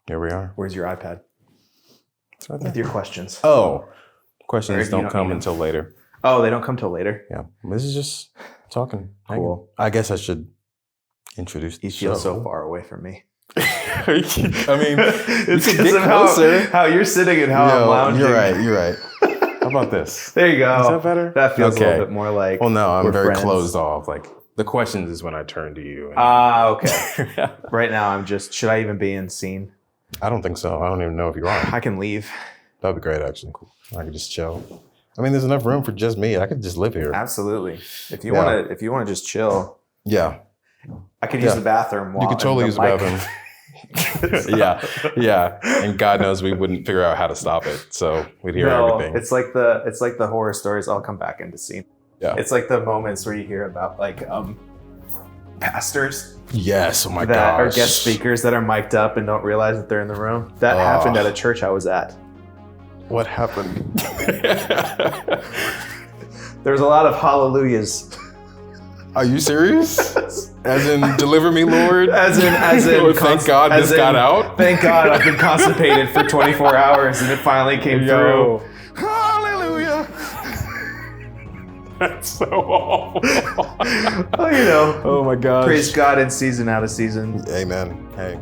Here we are. Where's your iPad? It's right With there. your questions. Oh, questions you don't don't come need until later. Oh, they don't come till later? Yeah. This is just talking. Cool. I guess I should introduce the You feel show. so far away from me. I mean, It's you can because get of closer. how you're sitting and how I'm lounging. You're right. How about this? There you go. Is that better? That feels a Okay. little bit more like Well, no, I'm we're very friends. closed off. Like, the questions is when I turn to you. Okay. Right now, should I even be in scene? I don't think so. I don't even know if you are. I can leave. That'd be great, actually. Cool. I could just chill. I mean, there's enough room for just me. I could just live here. Absolutely. If you want to just chill. Yeah. I could use the bathroom. You could totally use the bathroom. yeah. And God knows we wouldn't figure out how to stop it. So we'd hear everything. It's like the horror stories. I'll come back into scene. Yeah. It's like the moments where you hear about pastors. Yes. Oh my that gosh. are guest speakers that are mic'd up and don't realize that they're in the room. That happened at a church I was at. What happened? There was a lot of hallelujahs. Are you serious? As in, deliver me, Lord? As in, thank God this got out? Thank God I've been constipated for 24 hours and it finally came through. Hallelujah. That's so awful. Well, Oh my gosh. praise God in season, out of season. Amen. Hey.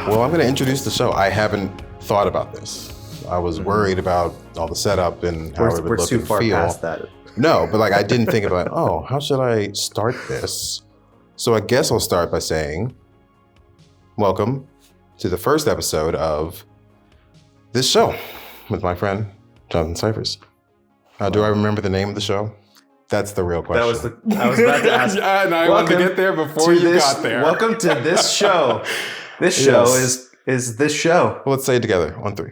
Well, I'm going to introduce the show. I haven't thought about this. I was worried about all the setup and how it would We're look too and far feel. past that. No, but I didn't think about, how should I start this? So I guess I'll start by saying, welcome to the first episode of this show with my friend, Jonathan Cyphers. Do I remember the name of the show? That's the real question. I was about to ask. And I wanted to get there before you got there. Welcome to this show. This show is this show. Well, let's say it together on 3.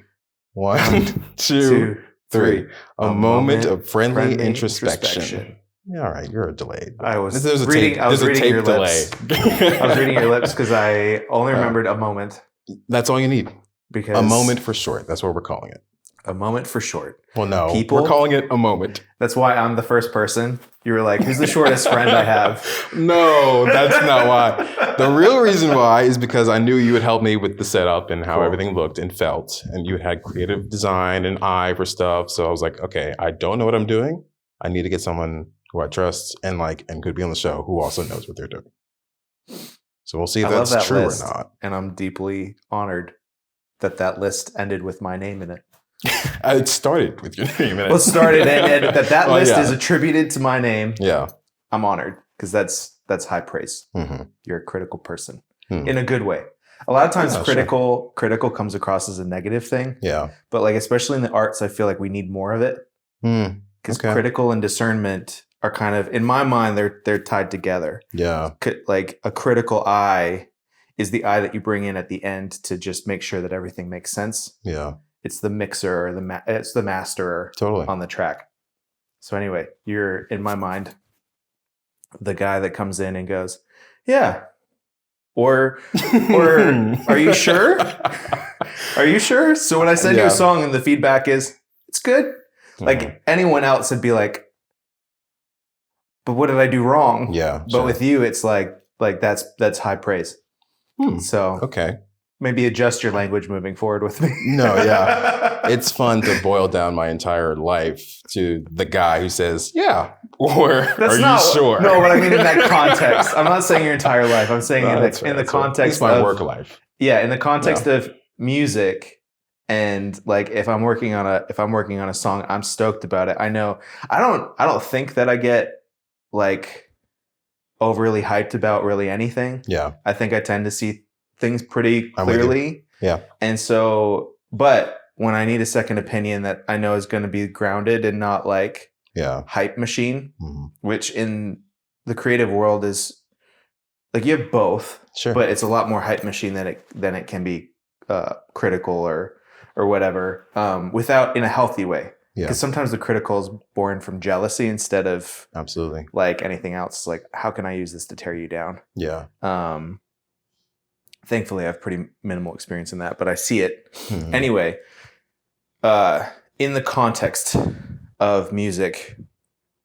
1, 2, 3. A moment of friendly introspection. Yeah, all right, you're delayed. I was There's a reading. tape, I was there's a reading your tape lips. delay. I was reading your lips because I only remembered a moment. That's all you need. Because A moment for short. That's what we're calling it. A moment for short. Well, no, People- we're calling it a moment. That's why I'm the first person. You were like, "Who's the shortest friend I have?" No, that's not why. The real reason why is because I knew you would help me with the setup and how everything looked and felt. And you had creative design and eye for stuff. So I was like, okay, I don't know what I'm doing. I need to get someone who I trust and could be on the show who also knows what they're doing. So we'll see if I love that's that true list. or not. And I'm deeply honored that list ended with my name in it. It started with your name in it. Well, it started and that Oh, list yeah. is attributed to my name. Yeah. I'm honored because that's high praise. Mm-hmm. You're a critical person Hmm. in a good way. A lot of times Yeah, critical comes across as a negative thing, Yeah. but especially in the arts, I feel like we need more of it Hmm. because Okay. critical and discernment are kind of, in my mind, they're tied together. Yeah. Like a critical eye is the eye that you bring in at the end to just make sure that everything makes sense. Yeah. It's the mixer, or it's the master Totally. on the track. So anyway, you're, in my mind, the guy that comes in and goes, yeah. Or are you sure? Are you sure? So when I send you Yeah. a song and the feedback is, it's good. Like anyone else would be like, but what did I do wrong? Yeah. But sure. with you, it's like that's high praise. So Okay. maybe adjust your language moving forward with me. No, yeah. It's fun to boil down my entire life to the guy who says, yeah, or are you sure? No, but I mean in that context. I'm not saying your entire life. I'm saying in the context It's my of work life. Yeah, in the context of music, and if I'm working on a song, I'm stoked about it. I know I don't think that I get overly hyped about really anything. Yeah. I think I tend to see things pretty I'm with you. clearly. Yeah. And so, But when I need a second opinion that I know is going to be grounded and not like hype machine, which in the creative world is like you have both, but it's a lot more hype machine than it can be critical or whatever, without in a healthy way. Because sometimes the critical is born from jealousy instead of absolutely like anything else. Like, how can I use this to tear you down? Yeah. Thankfully, I have pretty minimal experience in that, but I see it. Anyway, in the context of music,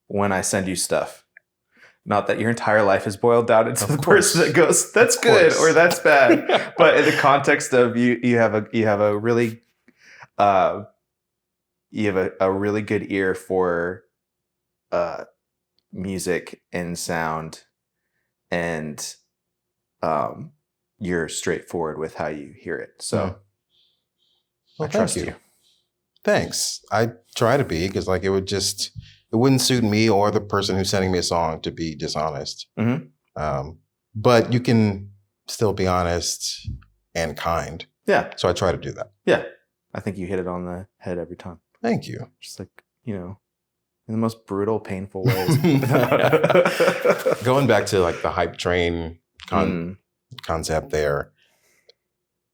when I send you stuff, not that your entire life is boiled down into the person that goes, that's good or that's bad, but in the context of you have a really good ear for music and sound, and you're straightforward with how you hear it. So I trust you. Thanks. I try to be, because like it wouldn't suit me or the person who's sending me a song to be dishonest. But you can still be honest and kind. Yeah. So I try to do that. Yeah. I think you hit it on the head every time. Thank you. Just like, in the most brutal, painful ways. Going back to like the hype train concept there,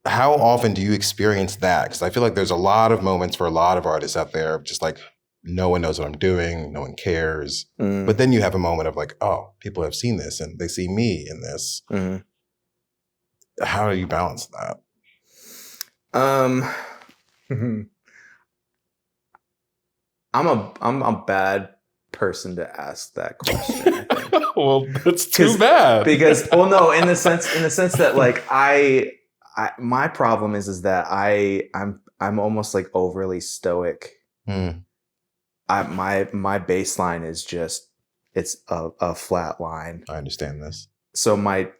how often do you experience that? Because I feel like there's a lot of moments for a lot of artists out there, just like, no one knows what I'm doing, no one cares. But then you have a moment of like, oh, people have seen this and they see me in this. How do you balance that? I'm a bad person to ask that question, I think. Well, that's too bad. Because no, in the sense that like my problem is that I'm almost like overly stoic. My baseline is just, it's a flat line. I understand this. So I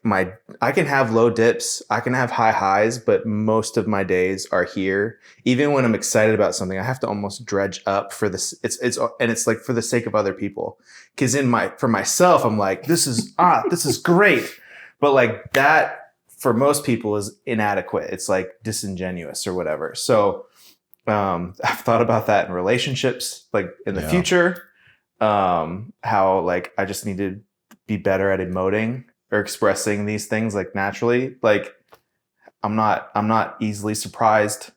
can have low dips, I can have high highs, but most of my days are here. Even when I'm excited about something, I have to almost dredge up for this. It's like for the sake of other people. Because for myself, I'm like, this is great. But like that for most people is inadequate. It's like disingenuous or whatever. So I've thought about that in relationships, like in the future, how like I just need to be better at emoting or expressing these things like naturally. Like I'm not easily surprised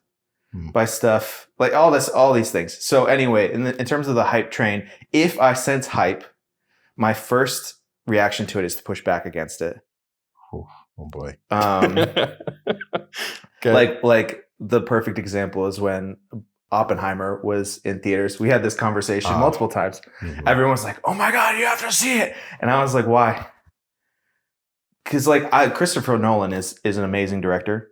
by stuff, like all these things. So anyway, in terms of the hype train, if I sense hype, my first reaction to it is to push back against it. Oh boy. Like the perfect example is when Oppenheimer was in theaters. We had this conversation multiple times. Everyone was like, oh my God, you have to see it. And I was like, why? Because like Christopher Nolan is an amazing director.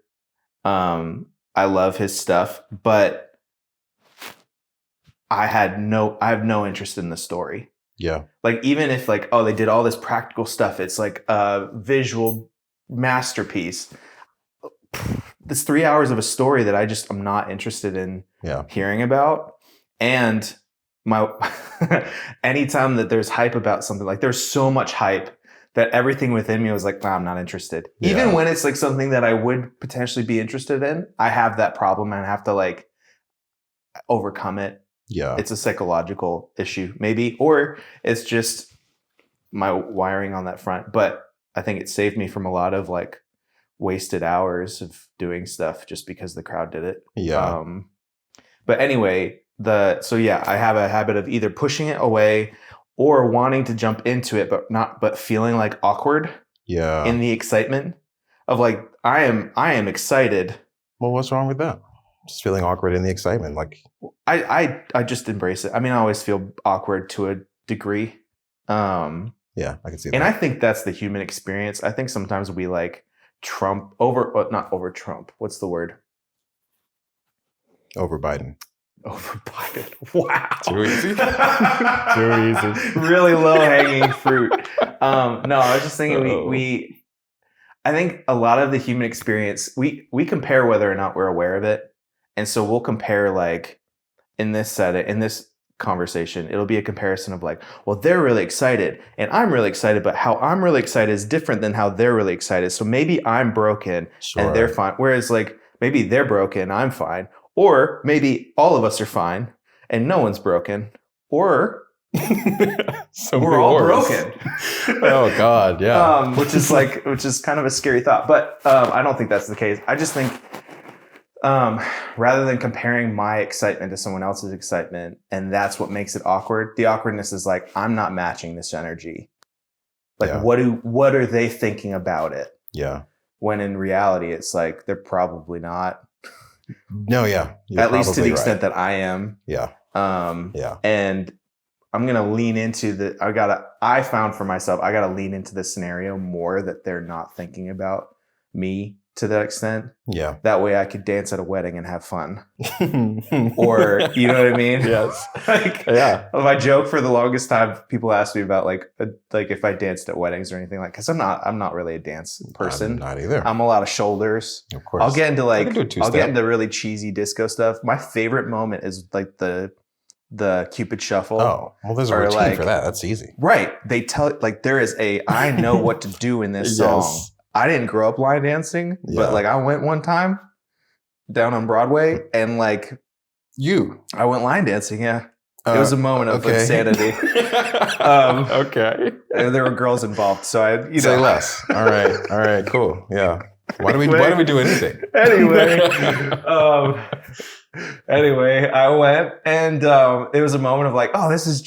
I love his stuff, but I have no interest in the story. Yeah. Like even if like, oh, they did all this practical stuff, it's like a visual masterpiece. This 3 hours of a story that I'm not interested in hearing about. And anytime that there's hype about something, like there's so much hype that everything within me was like, nah, I'm not interested. Yeah. Even when it's like something that I would potentially be interested in, I have that problem and I have to like overcome it. Yeah. It's a psychological issue maybe, or it's just my wiring on that front. But I think it saved me from a lot of like wasted hours of doing stuff just because the crowd did it. Yeah. But anyway, I have a habit of either pushing it away or wanting to jump into it, but feeling like awkward. Yeah. In the excitement of like, I am excited. Well, what's wrong with that? Just feeling awkward in the excitement. Like I just embrace it. I mean, I always feel awkward to a degree. Yeah, I can see that. And I think that's the human experience. I think sometimes we like not over Trump. What's the word? Over Biden. Over Biden. Wow. Too easy. Too easy. Really low hanging fruit. No, I was just thinking I think a lot of the human experience, we compare whether or not we're aware of it. And so we'll compare like in this conversation, it'll be a comparison of like, well, they're really excited and I'm really excited, but how I'm really excited is different than how they're really excited. So maybe I'm broken and they're fine. Whereas like maybe they're broken, I'm fine. Or maybe all of us are fine and no one's broken. Or So we're all worse. broken. Oh God, yeah. Which is kind of a scary thought. But I don't think that's the case. I just think rather than comparing my excitement to someone else's excitement, and that's what makes it awkward, the awkwardness is like, I'm not matching this energy. Like, Yeah. what are they thinking about it? Yeah. When in reality, it's like, they're probably not. No, yeah. You're At least to the probably extent right. that I am. Yeah. Yeah. And I'm going to lean into I found for myself, I got to lean into the scenario more that they're not thinking about me to that extent. Yeah. That way I could dance at a wedding and have fun. Or, you know what I mean? Yes. Like, Yeah. my joke for the longest time, people asked me about like if I danced at weddings or anything, like, because I'm not really a dance person. I'm not either. I'm a lot of shoulders. Of course. I'll get into I can do a two-step. really cheesy disco stuff. My favorite moment is like the Cupid shuffle. Oh, well, there's a Or routine like- for that. That's easy. Right. They tell, like, there is I know what to do in this song. Yes. I didn't grow up line dancing, Yeah. but like I went one time down on Broadway and like I went line dancing. Yeah. It was a moment of insanity. Okay. And there were girls involved. So Say less. All right. Cool. Yeah. Why do we do anything? Anyway, I went and it was a moment of like, oh, this is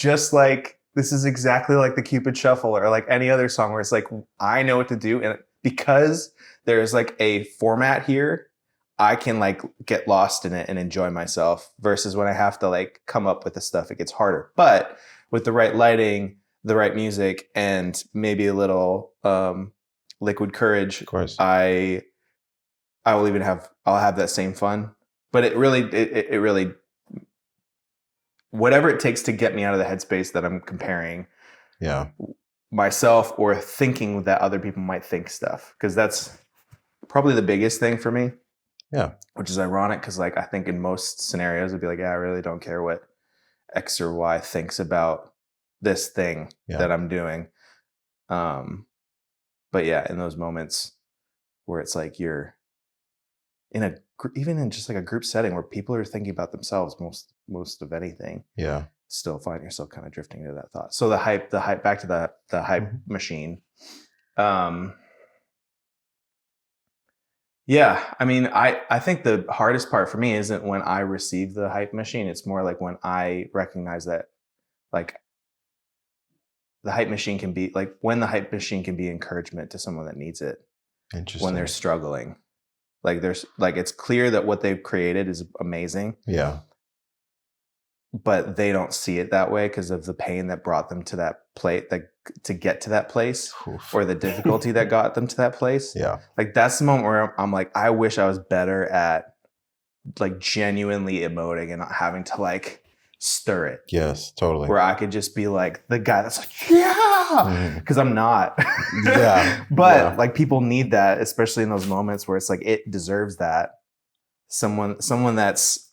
exactly like the Cupid Shuffle or like any other song where it's like, I know what to do. And because there's like a format here, I can like get lost in it and enjoy myself versus when I have to like come up with the stuff, it gets harder. But with the right lighting, the right music, and maybe a little liquid courage, Of course. I'll have that same fun. But it really, whatever it takes to get me out of the headspace that I'm comparing Yeah. myself or thinking that other people might think stuff. Because that's probably the biggest thing for me. Yeah. Which is ironic because like I think in most scenarios it'd be like, yeah, I really don't care what X or Y thinks about this thing that I'm doing. But yeah, in those moments where it's like you're in even in just like a group setting where people are thinking about themselves most of anything, Yeah. still find yourself kind of drifting into that thought. So the hype back to the hype machine. Yeah, I mean, I think the hardest part for me isn't when I receive the hype machine. It's more like when I recognize that, like, the hype machine can be like when the hype machine can be encouragement to someone that needs it. Interesting. When they're struggling, like there's like it's clear that what they've created is amazing. Yeah. But they don't see it that way because of the pain that brought them to that place, like to get to that place. Oof. Or the difficulty that got them to that place. Yeah. Like that's the moment where I'm like, I wish I was better at like genuinely emoting and not having to like stir it. Yes, totally. Where I could just be like the guy that's like, yeah, because I'm not. Yeah. But like people need that, especially in those moments where it's like it deserves that. Someone that's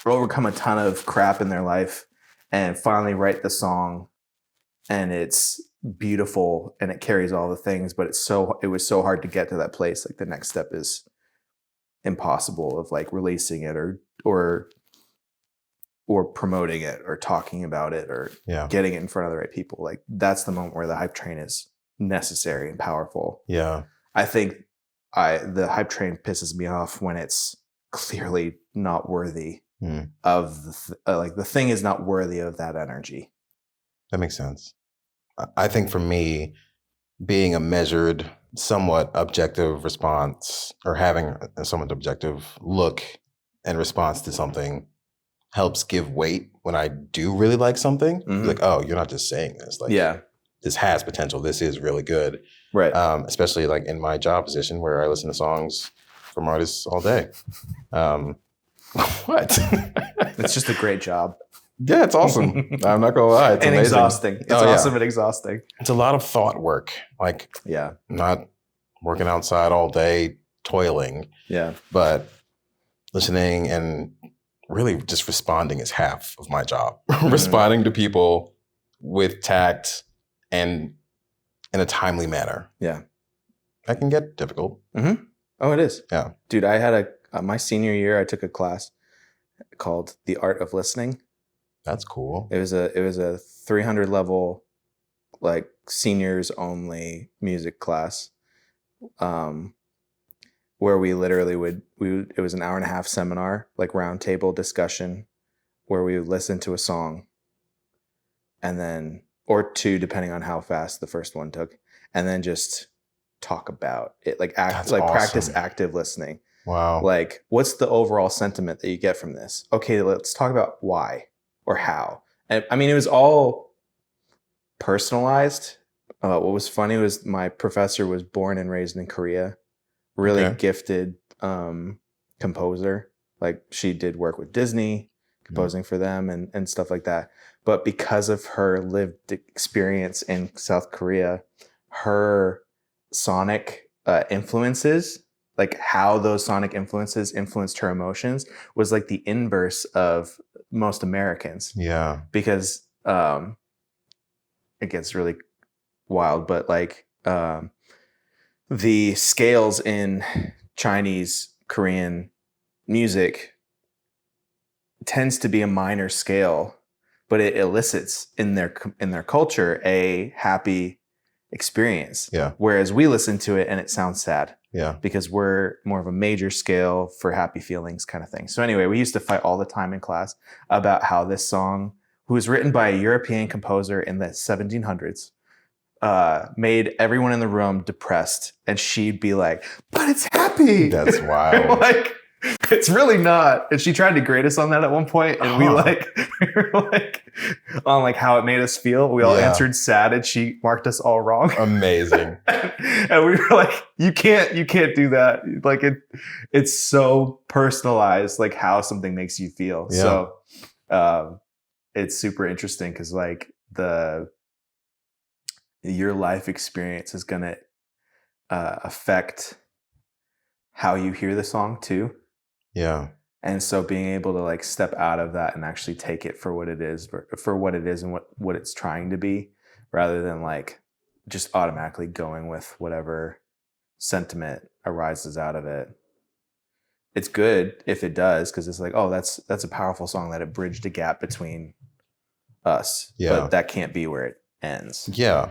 overcome a ton of crap in their life and finally write the song and it's beautiful and it carries all the things, but it was so hard to get to that place. Like the next step is impossible of like releasing it or promoting it or talking about it or getting it in front of the right people. Like that's the moment where the hype train is necessary and powerful. Yeah. I think the hype train pisses me off when it's clearly not worthy of the thing is not worthy of that energy. That makes sense. I think for me, being a measured, somewhat objective response or having a somewhat objective look and response to something helps give weight when I do really like something. Mm-hmm. Like, oh, you're not just saying this. Like, this has potential. This is really good. Right. Especially like in my job position where I listen to songs from artists all day. What? It's just a great job. Yeah, it's awesome. I'm not gonna lie. It's and amazing. Exhausting. It's awesome and exhausting. It's a lot of thought work. Like, not working outside all day, toiling. Yeah. But listening and really just responding is half of my job. Responding to people with tact and in a timely manner. Yeah. That can get difficult. Mm-hmm. Oh, it is. Yeah. Dude, I had my senior year, I took a class called The Art of Listening. That's cool. It was a 300 level, like seniors only music class, where we literally it was an 1.5-hour seminar, like round table discussion, where we would listen to a song, and then or two, depending on how fast the first one took, and then just talk about it, like That's practice awesome. active listening. Wow. Like, what's the overall sentiment that you get from this? Okay, let's talk about why or how. And I mean, it was all personalized. What was funny was my professor was born and raised in Korea, really Okay. gifted composer. Like, she did work with Disney, composing for them and stuff like that. But because of her lived experience in South Korea, her sonic influences, like how those sonic influences influenced her emotions, was like the inverse of most Americans. Yeah. Because it gets really wild, but like the scales in Chinese, Korean music tends to be a minor scale, but it elicits in their culture a happy experience. Yeah. Whereas we listen to it and it sounds sad. Yeah. Because we're more of a major scale for happy feelings kind of thing. So anyway, we used to fight all the time in class about how this song, who was written by a European composer in the 1700s, made everyone in the room depressed. And she'd be like, but it's happy. That's wild. Like, it's really not. And she tried to grade us on that at one point, and we were like on like how it made us feel. We all answered sad, and she marked us all wrong. Amazing. And we were like, you can't do that. Like it's so personalized, like how something makes you feel. Yeah. So it's super interesting because like your life experience is gonna affect how you hear the song too. Yeah. And so being able to like step out of that and actually take it for what it is and what it's trying to be, rather than like just automatically going with whatever sentiment arises out of it. It's good if it does, because it's like, oh, that's a powerful song that it bridged a gap between us. Yeah. But that can't be where it ends. Yeah.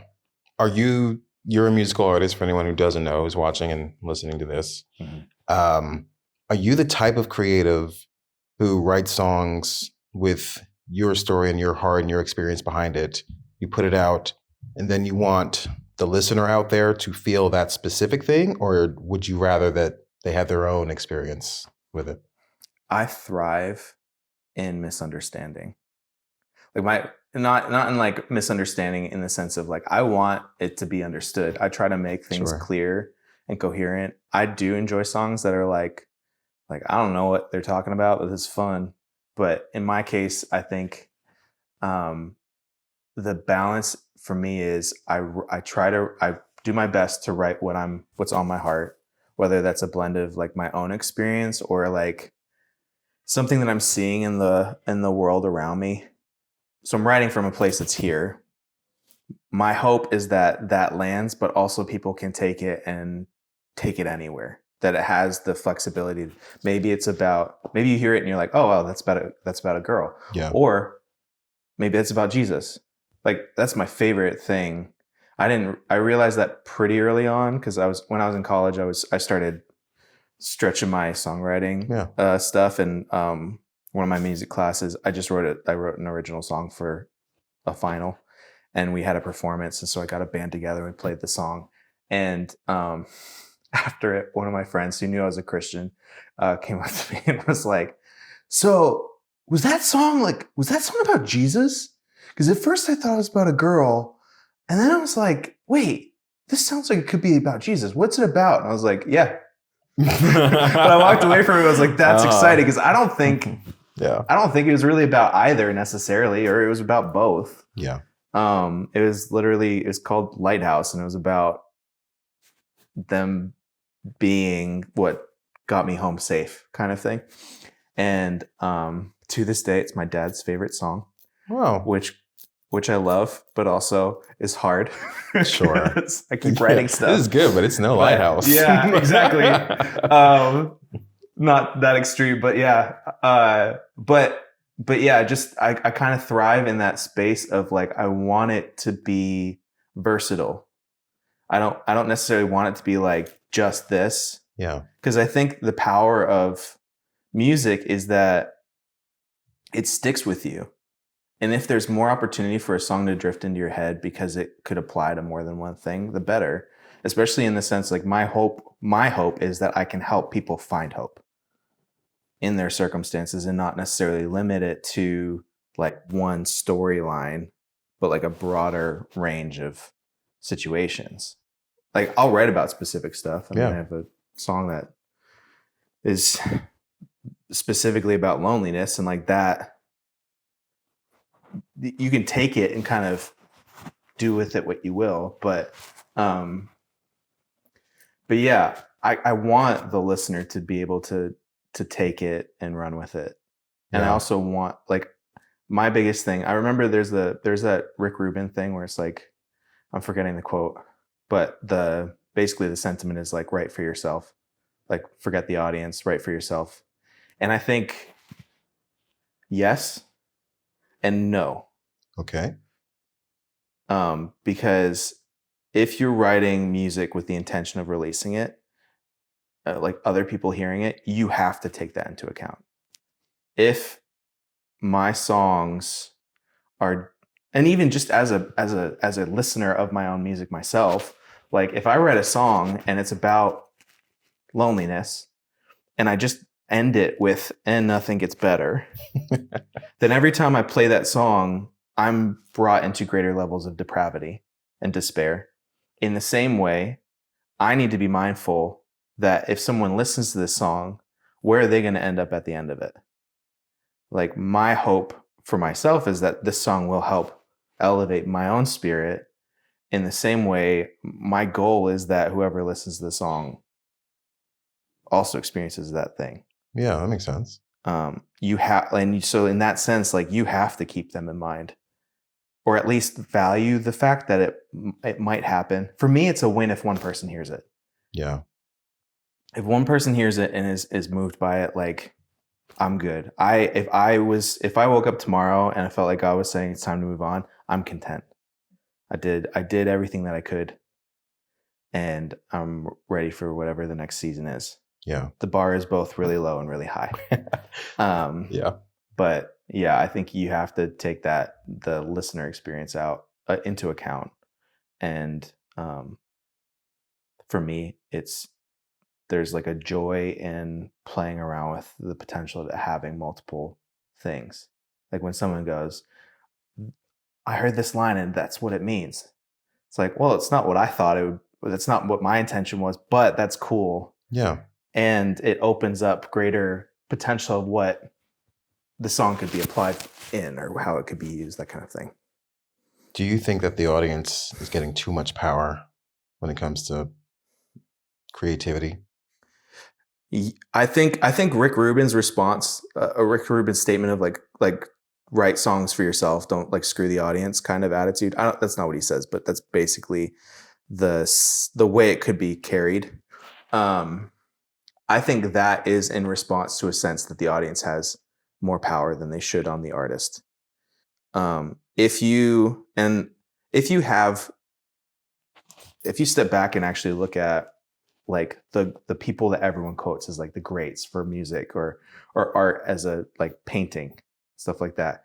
You're a musical artist, for anyone who doesn't know, who's watching and listening to this. Mm-hmm. Are you the type of creative who writes songs with your story and your heart and your experience behind it? You put it out, and then you want the listener out there to feel that specific thing, or would you rather that they have their own experience with it? I thrive in misunderstanding. Like not in like misunderstanding in the sense of like, I want it to be understood. I try to make things clear and coherent. I do enjoy songs that are like I don't know what they're talking about, but it's fun. But in my case, I think the balance for me is I do my best to write what's on my heart, whether that's a blend of like my own experience or like something that I'm seeing in the world around me. So I'm writing from a place that's here. My hope is that lands, but also people can take it anywhere. That it has the flexibility. Maybe you hear it and you're like, oh, well, that's about a girl. Yeah. Or maybe it's about Jesus. Like, that's my favorite thing. I realized that pretty early on, because when I was in college, I started stretching my songwriting stuff, and one of my music classes, I wrote an original song for a final, and we had a performance, and so I got a band together and played the song. And after it, one of my friends who knew I was a Christian came up to me and was like, so was that song about Jesus? Because at first I thought it was about a girl, and then I was like, wait, this sounds like it could be about Jesus. What's it about? And I was like, yeah. But I walked away from it. I was like, that's exciting, because I don't think it was really about either necessarily, or it was about both. Yeah. It was called Lighthouse, and it was about them being what got me home safe, kind of thing. And to this day, it's my dad's favorite song. Wow. Which I love, but also is hard. Sure. I keep writing stuff. This is good, but it's no Lighthouse. Yeah, exactly. not that extreme, but yeah. But yeah, just I kind of thrive in that space of like I want it to be versatile. I don't necessarily want it to be like just this. Yeah. Because I think the power of music is that it sticks with you. And if there's more opportunity for a song to drift into your head because it could apply to more than one thing, the better. Especially in the sense like my hope is that I can help people find hope in their circumstances and not necessarily limit it to like one storyline, but like a broader range of situations. Like I'll write about specific stuff. I mean, I have a song that is specifically about loneliness, and like that, you can take it and kind of do with it what you will. But yeah, I want the listener to be able to take it and run with it. And I also want, like, my biggest thing, I remember there's that Rick Rubin thing where it's like, I'm forgetting the quote, but basically the sentiment is like, write for yourself, like forget the audience, write for yourself. And I think yes and no. Okay. Because if you're writing music with the intention of releasing it, like other people hearing it, you have to take that into account. If my songs are, and even just as a listener of my own music myself, like if I write a song and it's about loneliness and I just end it with "and nothing gets better," then every time I play that song, I'm brought into greater levels of depravity and despair. In the same way, I need to be mindful that if someone listens to this song, where are they going to end up at the end of it? Like my hope for myself is that this song will help elevate my own spirit. In the same way, my goal is that whoever listens to the song also experiences that thing. Yeah, that makes sense. So in that sense, like you have to keep them in mind, or at least value the fact that it might happen. For me, it's a win if one person hears it. Yeah. If one person hears it and is moved by it, like I'm good. If I woke up tomorrow and I felt like God was saying it's time to move on, I'm content. I did everything that I could, and I'm ready for whatever the next season is. Yeah. The bar is both really low and really high. Yeah. But yeah, I think you have to take the listener experience into account. And for me, there's like a joy in playing around with the potential of having multiple things. Like when someone goes, I heard this line and that's what it means. It's like, well, it's not what I thought it would. That's not what my intention was, but that's cool. Yeah. And it opens up greater potential of what the song could be applied in or how it could be used, that kind of thing. Do you think that the audience is getting too much power when it comes to creativity? I think Rick Rubin's response, Rick Rubin's statement of like write songs for yourself, don't like screw the audience kind of attitude. That's not what he says, but that's basically the way it could be carried. I think that is in response to a sense that the audience has more power than they should on the artist. If you step back and actually look at like the people that everyone quotes as like the greats for music or art as a like painting, stuff like that,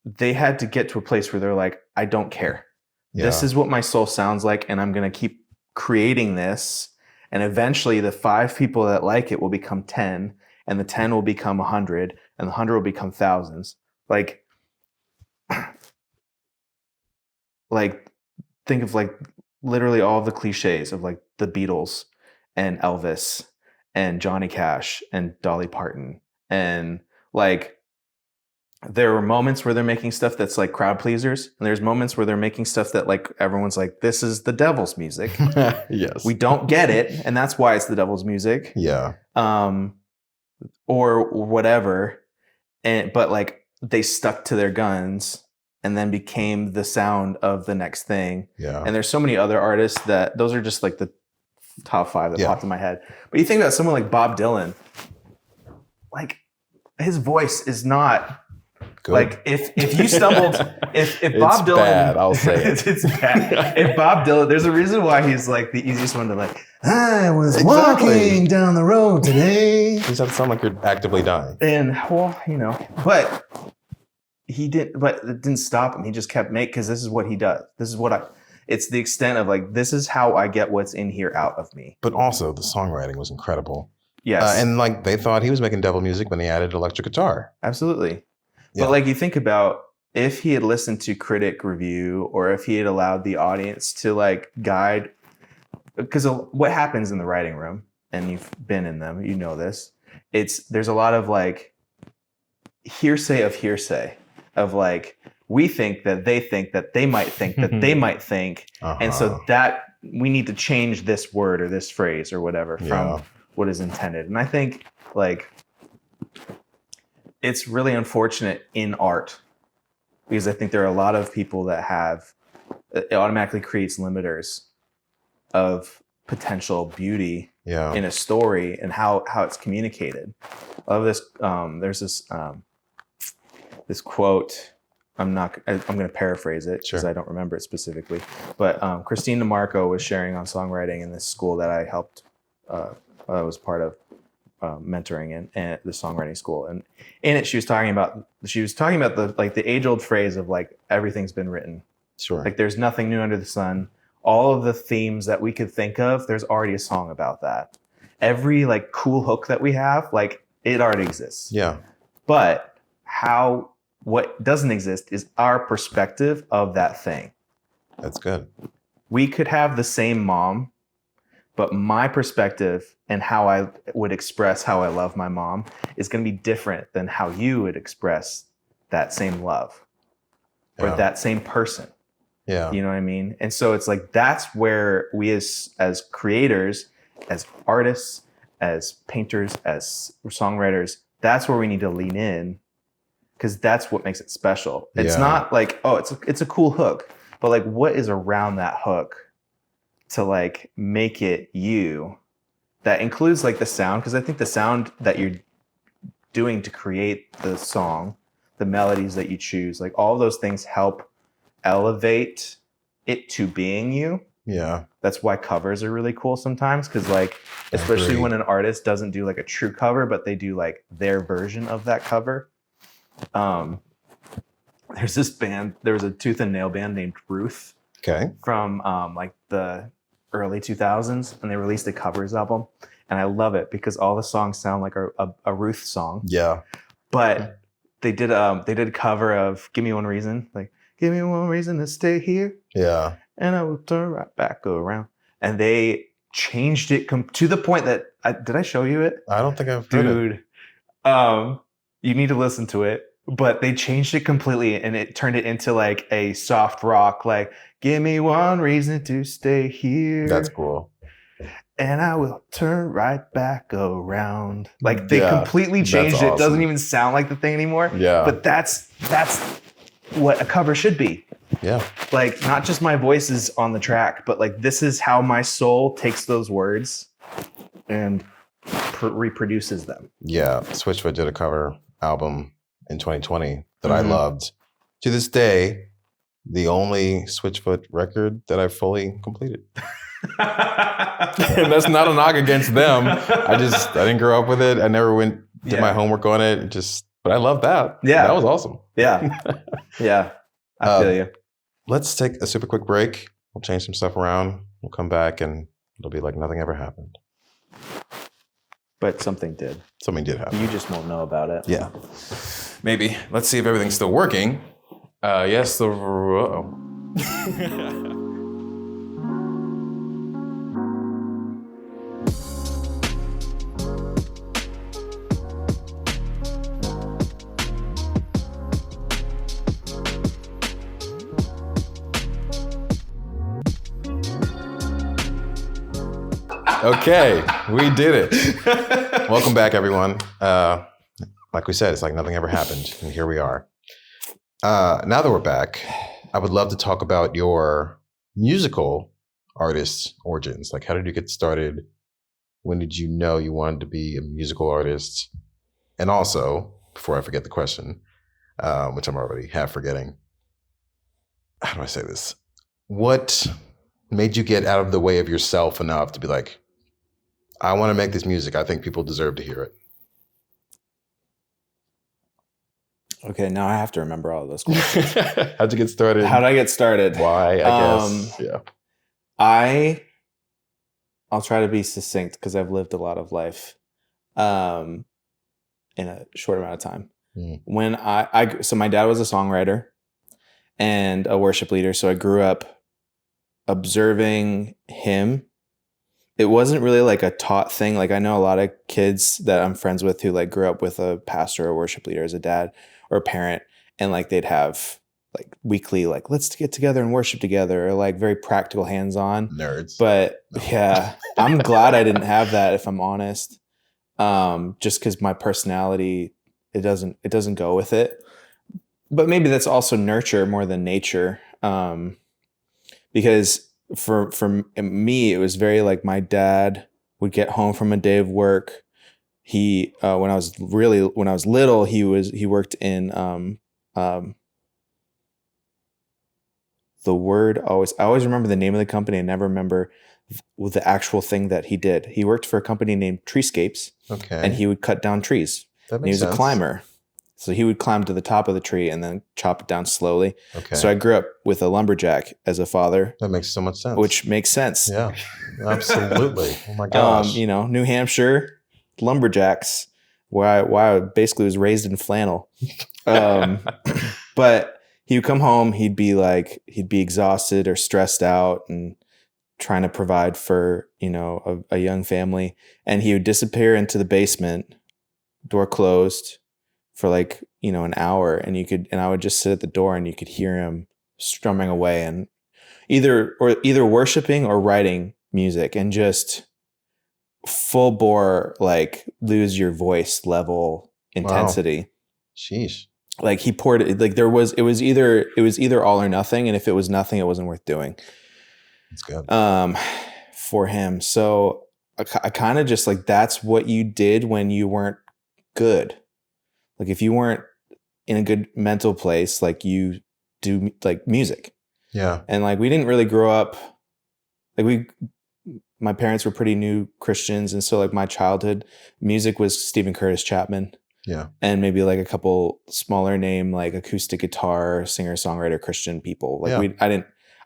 they had to get to a place where they're like, I don't care. Yeah. This is what my soul sounds like, and I'm going to keep creating this. And eventually the 5 people that like it will become 10, and the 10 will become 100, and the 100 will become thousands. Like think of like literally all of the cliches of like the Beatles and Elvis and Johnny Cash and Dolly Parton. And like there were moments where they're making stuff that's like crowd pleasers, and there's moments where they're making stuff that like everyone's like, this is the devil's music. Yes. We don't get it, and that's why it's the devil's music. Yeah. Or whatever. But like they stuck to their guns and then became the sound of the next thing. Yeah. And there's so many other artists those are just like the top 5 that popped in my head. But you think about someone like Bob Dylan, like his voice is not Good. like if you stumbled if Bob It's Dylan bad, I'll say it. it's bad. If Bob Dylan, there's a reason why he's like the easiest one to like. I was Exactly. walking down the road today, You just have to sound like you're actively dying. and well, but he didn't. But it didn't stop him. He just kept making because this is what he does. This is what I. It's the extent of like this is how I get what's in here out of me. But also, the songwriting was incredible. Yes, And like they thought he was making devil music when he added electric guitar. absolutely. Yeah. But like you think about if he had listened to critic review or if he had allowed the audience to like guide, because what happens in the writing room, and you've been in them, you know this, there's a lot of like hearsay of like we think that they might think that they might think, and so that we need to change this word or this phrase or whatever from what is intended. And I think like it's really unfortunate in art because I think there are a lot of people that have it automatically creates limiters of potential beauty in a story and how it's communicated. I love this. There's this quote. I'm going to paraphrase it because I don't remember it specifically. But Christine DeMarco was sharing on songwriting in this school that I helped. I was part of mentoring in the songwriting school, and in it she was talking about the age-old phrase of like everything's been written. Sure. Like there's nothing new under the sun. All of the themes that we could think of, there's already a song about that. Every like cool hook that we have, like it already exists. Yeah. But what doesn't exist is our perspective of that thing. That's good. We could have the same mom, but my perspective and how I would express how I love my mom is going to be different than how you would express that same love or that same person. Yeah. You know what I mean? And so it's like, that's where we as creators, as artists, as painters, as songwriters, that's where we need to lean in because that's what makes it special. It's not like, oh, it's a cool hook, but like what is around that hook to like make it you? That includes like the sound, because I think the sound that you're doing to create the song, the melodies that you choose, like all of those things help elevate it to being you. Yeah. That's why covers are really cool sometimes, because like especially when an artist doesn't do like a true cover, but they do like their version of that cover. There's this band, there was a Tooth and Nail band named Ruth. Okay. From like the early 2000s, and they released a covers album, and I love it because all the songs sound like a Ruth song. Yeah. But they did a cover of "Give Me One Reason," like "Give me one reason to stay here." Yeah. And I will turn right back around. And they changed it to the point that did I show you it? I don't think I've heard it. Dude, you need to listen to it. But they changed it completely, and it turned it into like a soft rock, like "Give me one reason to stay here." That's cool. And I will turn right back around. Like they completely changed it. It doesn't even sound like the thing anymore. Yeah. But that's what a cover should be. Yeah. Like not just my voice is on the track, but like this is how my soul takes those words and reproduces them. Yeah. Switchfoot did a cover album in 2020 that I loved. To this day, the only Switchfoot record that I fully completed. And that's not a knock against them. I didn't grow up with it. I never did my homework on it. But I love that. Yeah. That was awesome. Yeah. Yeah. I feel you. Let's take a super quick break. We'll change some stuff around. We'll come back and it'll be like nothing ever happened. But something did. Something did happen. You just won't know about it. Yeah. Maybe. Let's see if everything's still working. Yes. Okay, we did it. Welcome back, everyone. Like we said, it's like nothing ever happened, and here we are. Now that we're back, I would love to talk about your musical artist origins. Like, how did you get started? When did you know you wanted to be a musical artist? And also, before I forget the question, which I'm already half forgetting, how do I say this? What made you get out of the way of yourself enough to be like, I want to make this music. I think people deserve to hear it. Okay, now I have to remember all of those questions. How'd you get started? How'd I get started? Why, I guess. Yeah. I'll try to be succinct because I've lived a lot of life in a short amount of time. When so my dad was a songwriter and a worship leader, so I grew up observing him. It wasn't really like a taught thing. Like I know a lot of kids that I'm friends with who like grew up with a pastor or worship leader as a dad or a parent, and like they'd have like weekly, like let's get together and worship together, or like very practical, hands-on nerds. But yeah, I'm glad I didn't have that, if I'm honest. Just because my personality, it doesn't go with it. But maybe that's also nurture more than nature. Because for me, it was very like my dad would get home from a day of work. He when I was little, he worked in I always remember the name of the company. I never remember the actual thing that he did. He worked for a company named Treescapes. Okay. And he would cut down trees. That makes sense. He was a climber. So he would climb to the top of the tree and then chop it down slowly. Okay. So I grew up with a lumberjack as a father. That makes so much sense. Which makes sense. Yeah, absolutely. Oh my gosh. New Hampshire lumberjacks, where I basically was raised in flannel. But he would come home, he'd be exhausted or stressed out and trying to provide for, a young family. And he would disappear into the basement, door closed, for an hour. And I would just sit at the door and you could hear him strumming away and either worshiping or writing music, and just full bore, like lose your voice level intensity. Wow. Sheesh. Like he poured it, like it was either all or nothing. And if it was nothing, it wasn't worth doing. That's good. For him. So I kind of just like, that's what you did when you weren't good. Like if you weren't in a good mental place, like you do like music. Yeah. And like, we didn't really grow up, like my parents were pretty new Christians. And so like my childhood music was Stephen Curtis Chapman. Yeah. And maybe like a couple smaller name, like acoustic guitar, singer, songwriter, Christian people. Like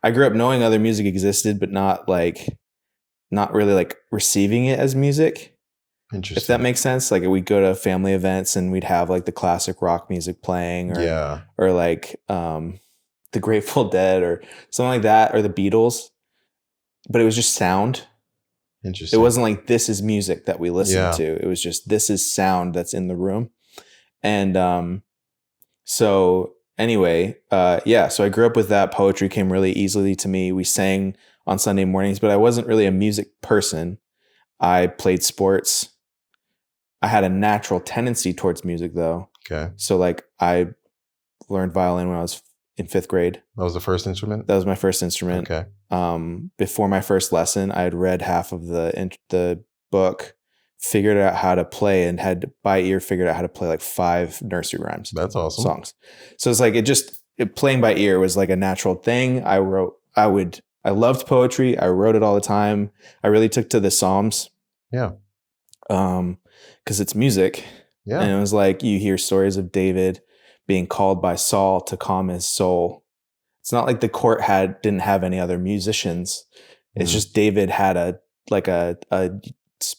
I grew up knowing other music existed, but not really like receiving it as music. Interesting. If that makes sense. Like we'd go to family events and we'd have like the classic rock music playing, or like the Grateful Dead or something like that, or the Beatles, but it was just sound. Interesting. It wasn't like, this is music that we listen to. It was just, this is sound that's in the room. And so anyway, so I grew up with that. Poetry came really easily to me. We sang on Sunday mornings, but I wasn't really a music person. I played sports. I had a natural tendency towards music though. Okay. So like I learned violin when I was in 5th grade. That was the first instrument? That was my first instrument. Okay. Before my first lesson, I had read half of the book, figured out how to play, and had by ear figured out how to play like 5 nursery rhymes. That's awesome. Songs. So it's like playing by ear was like a natural thing. I loved poetry. I wrote it all the time. I really took to the Psalms. Yeah. Because it's music. Yeah. And it was like, you hear stories of David being called by Saul to calm his soul. It's not like the court didn't have any other musicians. It's just David had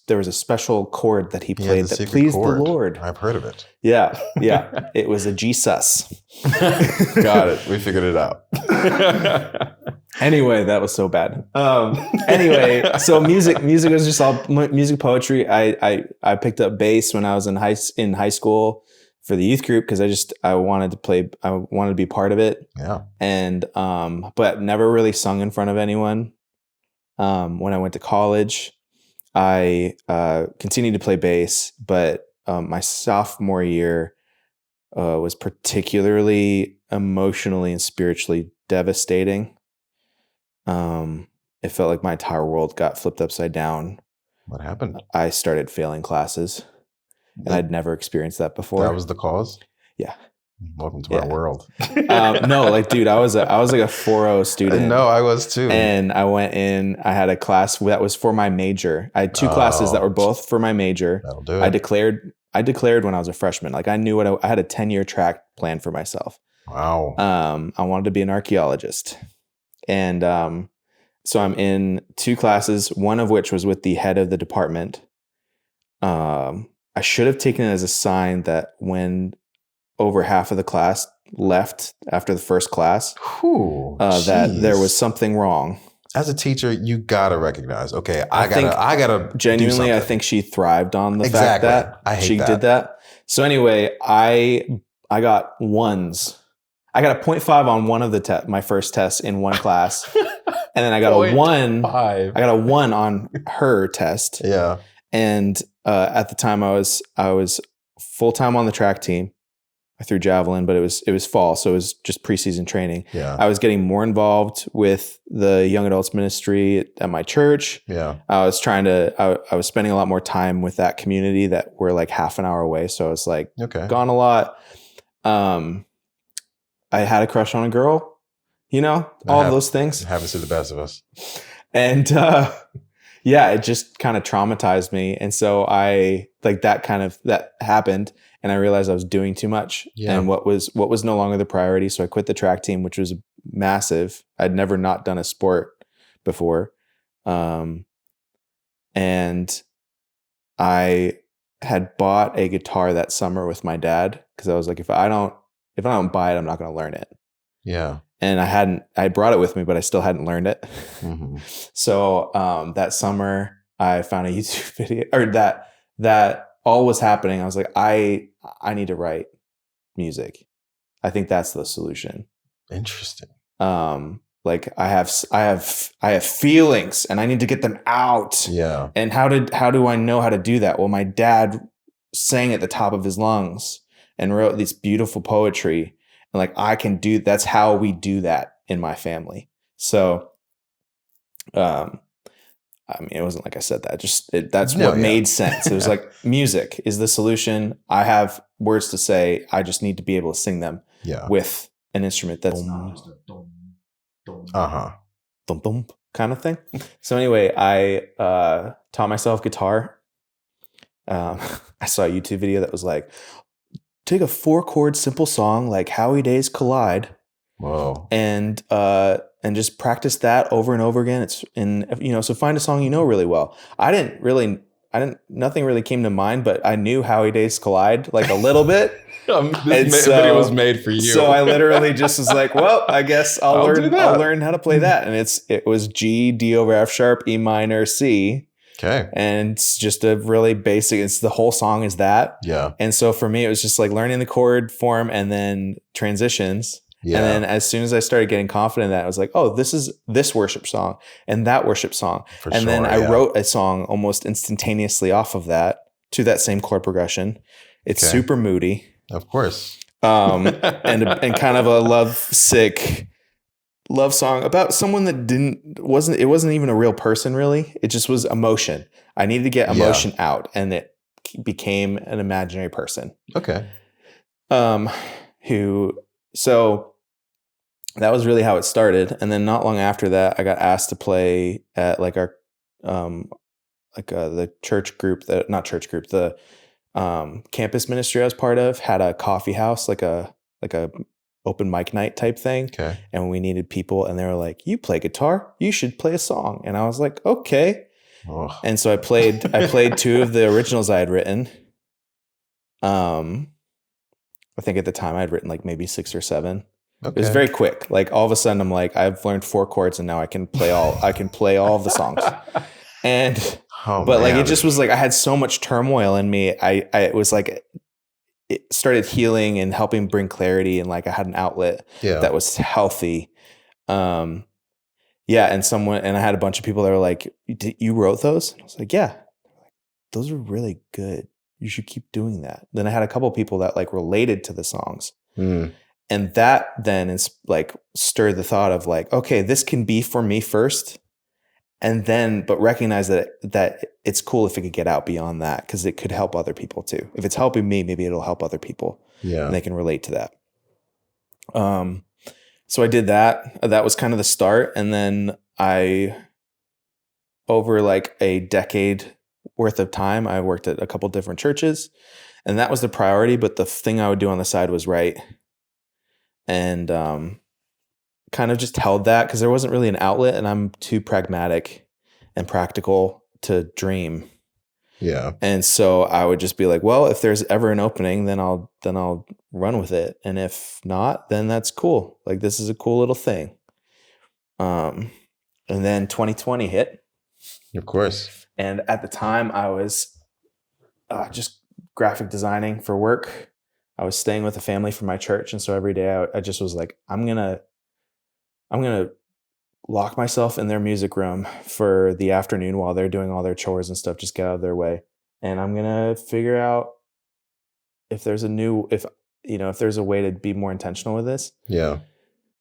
there was a special chord that he played that pleased the Lord. I've heard of it. Yeah. Yeah. It was a Jesus. Got it. We figured it out. Anyway, that was so bad. Anyway, so music was just all music, poetry. I picked up bass when I was in high school for the youth group, because I wanted to be part of it. Yeah. And but never really sung in front of anyone. When I went to college, I continued to play bass, but my sophomore year was particularly emotionally and spiritually devastating. It felt like my entire world got flipped upside down. What happened? I started failing classes. and I'd never experienced that before. That was the cause? Yeah. Welcome to our world. No, like, dude, I was like a 4.0 student. No, I was too. And I went in, I had a class that was for my major. I had two classes that were both for my major. That'll do it. I declared when I was a freshman. Like, I knew I had a 10-year track plan for myself. Wow. I wanted to be an archaeologist. And so I'm in two classes, one of which was with the head of the department. I should have taken it as a sign that when over half of the class left after the first class, that there was something wrong. As a teacher, you gotta recognize, okay, I gotta genuinely, I think she thrived on the fact that she did that. So anyway, I got ones. I got a 0.5 on one of the my first test in one class. And then I got a 1. I got a 1 on her test. Yeah. And at the time I was full-time on the track team. I threw javelin, but it was fall, so it was just preseason training. Yeah. I was getting more involved with the young adults ministry at my church. Yeah. I was spending a lot more time with that community that we're like half an hour away. So I was like gone a lot. I had a crush on a girl, all of those things. It happens to the best of us. And it just kind of traumatized me. And so that happened. And I realized I was doing too much, and what was no longer the priority. So I quit the track team, which was massive. I'd never not done a sport before, and I had bought a guitar that summer with my dad because I was like, if I don't buy it, I'm not going to learn it. Yeah. And I brought it with me, but I still hadn't learned it. Mm-hmm. So that summer, I found a YouTube video, or that all was happening. I was like, I need to write music. I think that's the solution. Interesting. Like I have feelings and I need to get them out. Yeah. And how do I know how to do that? Well, my dad sang at the top of his lungs and wrote this beautiful poetry. And like, that's how we do that in my family. So, I mean, it wasn't like I said that. That's what made sense. It was like, music is the solution. I have words to say. I just need to be able to sing them with an instrument that's not just a dum kind of thing. So anyway, I taught myself guitar. I saw a YouTube video that was like, take a 4-chord simple song like How We Days Collide. Whoa. And just practice that over and over again. So find a song really well. Nothing really came to mind, but I knew How We Days Collide like a little bit. This video was made for you. So I literally just was like, well, I guess I'll learn how to play that. And it was G, D over F sharp, E minor, C. Okay. And it's just a really basic, the whole song is that. Yeah. And so for me, it was just like learning the chord form and then transitions. Yeah. And then as soon as I started getting confident in that, I was like, oh, this is this worship song and that worship song. Then I wrote a song almost instantaneously off of that to that same chord progression. It's super moody. Of course. And kind of a love song about someone that it wasn't even a real person really. It just was emotion. I needed to get emotion out, and it became an imaginary person. Okay. So that was really how it started. And then not long after that, I got asked to play at like our, the church group the campus ministry I was part of had a coffee house, like a open mic night type thing. Okay. And we needed people, and they were like, you play guitar, you should play a song. And I was like, okay. Oh. And so I played 2 of the originals I had written. I think at the time I'd written like maybe 6 or 7. Okay. It was very quick. Like all of a sudden I'm like, I've learned 4 chords and now I can play all of the songs. And, like, it just was like, I had so much turmoil in me. It was like, it started healing and helping bring clarity. And like, I had an outlet that was healthy. And I had a bunch of people that were like, you wrote those? I was like, yeah, those are really good. You should keep doing that. Then I had a couple of people that like related to the songs. Mm. And that then is like stirred the thought of like, okay, this can be for me first. but recognize that it's cool if it could get out beyond that, because it could help other people too. If it's helping me, maybe it'll help other people. Yeah. And they can relate to that. So I did that. That was kind of the start. And then over like a decade worth of time, I worked at a couple different churches, and that was the priority. But the thing I would do on the side was write, and kind of just held that because there wasn't really an outlet, and I'm too pragmatic and practical to dream. Yeah. And so I would just be like, well, if there's ever an opening, then I'll run with it. And if not, then that's cool. Like, this is a cool little thing. And then 2020 hit. Of course. And at the time I was just graphic designing for work. I was staying with a family from my church. And so every day I just was like, I'm going to lock myself in their music room for the afternoon while they're doing all their chores and stuff, just get out of their way. And I'm going to figure out if there's a way to be more intentional with this. Yeah.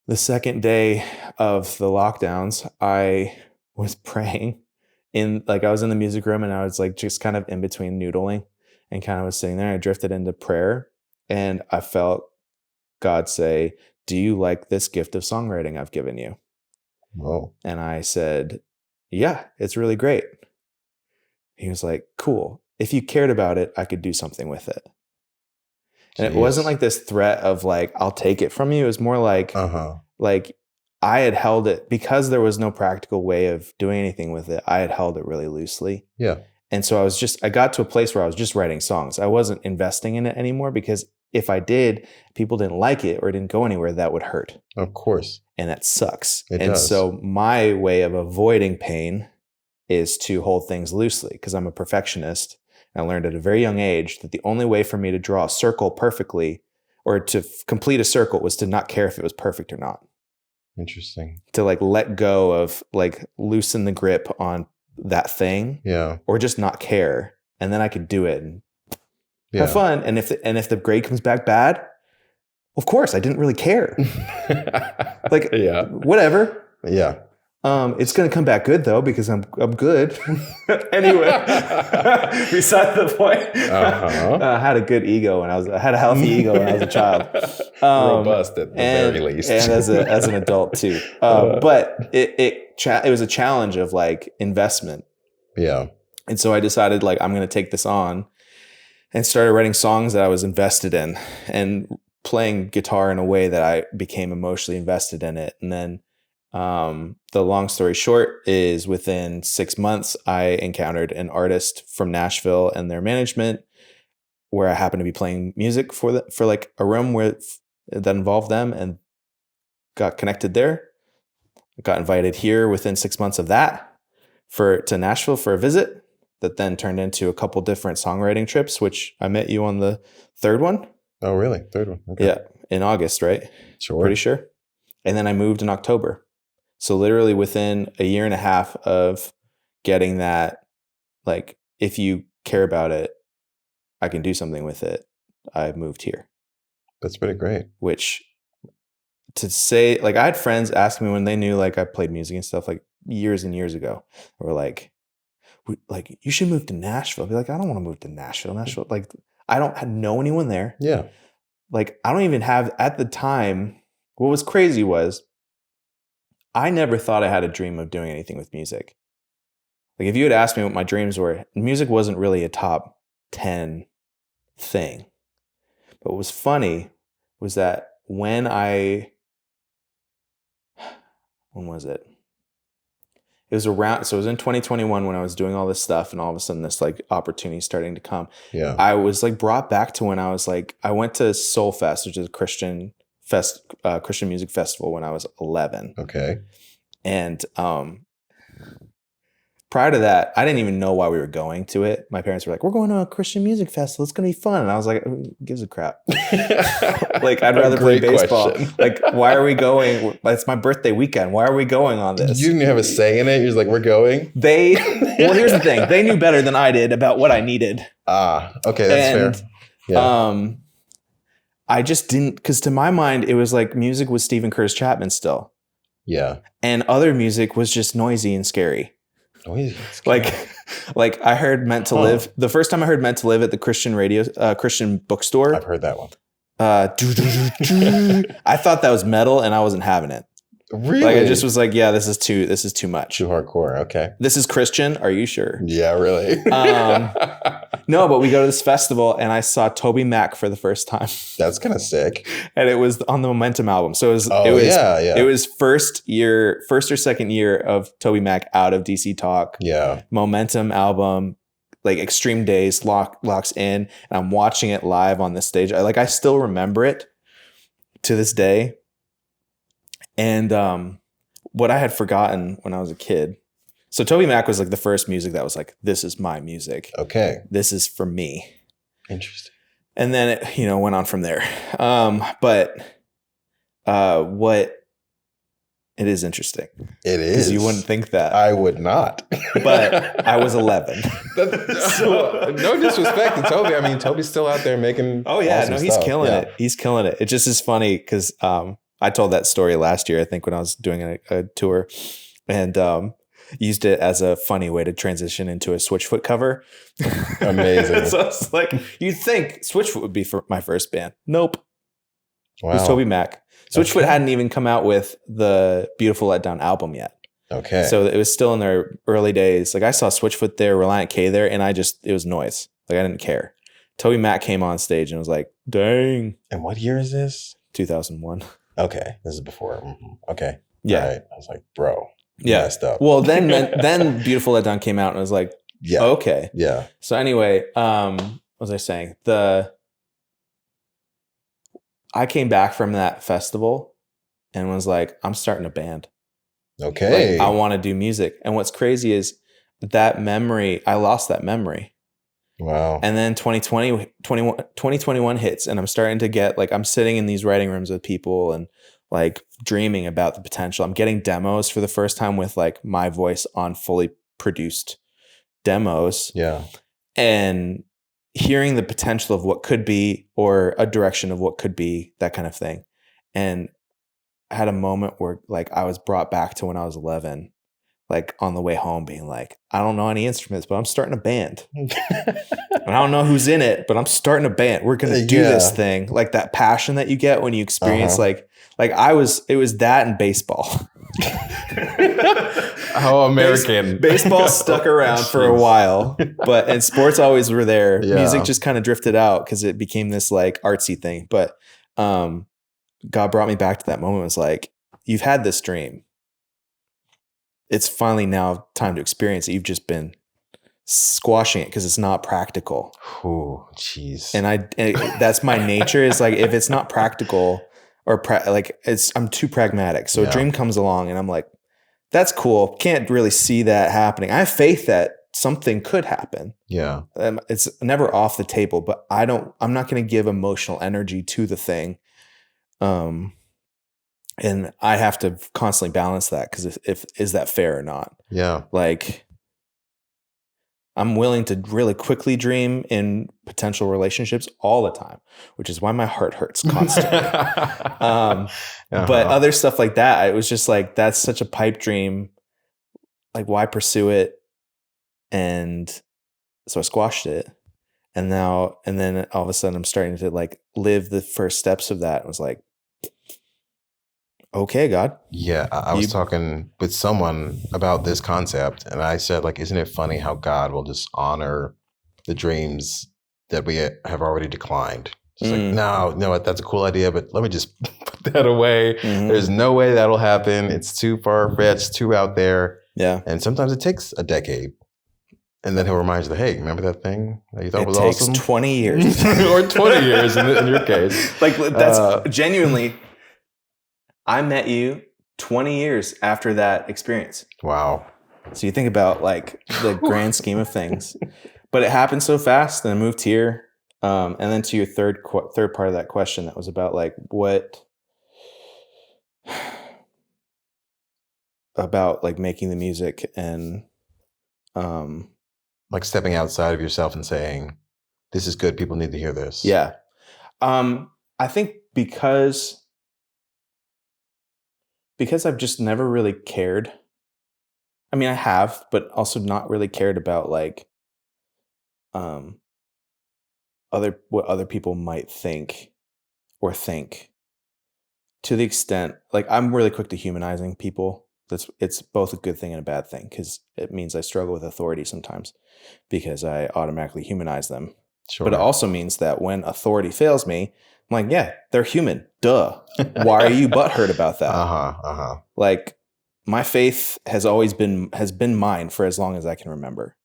The second day of the lockdowns, I was praying I was in the music room, and I was like just kind of in between noodling and kind of was sitting there. I drifted into prayer, and I felt God say, "Do you like this gift of songwriting I've given you?" Whoa. And I said, "Yeah, it's really great." He was like, "Cool. If you cared about it, I could do something with it." And It wasn't like this threat of like, I'll take it from you. It was more like, like I had held it because there was no practical way of doing anything with it. I had held it really loosely. Yeah. And so I got to a place where I was just writing songs. I wasn't investing in it anymore, because if I did, people didn't like it or it didn't go anywhere, that would hurt. Of course. And that sucks. It and does. So my way of avoiding pain is to hold things loosely, because I'm a perfectionist. And I learned at a very young age that the only way for me to draw a circle perfectly, or to complete a circle, was to not care if it was perfect or not. Interesting. To like let go of, like, loosen the grip on that thing. Yeah. Or just not care. And then I could do it and have fun. And if the grade comes back bad, of course I didn't really care. Like, yeah. Whatever. Yeah. It's going to come back good though, because I'm good. Anyway, beside the point. I had a good ego when I had a healthy ego when I was a child. Robust at the very least. And as an adult too. But it was a challenge of like investment. Yeah. And so I decided, like, I'm going to take this on, and started writing songs that I was invested in, and playing guitar in a way that I became emotionally invested in it. And then the long story short is, within 6 months, I encountered an artist from Nashville and their management, where I happened to be playing music for like a room that involved them, and got connected there. I got invited here within 6 months of that to Nashville for a visit, that then turned into a couple different songwriting trips, which I met you on the third one. Oh, really? Third one. Okay. Yeah. In August, right? Sure. Pretty sure. And then I moved in October. So literally within a year and a half of getting that, like, if you care about it, I can do something with it, I moved here. That's pretty great. Which, to say, like, I had friends ask me when they knew, like, I played music and stuff, like, years and years ago. They were like, you should move to Nashville. I'd be like, I don't want to move to Nashville. Like, I don't know anyone there. Yeah. Like, I don't even have, at the time, what was crazy was, I never thought I had a dream of doing anything with music. Like, if you had asked me what my dreams were, music wasn't really a top 10 thing. But what was funny was that when was it? It was it was in 2021 when I was doing all this stuff, and all of a sudden this, like, opportunity starting to come. Yeah. I was, like, brought back to when I was like, I went to Soul Fest, which is a Christian music festival, when I was 11. Okay. And prior to that, I didn't even know why we were going to it. My parents were like, we're going to a Christian music festival. It's going to be fun. And I was like, who gives a crap? Like, I'd rather play baseball. Question. Like, why are we going? It's my birthday weekend. Why are we going on this? You didn't have a say in it. You're just like, we're going. Well, here's the thing. They knew better than I did about what I needed. Okay. That's fair. Yeah. I just didn't, because to my mind, it was like music was Stephen Curtis Chapman still. Yeah. And other music was just noisy and scary. Oh, it's like I heard Meant to Live. The first time I heard Meant to Live at the Christian bookstore. I've heard that one. I thought that was metal and I wasn't having it. Really? Like I just was like, yeah, this is too much. Too hardcore. Okay. This is Christian. Are you sure? Yeah, really. No, but we go to this festival and I saw Toby Mac for the first time. That's kind of sick. And it was on the Momentum album. So it was first or second year of Toby Mac out of DC Talk. Yeah. Momentum album, like Extreme Days locks in, and I'm watching it live on the stage. I still remember it to this day. And what I had forgotten when I was a kid. So Toby Mac was like the first music that was like, this is my music. Okay. This is for me. Interesting. And then it, went on from there. But what it is interesting. It is. Because you wouldn't think that. I would not. But I was 11. No disrespect to Toby. I mean, Toby's still out there making. Oh yeah, awesome he's stuff. killing it. He's killing it. It just is funny because I told that story last year, I think, when I was doing a tour, and used it as a funny way to transition into a Switchfoot cover. Amazing. So it's like, you'd think Switchfoot would be for my first band. Nope. Wow. It was Toby Mac. Switchfoot hadn't even come out with the Beautiful Letdown album yet. Okay. So it was still in their early days. Like I saw Switchfoot there, Reliant K there, and it was noise. Like I didn't care. Toby Mac came on stage and was like, dang. And what year is this? 2001. Okay. This is before. Okay. Yeah. Right. I was like, bro. Yeah. Messed up. Well, then Beautiful Letdown came out and I was like, yeah. Okay. Yeah. So anyway, what was I saying? I came back from that festival and was like, I'm starting a band. Okay. Like, I want to do music. And what's crazy is that memory, I lost that memory. Wow. And then 2021 hits and I'm starting to get I'm sitting in these writing rooms with people and like dreaming about the potential. I'm getting demos for the first time with like my voice on fully produced demos. Yeah. And hearing the potential of what could be or a direction of what could be, that kind of thing. And I had a moment where like I was brought back to when I was 11, like on the way home being like, I don't know any instruments, but I'm starting a band. And I don't know who's in it, but I'm starting a band. We're going to do this thing. Like that passion that you get when you experience it was that in baseball. How American. Baseball stuck around for a while, and sports always were there. Yeah. Music just kind of drifted out because it became this like artsy thing. But God brought me back to that moment. It was like, you've had this dream. It's finally now time to experience it. You've just been squashing it because it's not practical. Oh, jeez. And that's my nature is like, if it's not practical or I'm too pragmatic. So a dream comes along and I'm like, that's cool. Can't really see that happening. I have faith that something could happen. Yeah. It's never off the table, but I'm not going to give emotional energy to the thing. And I have to constantly balance that because is that fair or not? Yeah. Like I'm willing to really quickly dream in potential relationships all the time, which is why my heart hurts constantly. But other stuff like that, it was just like, that's such a pipe dream. Like, why pursue it? And so I squashed it. And then all of a sudden I'm starting to like live the first steps of that. I was like, okay, God. Yeah. I was talking with someone about this concept and I said, like, isn't it funny how God will just honor the dreams that we have already declined? It's like, no, that's a cool idea, but let me just put that away. Mm-hmm. There's no way that'll happen. It's too far-fetched, too out there. Yeah. And sometimes it takes a decade. And then he'll remind you that, hey, remember that thing that you thought was awesome? It takes 20 years. Or 20 years in your case. Like, that's genuinely, I met you 20 years after that experience. Wow. So you think about like the grand scheme of things. But it happened so fast, and I moved here. And then to your third part of that question, that was about like what about like making the music and like stepping outside of yourself and saying, this is good, people need to hear this. Yeah. I think because I've just never really cared I mean, I have, but also not really cared about like what other people might think or think, to the extent like I'm really quick to humanizing people. It's both a good thing and a bad thing, because it means I struggle with authority sometimes because I automatically humanize them. But it Sure. also means that when authority fails me, I'm like, yeah, they're human. Duh. Why are you butthurt about that? Like, my faith has been mine for as long as I can remember.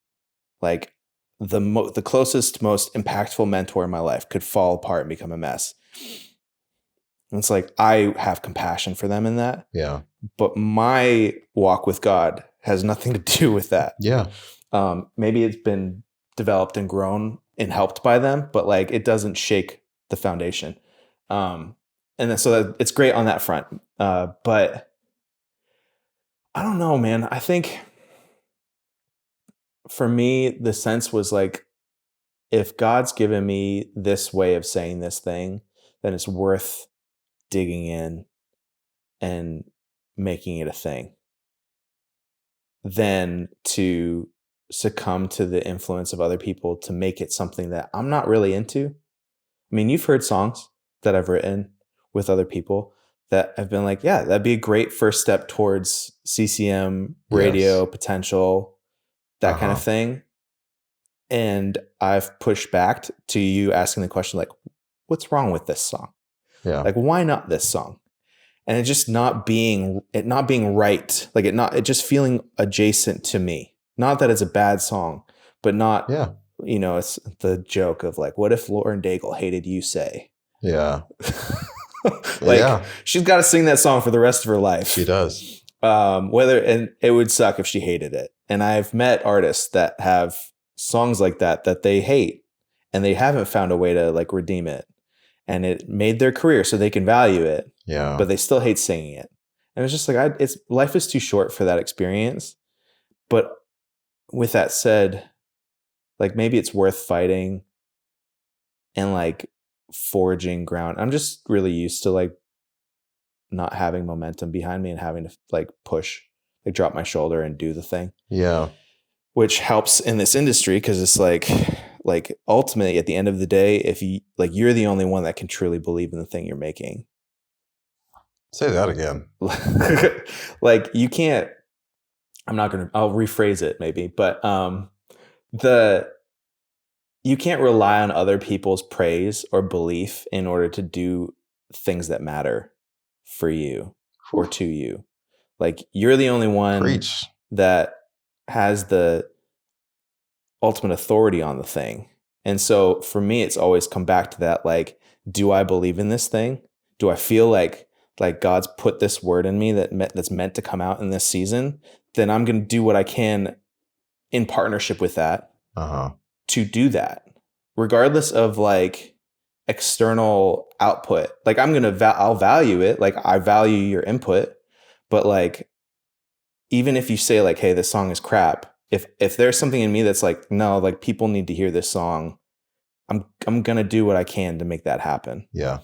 Like, the closest, most impactful mentor in my life could fall apart and become a mess. And it's like, I have compassion for them in that. Yeah. But my walk with God has nothing to do with that. Yeah. Maybe it's been developed and grown and helped by them, but like it doesn't shake the foundation. And then, so that it's great on that front. But I don't know, man. I think for me, the sense was like, if God's given me this way of saying this thing, then it's worth digging in and making it a thing, than to succumb to the influence of other people to make it something that I'm not really into. I mean, you've heard songs that I've written with other people that have been like, yeah, that'd be a great first step towards CCM, radio, potential, that kind of thing. And I've pushed back to you asking the question, like, what's wrong with this song? Yeah. Like, why not this song? And it just not being right. Like it just feeling adjacent to me. Not that it's a bad song, but not, it's the joke of like, what if Lauren Daigle hated You Say? Yeah. She's got to sing that song for the rest of her life. She does. And it would suck if she hated it. And I've met artists that have songs like that they hate, and they haven't found a way to like redeem it. And it made their career so they can value it. Yeah. But they still hate singing it. And it's just like, life is too short for that experience. But with that said, like maybe it's worth fighting and like forging ground. I'm just really used to like not having momentum behind me and having to like push, like drop my shoulder and do the thing. Yeah. Which helps in this industry, because it's like ultimately at the end of the day, if you like, you're the only one that can truly believe in the thing you're making. Say that again. Like you can't, I'll rephrase it maybe, but you can't rely on other people's praise or belief in order to do things that matter for you or to you. Like you're the only one that has the ultimate authority on the thing. And so for me, it's always come back to that, like, do I believe in this thing? Do I feel like God's put this word in me that's meant to come out in this season? Then I'm going to do what I can in partnership with that to do that, regardless of like external output. Like I'll value it. Like I value your input, but like, even if you say like, hey, this song is crap, if there's something in me that's like, no, like people need to hear this song, I'm going to do what I can to make that happen. Yeah.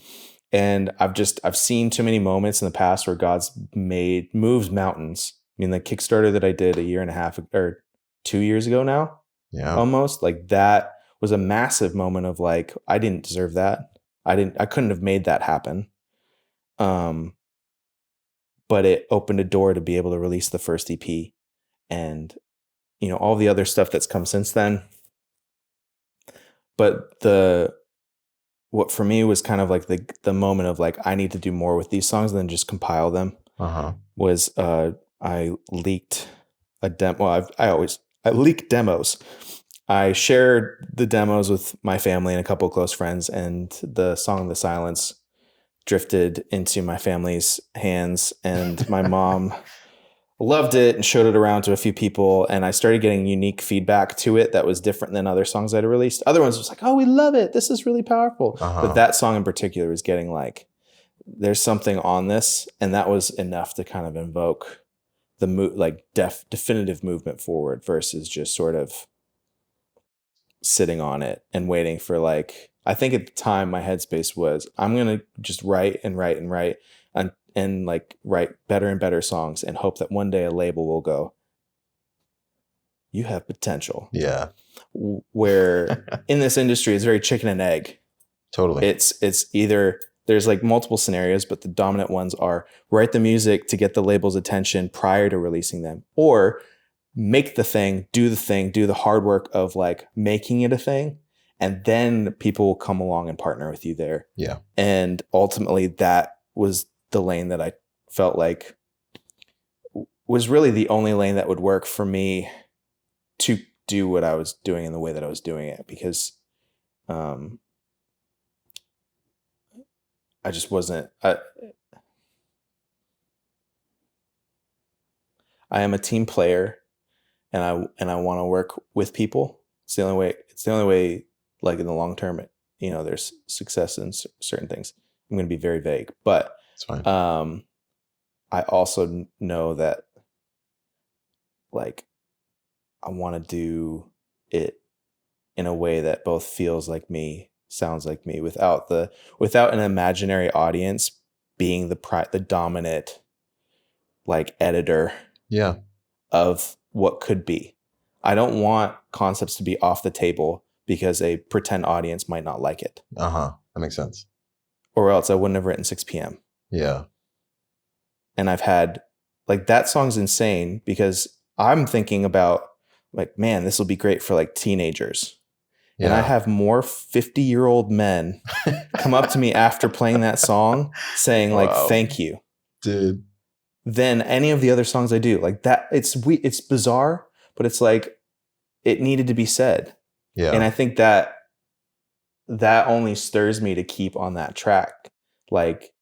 And I've seen too many moments in the past where God's moves mountains. I mean, the Kickstarter that I did a year and a half or 2 years ago now, almost, like that was a massive moment of like, I didn't deserve that. I couldn't have made that happen. But it opened a door to be able to release the first EP, and all the other stuff that's come since then. But what for me was kind of like the moment of like, I need to do more with these songs than just compile them. Was I leaked a demo. Well, I leak demos. I shared the demos with my family and a couple of close friends, and the song "The Silence" drifted into my family's hands, and my mom loved it and showed it around to a few people, and I started getting unique feedback to it that was different than other songs I'd released. Other ones was like, oh, we love it, this is really powerful. But that song in particular was getting like, there's something on this, and that was enough to kind of invoke the definitive movement forward, versus just sort of sitting on it and waiting for like, I think at the time my headspace was, I'm going to just write and write and write and like write better and better songs and hope that one day a label will go, you have potential. Yeah. Where in this industry, it's very chicken and egg. Totally. It's either there's like multiple scenarios, but the dominant ones are write the music to get the label's attention prior to releasing them, or make the thing, do the hard work of like making it a thing. And then people will come along and partner with you there. Yeah. And ultimately that was the lane that I felt like was really the only lane that would work for me to do what I was doing in the way that I was doing it, because I just wasn't. I am a team player, and I want to work with people. It's the only way. It's the only way. Like in the long term, there's success in certain things. I'm going to be very vague, but it's fine. I also know that, like, I want to do it in a way that both feels like me, sounds like me, without an imaginary audience being the dominant, like, editor Yeah. of what could be. I don't want concepts to be off the table because a pretend audience might not like it. That makes sense. Or else I wouldn't have written 6 p.m. Yeah. And I've had, like, that song's insane because I'm thinking about, like, man, this will be great for like teenagers. Yeah. And I have more 50-year-old men come up to me after playing that song saying, like, thank you, dude, than any of the other songs I do. Like that, it's bizarre, but it's like, it needed to be said. Yeah. And I think that only stirs me to keep on that track. Like,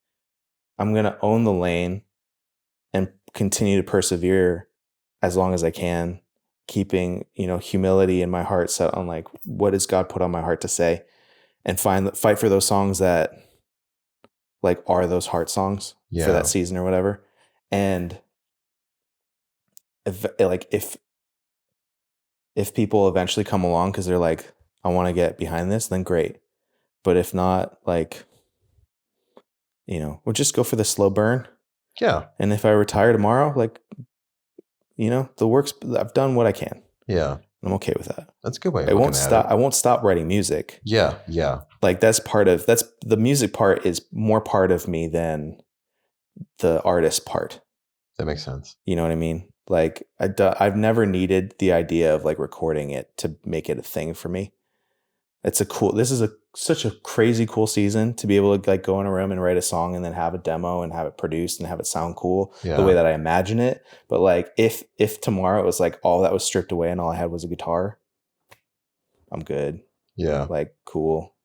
I'm going to own the lane and continue to persevere as long as I can, keeping, humility in my heart set on, like, what does God put on my heart to say, and fight for those songs that, like, are those heart songs for that season or whatever. And if people eventually come along because they're like, I want to get behind this, then great. But if not, like, we'll just go for the slow burn. Yeah. And if I retire tomorrow, like, I've done what I can. Yeah. I'm okay with that. That's a good way. I won't stop writing music. Yeah. Yeah. Like, the music part is more part of me than the artist part. That makes sense. You know what I mean? Like, I've never needed the idea of, like, recording it to make it a thing for me. This is such a crazy cool season to be able to, like, go in a room and write a song and then have a demo and have it produced and have it sound cool the way that I imagine it. But, like, if tomorrow it was like all that was stripped away and all I had was a guitar, I'm good. Yeah. Like, cool.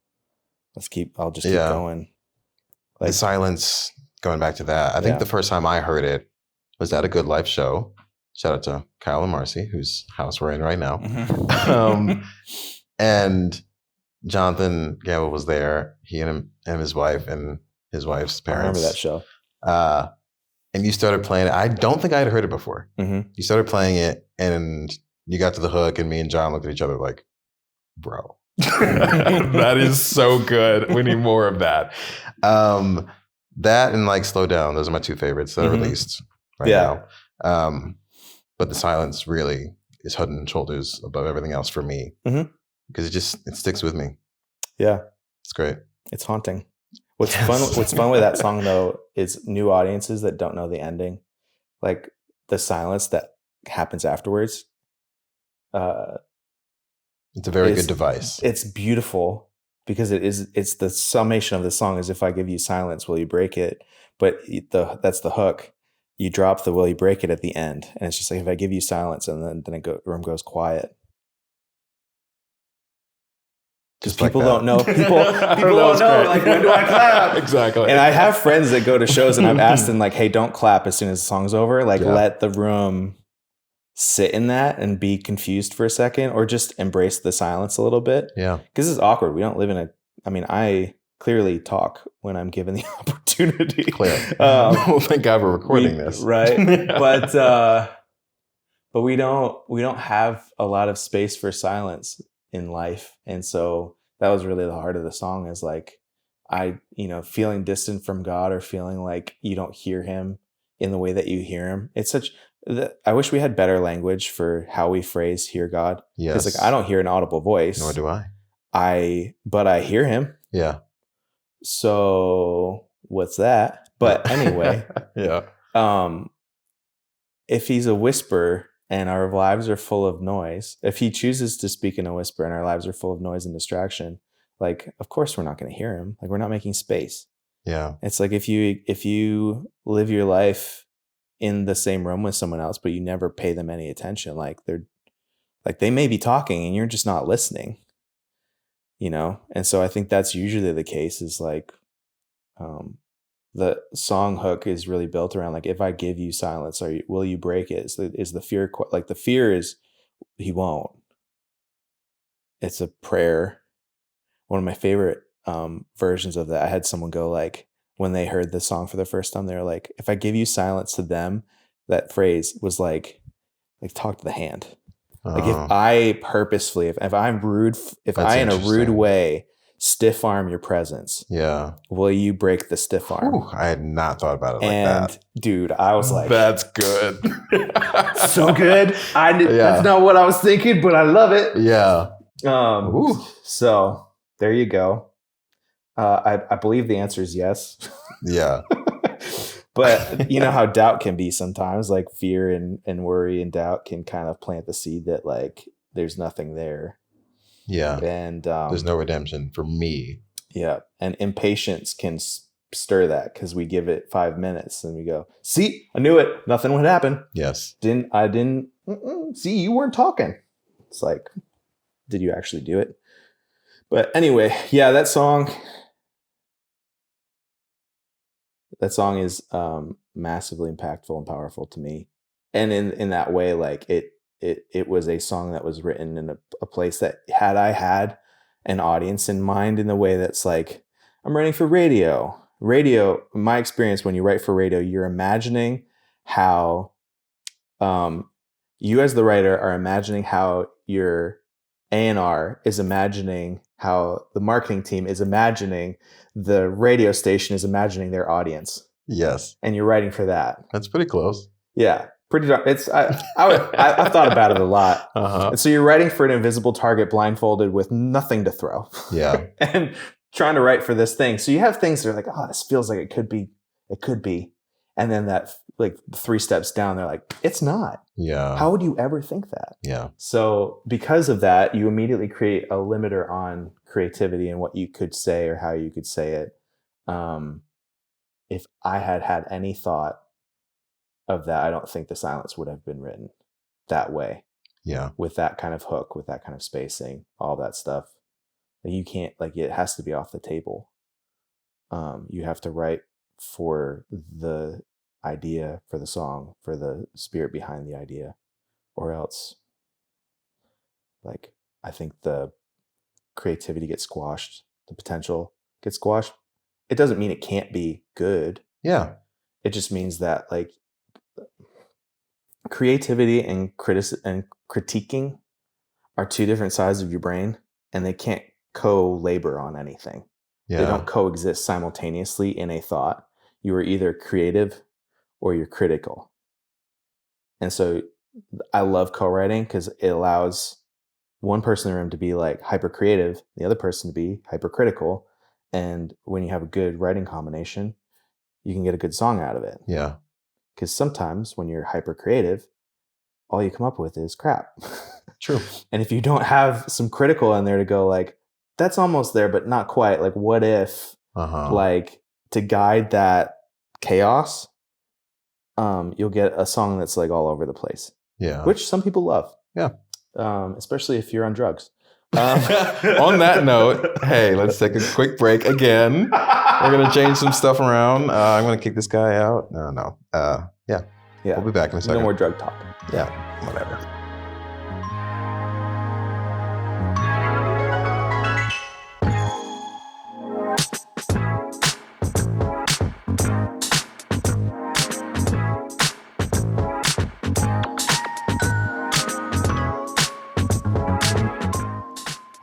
I'll just keep going. Like, the silence, going back to that, I think the first time I heard it was at a Good Life show. Shout out to Kyle and Marcy, whose house we're in right now. Mm-hmm. And Jonathan Gamble was there. He and his wife and his wife's parents. I remember that show. And you started playing it. I don't think I had heard it before. Mm-hmm. You started playing it, and you got to the hook, and me and John looked at each other like, bro. That is so good. We need more of that. That and, like, Slow Down. Those are my two favorites that are released right now. But the silence really is head and shoulders above everything else for me. Mm-hmm. Because it sticks with me. Yeah. It's great. It's haunting. What's fun with that song, though, is new audiences that don't know the ending. Like, the silence that happens afterwards. It's a very good device. It's beautiful because it's the summation of the song is, if I give you silence, will you break it? But that's the hook. You drop the will you break it at the end. And it's just like, if I give you silence, and then the room goes quiet. Because people don't know. People don't know, like, when do I clap? Exactly. And I have friends that go to shows, and I've asked them, like, hey, don't clap as soon as the song's over. Like, let the room sit in that and be confused for a second, or just embrace the silence a little bit. Yeah. Because it's awkward. We don't live in I clearly talk when I'm given the opportunity. Clear. Well, thank God we're recording this. Right. But we don't have a lot of space for silence in life. And so that was really the heart of the song, is like, feeling distant from God, or feeling like you don't hear him in the way that you hear him. It's I wish we had better language for how we phrase hear God. Yes. Because I don't hear an audible voice. Nor do I. But I hear him. Yeah. So what's that? But anyway, yeah. If he's a whisper and our lives are full of noise, if he chooses to speak in a whisper and our lives are full of noise and distraction, like, of course we're not going to hear him. Like, we're not making space. Yeah. It's like if you live your life in the same room with someone else, but you never pay them any attention, like they may be talking and you're just not listening, you know? And so I think that's usually the case, is like, the song hook is really built around, like, if I give you silence, will you break it? Is the fear, like, the fear is he won't. It's a prayer. One of my favorite versions of that, I had someone go, like, when they heard the song for the first time, they were like, if I give you silence, to them, that phrase was like talk to the hand. Like, if I purposefully, if I'm rude, if I in a rude way stiff arm your presence, will you break the stiff arm? Ooh, I had not thought about it like and that. Dude, I was like, that's good. So good. That's not what I was thinking, but I love it. Yeah. So there you go. I believe the answer is yes. Yeah. But you know how doubt can be sometimes, like fear and worry and doubt can kind of plant the seed that, like, there's nothing there. Yeah. And there's no redemption for me. Yeah. And impatience can stir that, because we give it 5 minutes and we go, see, I knew it. Nothing would happen. Yes. I didn't see, you weren't talking. It's like, did you actually do it? But anyway, yeah, that song is massively impactful and powerful to me. And in that way, like, it was a song that was written in a place that, had I had an audience in mind, in the way that's like, I'm writing for radio. Radio, in my experience, when you write for radio, you're imagining how you as the writer are imagining how your A&R is imagining, how the marketing team is imagining, the radio station is imagining their audience. Yes. And you're writing for that. That's pretty close. Yeah. Pretty dark. I've thought about it a lot. Uh-huh. And so you're writing for an invisible target, blindfolded, with nothing to throw. Yeah. And trying to write for this thing. So you have things that are like, oh, this feels like it could be. And then that, like, 3 steps down, they're like, it's not. Yeah. How would you ever think that? Yeah. So because of that, you immediately create a limiter on creativity and what you could say or how you could say it. If I had any thought of that, I don't think the silence would have been written that way. Yeah. With that kind of hook, with that kind of spacing, all that stuff. Like, you can't, like, it has to be off the table. You have to write for the idea, for the song, for the spirit behind the idea, or else, like, I think the creativity gets squashed, the potential gets squashed. It doesn't mean it can't be good. Yeah. It just means that, like, creativity and critiquing are 2 different sides of your brain, and they can't co-labor on anything. Yeah. They don't coexist simultaneously in a thought. You are either creative or you're critical. And so I love co-writing, because it allows one person in the room to be, like, hyper creative, the other person to be hyper critical. And when you have a good writing combination, you can get a good song out of it. Yeah. Because sometimes when you're hyper creative, all you come up with is crap. True. And if you don't have some critical in there to go, like, that's almost there, but not quite. Like, what if, like, to guide that chaos, you'll get a song that's, like, all over the place. Yeah. Which some people love. Yeah. Especially if you're on drugs. On that note, hey, let's take a quick break again. We're going to change some stuff around. I'm going to kick this guy out. No. Yeah. We'll be back in a second. No more drug talk. Yeah, whatever.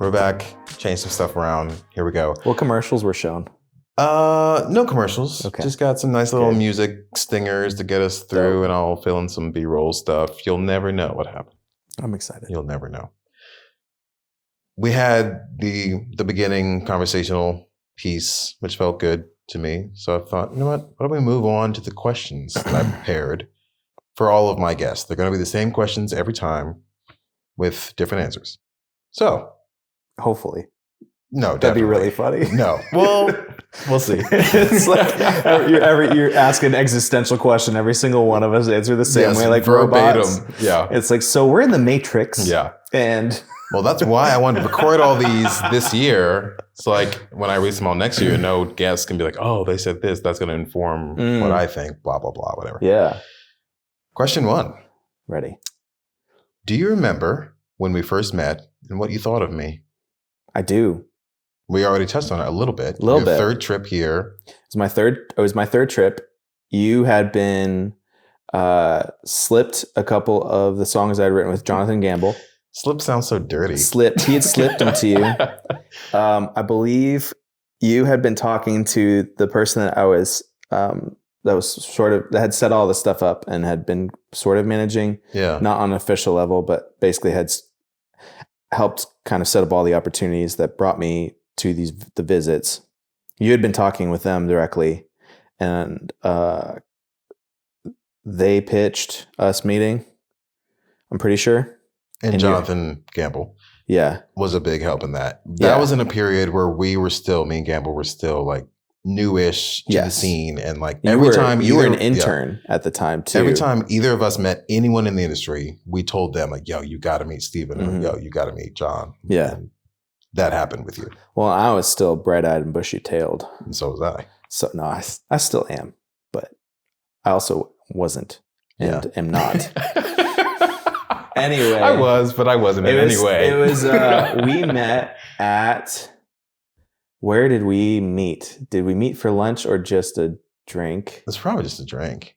We're back. Change some stuff around. Here we go. What commercials were shown? No commercials. Okay. Just got some nice little Good. music stingers to get us through, Dope. and I'll fill in some B-roll stuff. You'll never know what happened. I'm excited. You'll never know. We had the beginning conversational piece, which felt good to me. So I thought, you know what? Why don't we move on to the questions that I prepared for all of my guests? They're going to be the same questions every time with different answers. So, Hopefully. no, That'd be definitely. really funny. No. Well, we'll see. It's like you're asking an existential question. Every single one of us answer the same Yes, way, like verbatim. robots. Yeah. It's like, so we're in the Matrix. Yeah. And Well, that's why I wanted to record all these this year. So, like, when I release them all next year, no guests can be like, oh, they said this. That's going to inform what I think, blah, blah, blah, whatever. yeah. Question 1. Ready. Do you remember when we first met and what you thought of me? I do. We already touched on it a little bit. A little Your bit. third trip here. It was my third trip. You had been slipped a couple of the songs I'd written with Jonathan Gamble. Slip sounds so dirty. He had slipped them to you. I believe you had been talking to the person that that had set all this stuff up and had been sort of managing, Yeah. not on an official level, but basically had helped kind of set up all the opportunities that brought me to the visits. You had been talking with them directly, and they pitched us meeting, I'm pretty sure. And And Jonathan Gamble Yeah. was a big help in that. Yeah. That was in a period where me and Gamble were still like newish to the scene. And like You were an intern at the time too. Every time either of us met anyone in the industry, we told them like, yo, you got to meet Steven, or yo, you got to meet John. Yeah. And that happened with you. Well, I was still bright-eyed and bushy-tailed. And so was I. So no, I still am, but I also wasn't and am not. Anyway, I was, but I wasn't in any way. It was, we met at, where did we meet? Did we meet for lunch or just a drink? It's probably just a drink.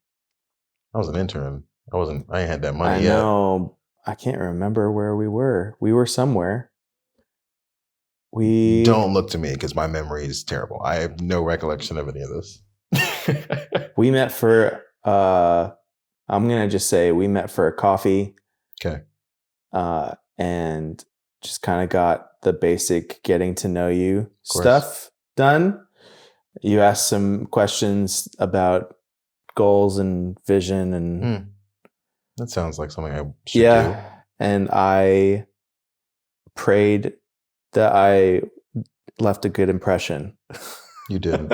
I was an intern. I ain't had that money I yet. know. I can't remember where we were. We were somewhere. We Don't look to me because my memory is terrible. I have no recollection of any of this. We met for, I'm going to just say we met for a coffee. Okay. And just kind of got the basic getting to know you stuff done. You asked some questions about goals and vision and that sounds like something I should do. And I prayed that I left a good impression. You didn't.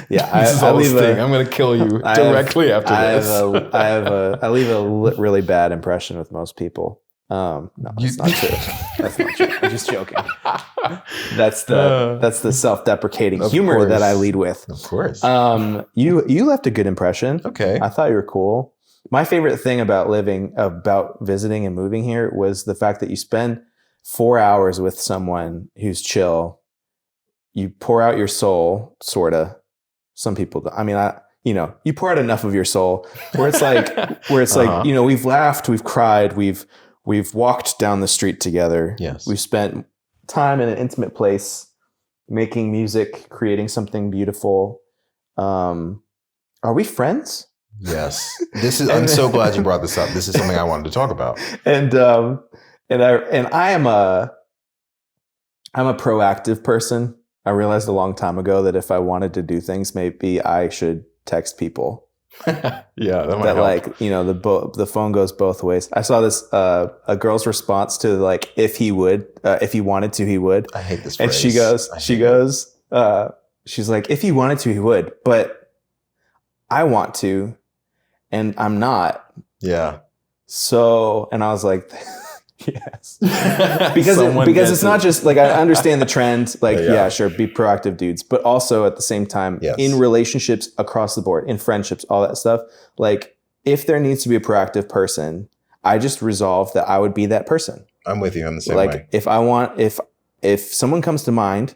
Yeah, I I'm going to kill you directly after this. I leave a really bad impression with most people. No, that's not true. That's not true. I'm just joking. That's the self-deprecating humor that I lead with. Of course. You left a good impression. Okay. I thought you were cool. My favorite thing about visiting and moving here was the fact that you spend 4 hours with someone who's chill. You pour out your soul, sorta. Some people, I mean, you pour out enough of your soul where it's like, we've laughed, we've cried, we've walked down the street together. Yes. We've spent time in an intimate place, making music, creating something beautiful. Are we friends? Yes. I'm so glad you brought this up. This is something I wanted to talk about. And I am I'm a proactive person. I realized a long time ago that if I wanted to do things, maybe I should text people. Yeah, that might help. The phone goes both ways. I saw this a girl's response to like if he wanted to, he would. I hate this and phrase. She's like, if he wanted to, he would, but I want to, and I'm not. Yeah. So, and I was like, yes, because it's not just like I understand the trend. Like, yeah, sure, be proactive dudes, but also at the same time, in relationships across the board, in friendships, all that stuff. Like, if there needs to be a proactive person, I just resolved that I would be that person. I'm with you on the same way. Like, if someone comes to mind,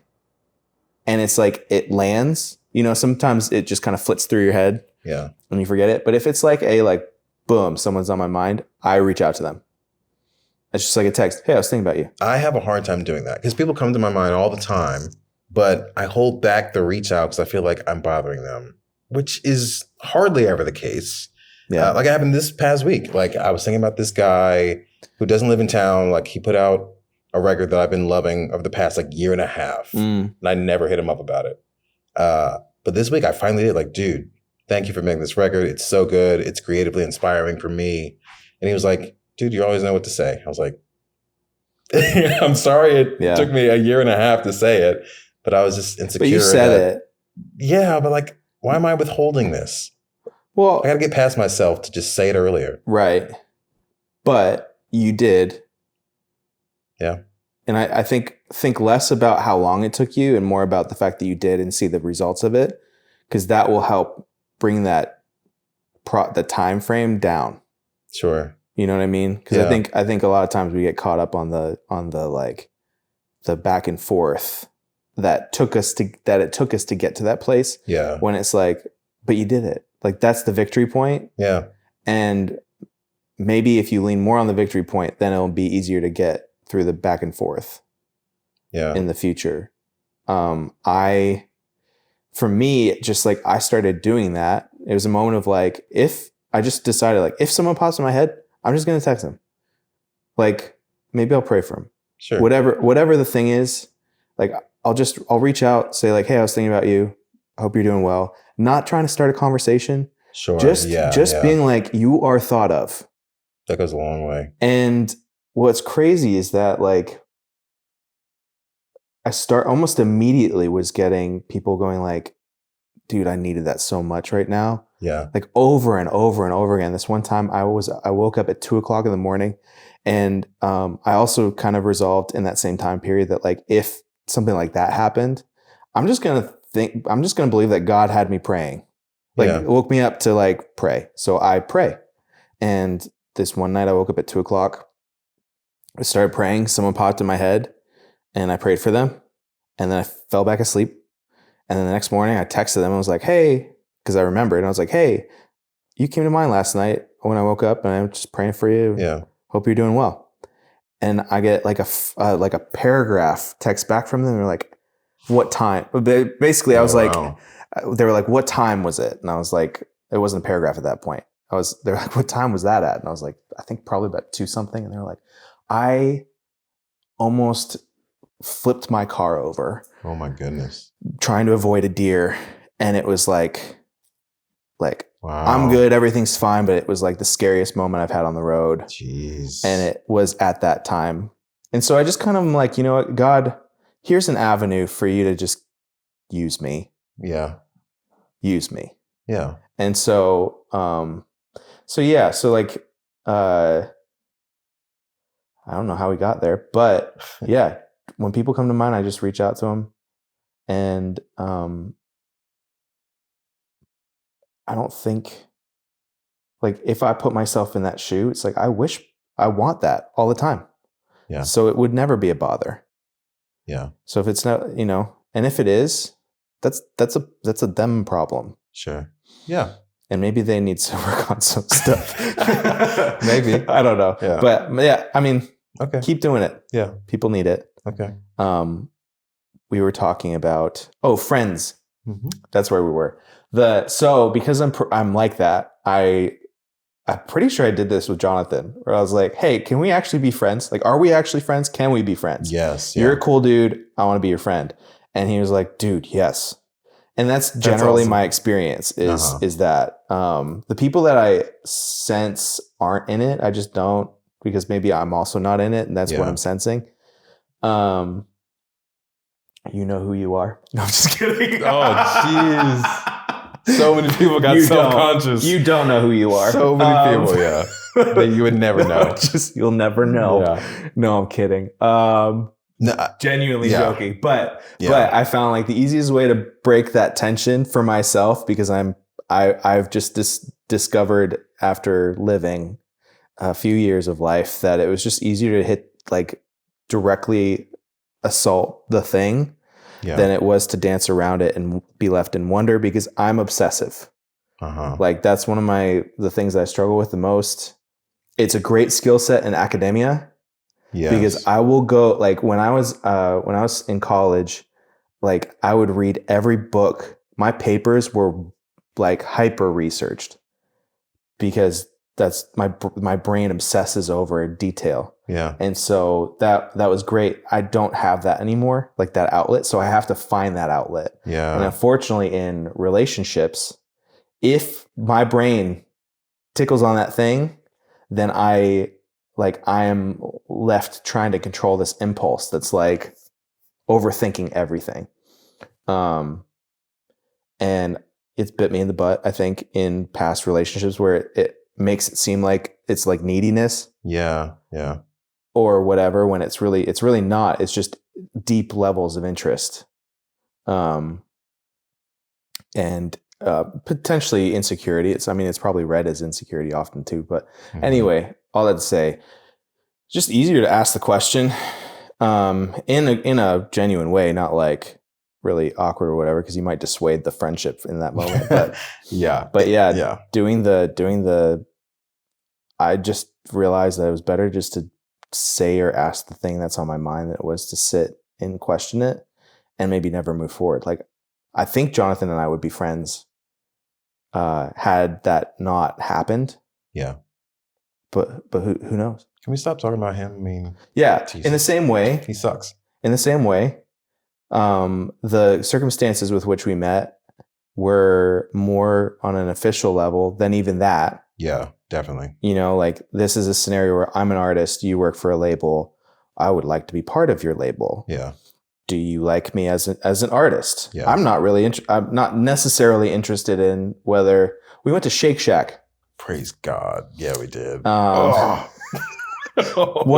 and it's like it lands, sometimes it just kind of flits through your head, and you forget it. But if it's like boom, someone's on my mind, I reach out to them. It's just like a text. Hey, I was thinking about you. I have a hard time doing that because people come to my mind all the time but I hold back the reach out because I feel like I'm bothering them, which is hardly ever the case. Yeah. Like it happened this past week. Like I was thinking about this guy who doesn't live in town. Like he put out a record that I've been loving over the past like year and a half, and I never hit him up about it. But this week I finally did. Like, dude, thank you for making this record. It's so good. It's creatively inspiring for me. And he was like, dude, you always know what to say. I was like, I'm sorry it took me a year and a half to say it, but I was just insecure. But you said it. Yeah, but like, why am I withholding this? Well, I got to get past myself to just say it earlier. Right. But you did. Yeah. And I think less about how long it took you and more about the fact that you did and see the results of it, because that will help bring the time frame down. Sure. You know what I mean? Because I think a lot of times we get caught up on the like the back and forth that it took us to get to that place. Yeah. When it's like, but you did it. Like that's the victory point. Yeah. And maybe if you lean more on the victory point, then it'll be easier to get through the back and forth. Yeah. In the future. For me, just like I started doing that, it was a moment of like, if I just decided like, if someone pops in my head, I'm just going to text him. Like maybe I'll pray for him. Sure. Whatever the thing is, like I'll reach out, say like, hey, I was thinking about you. I hope you're doing well. Not trying to start a conversation. Sure. Just being like, you are thought of. That goes a long way. And what's crazy is that like, I almost immediately was getting people going like, dude, I needed that so much right now. Yeah. Like over and over and over again. This one time I woke up at 2:00 in the morning, and I also kind of resolved in that same time period that like, if something like that happened, I'm just going to believe that God had me praying. Like it woke me up to like pray. So I pray. And this one night I woke up at 2:00. I started praying. Someone popped in my head and I prayed for them. And then I fell back asleep. And then the next morning I texted them and was like, hey, because I remembered. And I was like, hey, you came to mind last night when I woke up and I'm just praying for you. Yeah. Hope you're doing well. And I get like a paragraph text back from them. They're like, what time? Basically, I was like, they were like, what time was it? And I was like, it wasn't a paragraph at that point. They're like, what time was that at? And I was like, I think probably about 2 something. And they were like, I almost flipped my car over. Oh my goodness. Trying to avoid a deer. And it was like, wow. I'm good. Everything's fine. But it was like the scariest moment I've had on the road. Jeez. And it was at that time. And so I just kind of am like, you know what, God, here's an avenue for you to just use me. Yeah. Use me. Yeah. And so, so like, I don't know how we got there, but yeah, when people come to mind, I just reach out to them. And I don't think, like, if I put myself in that shoe, it's like, I want that all the time. Yeah. So it would never be a bother. Yeah. So if it's not, and if it is, that's a them problem. Sure. Yeah. And maybe they need to work on some stuff. Maybe. I don't know. Yeah. But yeah, I mean, okay. Keep doing it. Yeah. People need it. Okay. We were talking about, friends. Mm-hmm. That's where we were. So because I'm like that, I'm pretty sure I did this with Jonathan, where I was like, hey, can we actually be friends? Like, are we actually friends? Can we be friends? Yes. You're a cool dude. I want to be your friend. And he was like, dude, yes. And that's generally awesome. My experience is that the people that I sense aren't in it, I just don't, because maybe I'm also not in it, and that's what I'm sensing. You know who you are. No, I'm just kidding. Oh, jeez. So many people got self-conscious. You don't know who you are. So many people, yeah. That you would never know. You'll never know. Yeah. No, I'm kidding. Genuinely joking. But I found like the easiest way to break that tension for myself, because I've just discovered after living a few years of life that it was just easier to hit, like, directly assault the thing than it was to dance around it and be left in wonder, because I'm obsessive. Like, that's one of the things that I struggle with the most. It's a great skill set in academia. Yes. Because I will go, like, when I was in college, like I would read every book. My papers were like hyper researched because that's my brain obsesses over detail. Yeah. And so that was great. I don't have that anymore, like that outlet. So I have to find that outlet. Yeah. And unfortunately in relationships, if my brain tickles on that thing, then I am left trying to control this impulse that's like overthinking everything. And it's bit me in the butt, I think, in past relationships where it makes it seem like it's like neediness. Yeah. Yeah. Or whatever, when it's really not. It's just deep levels of interest. And potentially insecurity. It's probably read as insecurity often too. But anyway, all that to say, it's just easier to ask the question in a genuine way, not like really awkward or whatever, because you might dissuade the friendship in that moment. But doing the I just realized that it was better just to say or ask the thing that's on my mind than it was to sit and question it and maybe never move forward. Like, I think Jonathan and I would be friends had that not happened. Yeah. But who knows? Can we stop talking about him? I mean, yeah. Jesus. In the same way, he sucks. In the same way, the circumstances with which we met were more on an official level than even that. Yeah, definitely. You know, like this is a scenario where I'm an artist, you work for a label. I would like to be part of your label. Yeah. Do you like me as an artist? Yeah. I'm not necessarily interested in whether we went to Shake Shack. Praise God. Yeah, we did. One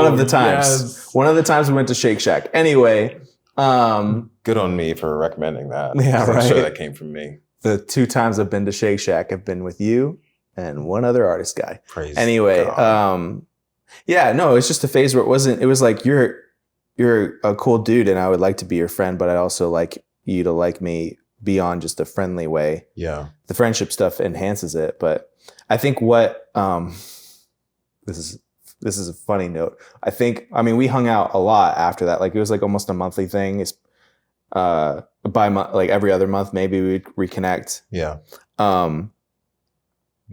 of the times. Yes. One of the times we went to Shake Shack. Anyway. Good on me for recommending that. Yeah, right. I'm sure that came from me. The 2 times I've been to Shake Shack have been with you and one other artist guy. Praise anyway, God. Yeah, no, it's just a phase where it was like you're a cool dude and I would like to be your friend, but I'd also like you to like me beyond just a friendly way. Yeah. The friendship stuff enhances it, but I think what this is a funny note. We hung out a lot after that. Like it was like almost a monthly thing. It's by month, like every other month, maybe we'd reconnect. Yeah.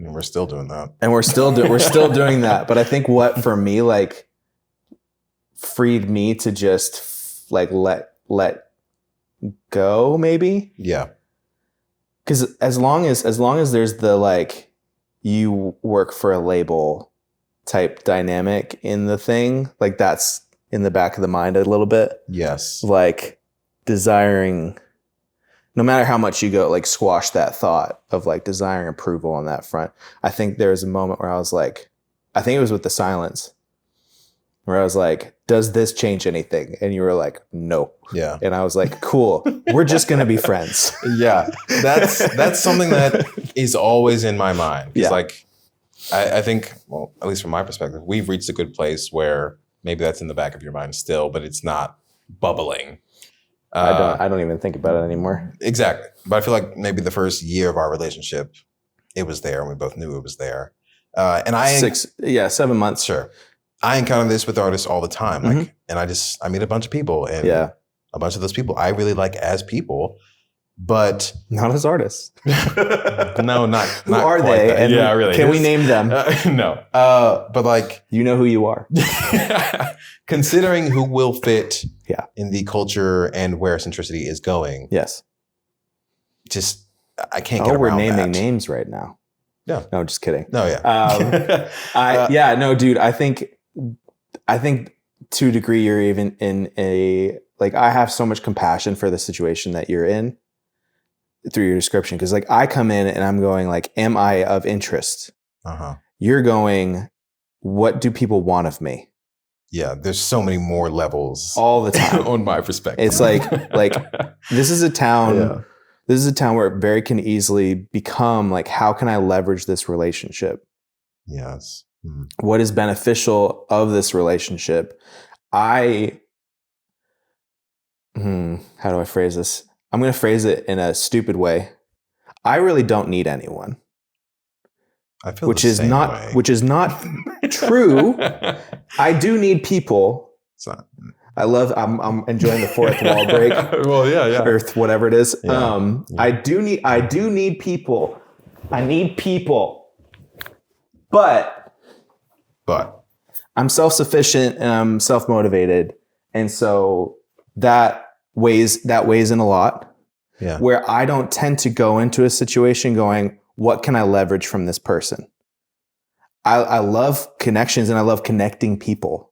And we're still doing that. And we're still doing that. But I think what for me like freed me to just like let go, maybe. Yeah. Because as long as there's the like you work for a label type dynamic in the thing, like that's in the back of the mind a little bit. Yes. Like desiring, no matter how much you go, like squash that thought of like desiring approval on that front. I think there was a moment where I was like, I think it was with the silence, where I was like, does this change anything? And you were like, no. Yeah. And I was like, cool, we're just going to be friends. Yeah. That's something that is always in my mind. It's like, I think, well, at least from my perspective, we've reached a good place where maybe that's in the back of your mind still, but it's not bubbling. I don't even think about it anymore. Exactly. But I feel like maybe the first year of our relationship, it was there and we both knew it was there. And 7 months. Sure. I encounter this with artists all the time. Like, and I meet a bunch of people and a bunch of those people I really like as people, but not as artists. No, not who are they? That. And yeah, really. Can we name them? No. But like, you know who you are. Considering who will fit in the culture and where centricity is going. Yes. Just, I can't get around we're naming that. Names right now. No. No, just kidding. No, yeah. No, dude, I think to a degree you're even in a, like, I have so much compassion for the situation that you're in through your description. Cause like I come in and I'm going like, am I of interest? You're going, what do people want of me? Yeah. There's so many more levels all the time on my perspective. It's like this is a town, this is a town where it very can easily become like, how can I leverage this relationship? Yes. What is beneficial of this relationship? How do I phrase this? I'm going to phrase it in a stupid way. I really don't need anyone. I feel which is not true. I do need people. I'm enjoying the fourth wall break. Well, yeah. Or whatever it is. Yeah. I do need people. I need people. But I'm self-sufficient and I'm self-motivated. And so that weighs in a lot. Yeah. Where I don't tend to go into a situation going, what can I leverage from this person? I love connections and I love connecting people.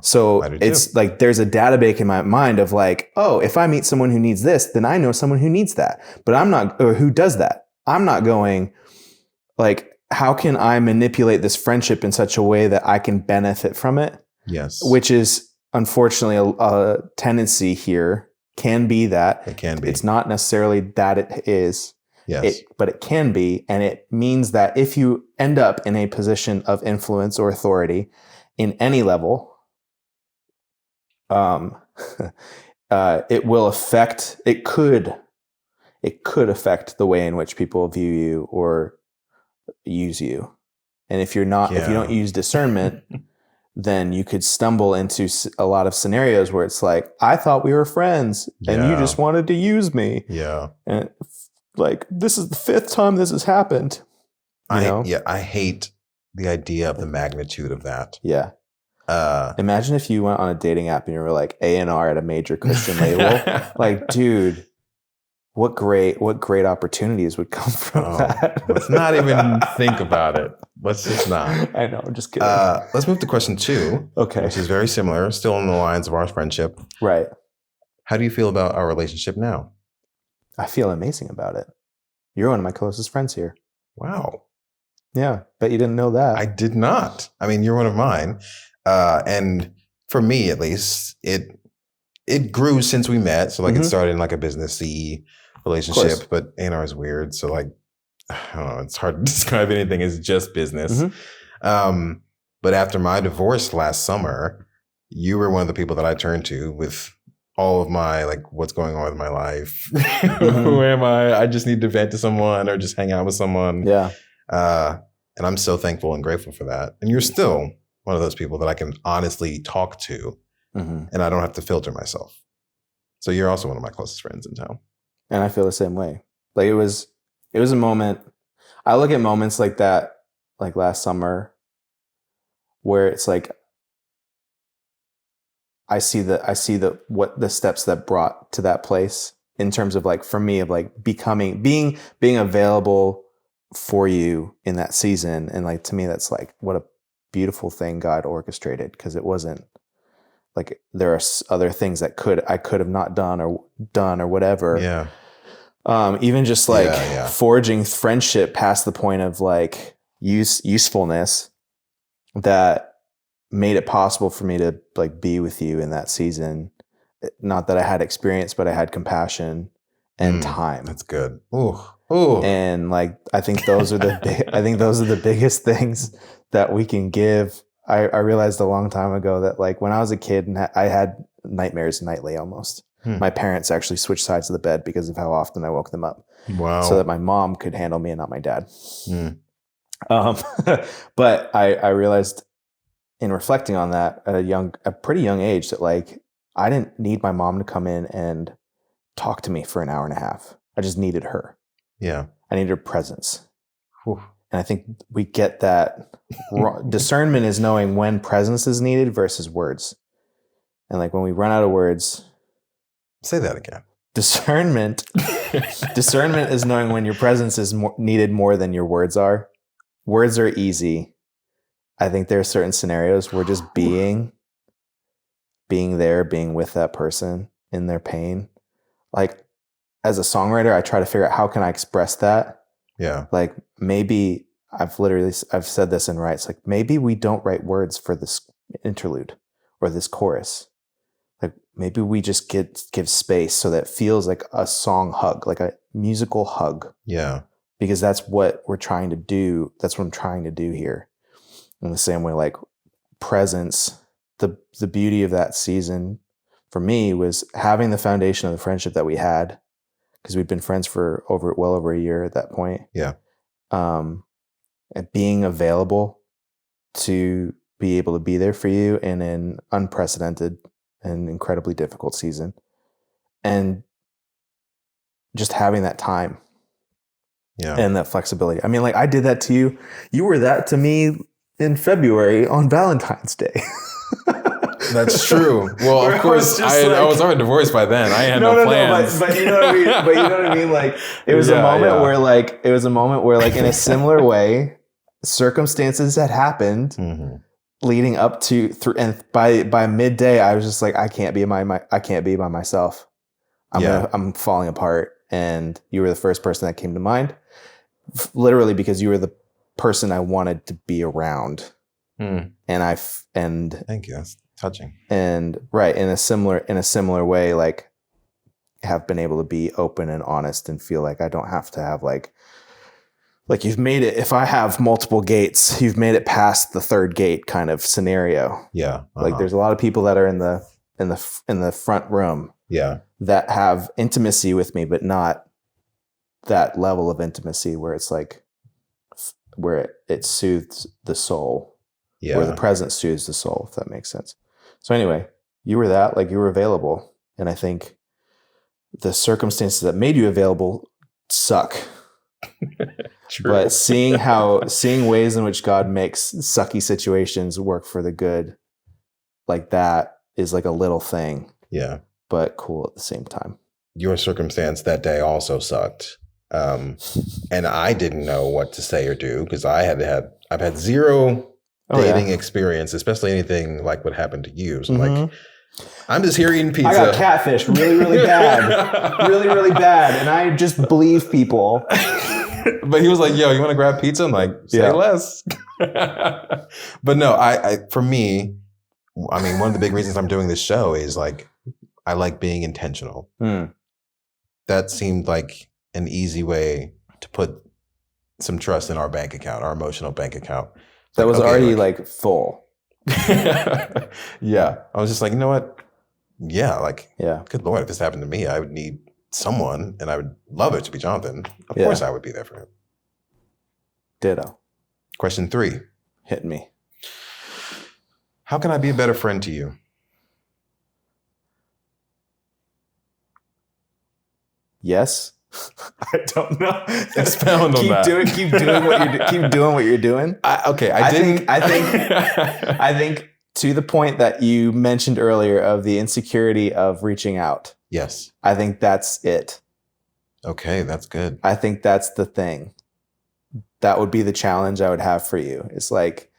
So it's like there's a database in my mind of like, oh, if I meet someone who needs this, then I know someone who needs that. But I'm not, or who does that. I'm not going like, how can I manipulate this friendship in such a way that I can benefit from it? Yes. Which is unfortunately a tendency here. Can be that. It can be. It's not necessarily that it is. Yes. But it can be. And it means that if you end up in a position of influence or authority in any level, it will affect, it could affect the way in which people view you or use you. And if you're not, if you don't use discernment, then you could stumble into a lot of scenarios where it's like, I thought we were friends and you just wanted to use me. Yeah. And like, this is the 5th time this has happened. I hate the idea of the magnitude of that. Yeah. Imagine if you went on a dating app and you were like A&R at a major Christian label. Like, dude, what great opportunities would come from that. Let's not even think about it. Let's just not. I know, I'm just kidding. Let's move to question 2. Okay. Which is very similar, still on the lines of our friendship. Right. How do you feel about our relationship now? I feel amazing about it. You're one of my closest friends here. Wow. Yeah, bet you didn't know that. I did not. I mean, you're one of mine. And for me, at least, it grew since we met. So like it started in like a businessy relationship, but A&R is weird. So like, I don't know, it's hard to describe anything as just business. But after my divorce last summer, you were one of the people that I turned to with all of my, like, what's going on with my life? Who am I? I just need to vent to someone or just hang out with someone. Yeah. And I'm so thankful and grateful for that. And you're still one of those people that I can honestly talk to and I don't have to filter myself. So you're also one of my closest friends in town. And I feel the same way. Like it was a moment. I look at moments like that, like last summer, where it's like, I see what the steps that brought to that place in terms of like, for me, of like being available for you in that season. And like, to me, that's like, what a beautiful thing God orchestrated. Cause it wasn't like, there are other things that I could have not done or whatever. Yeah. Even just like forging friendship past the point of like usefulness that made it possible for me to like be with you in that season. Not that I had experience, but I had compassion and time. That's good. Ooh. And like, I think those are the biggest things that we can give. I realized a long time ago that like when I was a kid and I had nightmares nightly almost. My parents actually switched sides of the bed because of how often I woke them up. Wow. So that my mom could handle me and not my dad. But I realized in reflecting on that at a pretty young age that like, I didn't need my mom to come in and talk to me for an hour and a half. I just needed her. Yeah. I needed her presence. Whew. And I think we get that. Discernment is knowing when presence is needed versus words. And like when we run out of words. Say that again. Discernment is knowing when your presence is needed more than your words are. Words are easy. I think there are certain scenarios where just being there, being with that person in their pain. Like as a songwriter, I try to figure out how can I express that. Yeah. Like maybe I've said this in writes, like maybe we don't write words for this interlude or this chorus. Like maybe we just give space so that it feels like a song hug, like a musical hug. Yeah. Because that's what we're trying to do. That's what I'm trying to do here. In the same way, like presence, the beauty of that season for me was having the foundation of the friendship that we had, because we'd been friends for well over a year at that point. Yeah. And being available to be able to be there for you in an unprecedented an incredibly difficult season. And just having that time and that flexibility. I mean, like I did that to you. You were that to me in February on Valentine's Day. That's true. Well, of course, I was already divorced by then. I had no plans. But you know what I mean. But you know what I mean. Like it was a moment where, like in a similar way, circumstances had happened leading up to and by midday, I was just like, I can't be by myself. I'm falling apart. And you were the first person that came to mind, literally because you were the person I wanted to be around. And thank you. That's touching. And right in a similar way, like have been able to be open and honest and feel like I don't have to have like you've made it. If I have multiple gates, you've made it past the third gate kind of scenario. Yeah. Like there's a lot of people that are in the front room. Yeah. That have intimacy with me, but not that level of intimacy where it's like, where it soothes the soul, where the presence soothes the soul, if that makes sense. So anyway, you were that, like you were available. And I think the circumstances that made you available suck. True. But seeing ways in which God makes sucky situations work for the good, like that is like a little thing. Yeah. But cool at the same time. Your circumstance that day also sucked. And I didn't know what to say or do because I've had zero dating experience, especially anything like what happened to you. So like, I'm just here eating pizza. I got catfish really, really bad. Really, really bad. And I just believe people. But he was like, yo, you want to grab pizza? I'm like, say less. But no, I for me, I mean, one of the big reasons I'm doing this show is like, I like being intentional. That seemed like an easy way to put some trust in our bank account, our emotional bank account. That was already like full. Yeah. I was just like, you know what? Yeah. Like, good Lord, if this happened to me, I would need someone and I would love it to be Jonathan. Of course I would be there for him. Ditto. Question 3. Hit me. How can I be a better friend to you? Yes. I don't know. Expound on that. Keep doing what you're doing. I think to the point that you mentioned earlier of the insecurity of reaching out. Yes. I think that's it. Okay, that's good. I think that's the thing. That would be the challenge I would have for you. It's like,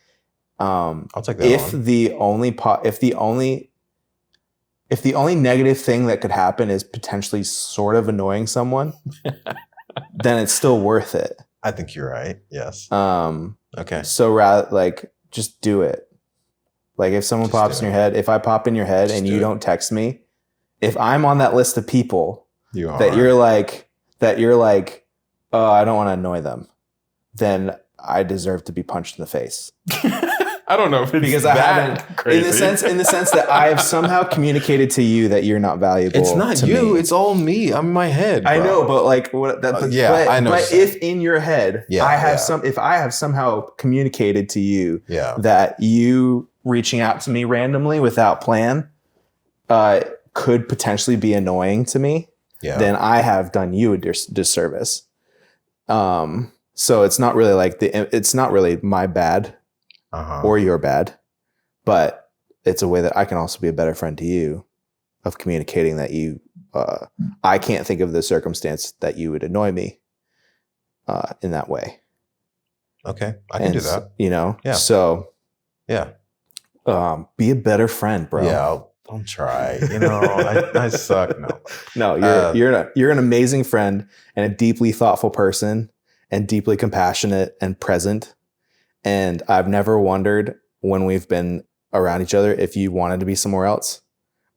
I'll take that. If the only negative thing that could happen is potentially sort of annoying someone, then it's still worth it. I think you're right. Yes. Okay. So rather, like, just do it. Like if someone pops in your head, if I pop in your head and you don't text me, if I'm on that list of people that you're like, oh, I don't want to annoy them, then I deserve to be punched in the face. I don't know if it's because I haven't crazy. in the sense that I have somehow communicated to you that you're not valuable. It's not you. Me. It's all me. I'm in my head. Bro. I know, but like what? I know. But if in your head, if I have somehow communicated to you that you reaching out to me randomly without plan could potentially be annoying to me, then I have done you a disservice. So it's not really like it's not really my bad. Or your bad, but it's a way that I can also be a better friend to you of communicating that you, I can't think of the circumstance that you would annoy me in that way. Okay. I can do that. You know? Yeah. So, be a better friend, bro. Yeah. I'll try. You know, I suck. No, you're an amazing friend and a deeply thoughtful person and deeply compassionate and present. And I've never wondered when we've been around each other if you wanted to be somewhere else,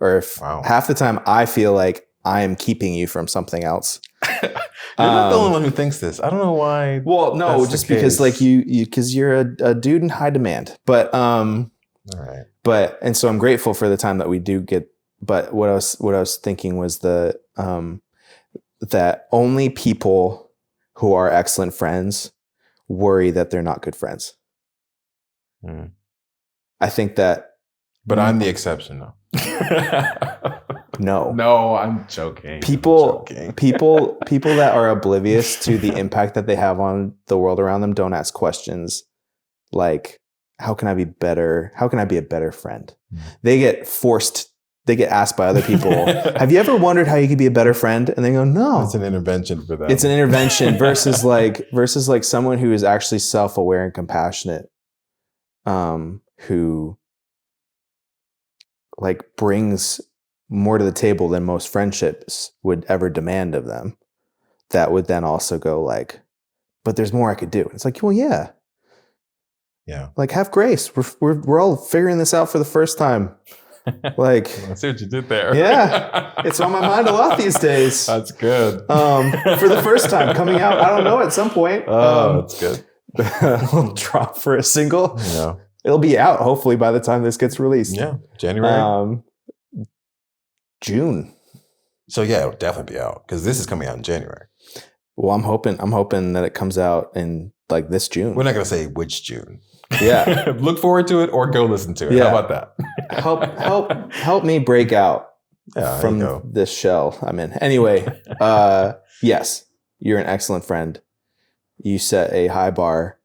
or if half the time I feel like I am keeping you from something else. You're not the only one who thinks this. I don't know why. Well, no, just because like because you're a dude in high demand. But all right. But and so I'm grateful for the time that we do get. But what I was thinking was that only people who are excellent friends worry that they're not good friends. I think that But I'm the exception, though. No. No, I'm joking. People that are oblivious to the impact that they have on the world around them don't ask questions like, how can I be better? How can I be a better friend? They get asked by other people, have you ever wondered how you could be a better friend? And they go, no. It's an intervention for that. It's an intervention versus like someone who is actually self-aware and compassionate, who like brings more to the table than most friendships would ever demand of them. That would then also go like, but there's more I could do. It's like, well, yeah. Yeah. Like, have grace. We're all figuring this out for the first time. Like, I see what you did there. Yeah. It's on my mind a lot these days. That's good. For the first time coming out, I don't know, at some point. Oh, that's good. We'll drop for a single. Yeah. It'll be out hopefully by the time this gets released. Yeah. January. June. So yeah, it'll definitely be out because this is coming out in January. Well, I'm hoping that it comes out in like this June. We're not going to say which June. Yeah. Look forward to it or go listen to it. Yeah. How about that? help me break out Yeah, from this shell I'm in. Anyway, yes, you're an excellent friend. You set a high bar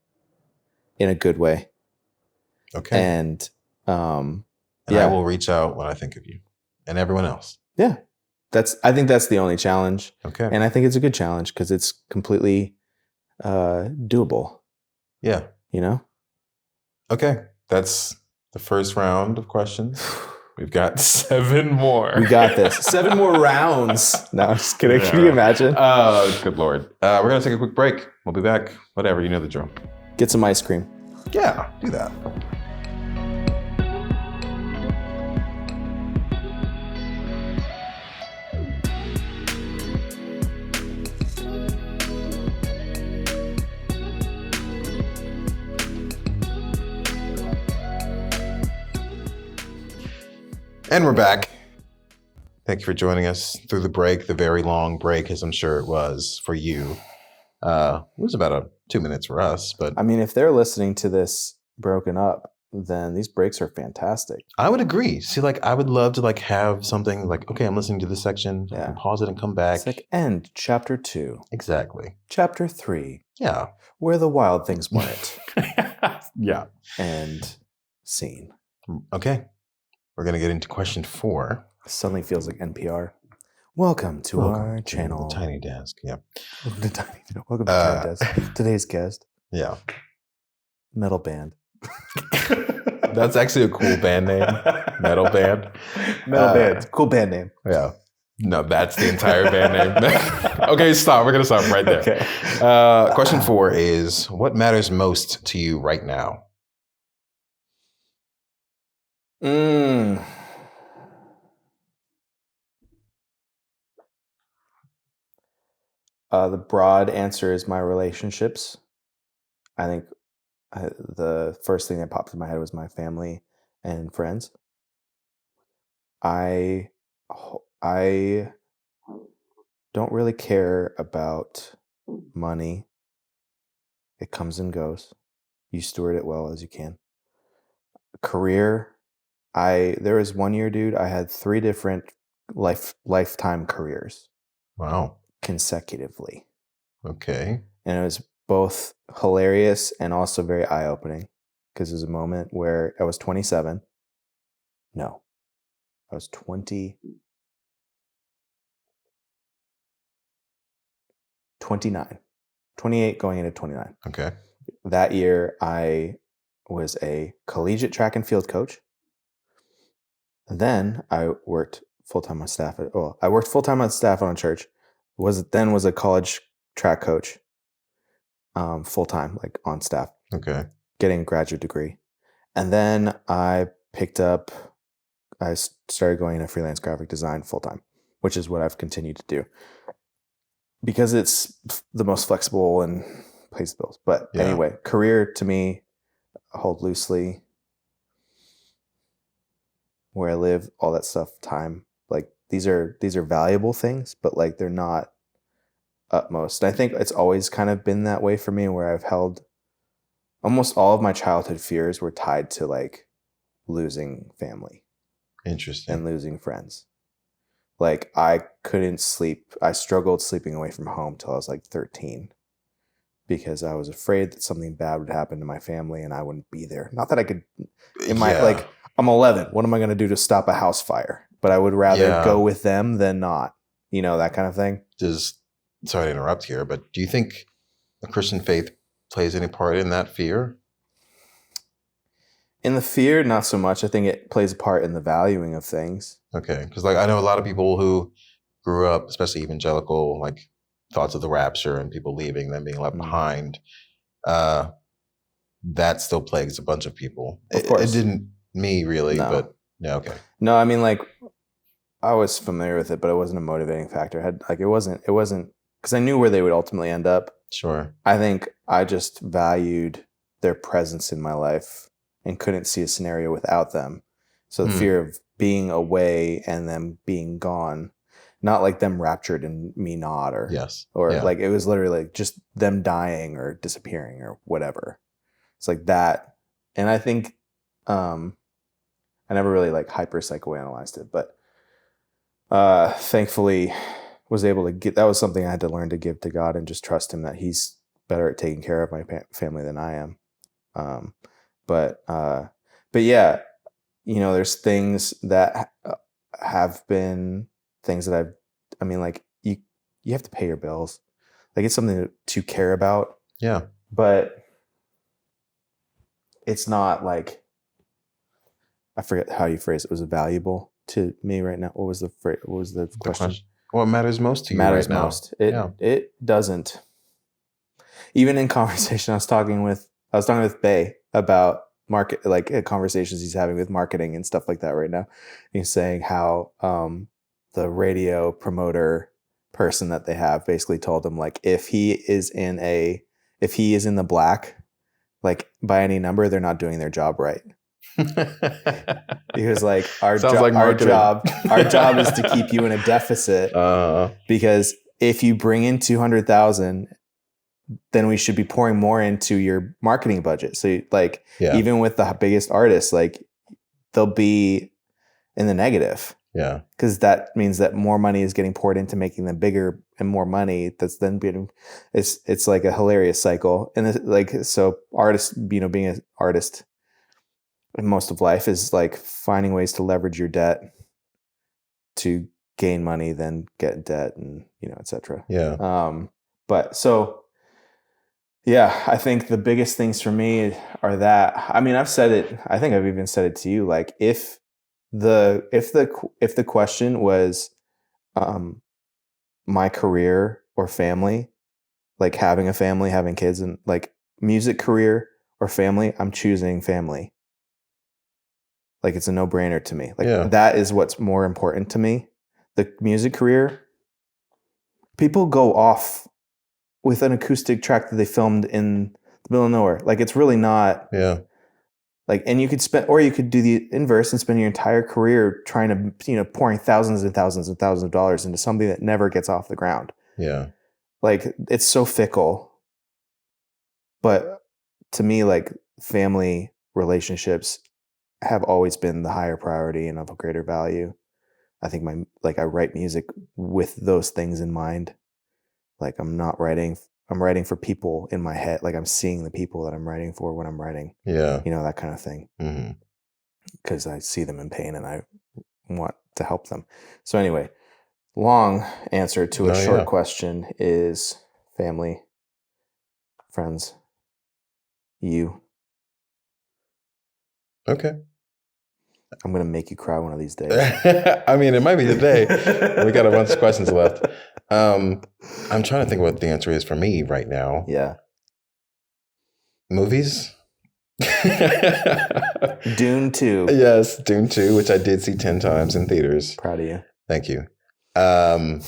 in a good way. Okay. And I will reach out when I think of you and everyone else. Yeah. I think that's the only challenge. Okay. And I think it's a good challenge because it's completely doable. Yeah. You know? Okay. That's the first round of questions. We've got 7 more. We got this. 7 more rounds. No, I'm just kidding. Yeah. Can you imagine? Oh, good Lord. We're going to take a quick break. We'll be back. Whatever. You know the drill. Get some ice cream. Yeah, do that. And we're back. Thank you for joining us through the break, the very long break, as I'm sure it was for you. It was about 2 minutes for us, but I mean, if they're listening to this broken up, then these breaks are fantastic. I would agree. See, like, I would love to like have something like, okay, I'm listening to this section. Yeah. I can pause it and come back. It's like end chapter 2. Exactly. Chapter 3. Yeah. Where the wild things went. Yeah. And scene. Okay. We're going to get into question 4. Suddenly feels like NPR. Welcome to our channel. The Tiny Desk. Yeah. Welcome to Tiny Desk. Today's guest. Yeah. Metal band. That's actually a cool band name. Metal band. Metal band. Cool band name. Yeah. No, that's the entire band name. Okay, stop. We're going to stop right there. Okay. Question 4 is, what matters most to you right now? The broad answer is my relationships. I think the first thing that popped in my head was my family and friends. I don't really care about money. It comes and goes. You steward it well as you can. Career. There was 1 year, dude, I had 3 different lifetime careers. Wow. Consecutively. Okay. And it was both hilarious and also very eye-opening because there's a moment where I was 27. No, I was 29, 28 going into 29. Okay. That year I was a collegiate track and field coach. Then I worked full-time on staff. I worked full-time on staff on a church. Was a college track coach, full-time, like on staff. Okay. Getting a graduate degree. And then I started going into freelance graphic design full-time, which is what I've continued to do. Because it's the most flexible and pays the bills. But anyway, career to me, hold loosely. Where I live, all that stuff, time. Like these are valuable things, but like they're not utmost. I think it's always kind of been that way for me, where I've held almost all of my childhood fears were tied to like losing family Interesting. and losing friends. Like, I couldn't sleep. I struggled sleeping away from home till I was like 13 because I was afraid that something bad would happen to my family and I wouldn't be there. Not that I could, like, I'm 11. What am I going to do to stop a house fire? But I would rather go with them than not, that kind of thing. Sorry to interrupt here, but do you think the Christian faith plays any part in that fear? In the fear, not so much. I think it plays a part in the valuing of things. Okay. Because like I know a lot of people who grew up, especially evangelical, like thoughts of the rapture and people leaving, them being left behind. That still plagues a bunch of people. Of course. It didn't me really, but yeah, okay. No, I mean, like, I was familiar with it, but it wasn't a motivating factor. It wasn't because I knew where they would ultimately end up. Sure. I think I just valued their presence in my life and couldn't see a scenario without them. So the fear of being away and them being gone, not like them raptured and me not, like it was literally like just them dying or disappearing or whatever. It's like that. And I think I never really like hyper psychoanalyzed it, but thankfully was able to that was something I had to learn to give to God and just trust him that he's better at taking care of my family than I am. But yeah, there's things that have been things that like you have to pay your bills. Like, it's something to care about. Yeah. But it's not like, I forget how you phrase it. Was it valuable to me right now? What was the phrase? What was the question? What matters most to you matters right now? Most. It doesn't. Even in conversation, I was talking with Bay about market, like conversations he's having with marketing and stuff like that right now. He's saying how the radio promoter person that they have basically told him, like, if he is in the black, like by any number, they're not doing their job right. He was like, our job is to keep you in a deficit, because if you bring in 200,000, then we should be pouring more into your marketing budget. So even with the biggest artists, like, they'll be in the negative. Yeah. Because that means that more money is getting poured into making them bigger and more money. That's then being, it's like a hilarious cycle. And so artists, being an artist in most of life is like finding ways to leverage your debt to gain money, then get debt, and, et cetera. Yeah. But so, yeah, I think the biggest things for me are that, I've said it, I think I've even said it to you, like, if the question was my career or family, like having a family, having kids, and like music career or family, I'm choosing family. Like, it's a no-brainer to me. Like, that is what's more important to me. The music career, people go off with an acoustic track that they filmed in the middle of nowhere. Like, it's really not. Yeah. Like, and you could do the inverse and spend your entire career trying to, pouring thousands and thousands and thousands of dollars into something that never gets off the ground. Yeah. Like, it's so fickle. But to me, like, family relationships have always been the higher priority and of a greater value. I think I write music with those things in mind. Like, I'm writing for people in my head. Like, I'm seeing the people that I'm writing for when I'm writing. Yeah. That kind of thing. Because I see them in pain and I want to help them. So anyway, long answer to a short question is family, friends, you. Okay. I'm going to make you cry one of these days. It might be today. We got a bunch of questions left. I'm trying to think what the answer is for me right now. Yeah. Movies? Dune 2. Yes, Dune 2, which I did see 10 times in theaters. Proud of you. Thank you. I've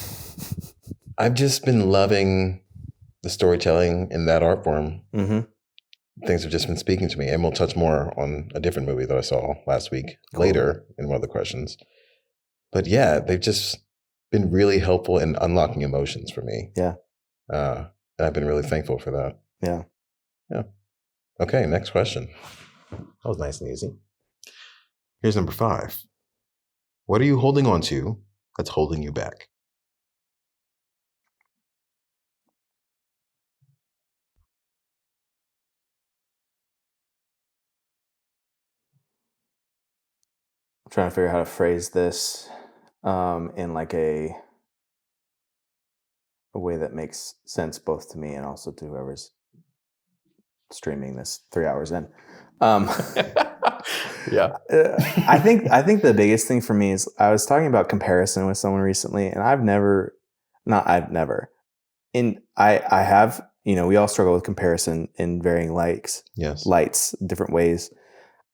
just been loving the storytelling in that art form. Mm-hmm. Things have just been speaking to me, and we'll touch more on a different movie that I saw last week later in one of the questions. But yeah, they've just been really helpful in unlocking emotions for me. Yeah. And I've been really thankful for that. Yeah. Yeah. Okay, next question. That was nice and easy. Here's number 5. What are you holding on to that's holding you back? I'm trying to figure out how to phrase this in like a way that makes sense both to me and also to whoever's streaming this 3 hours in. Yeah. I think the biggest thing for me is I was talking about comparison with someone recently, and I have, we all struggle with comparison in varying lights, different ways.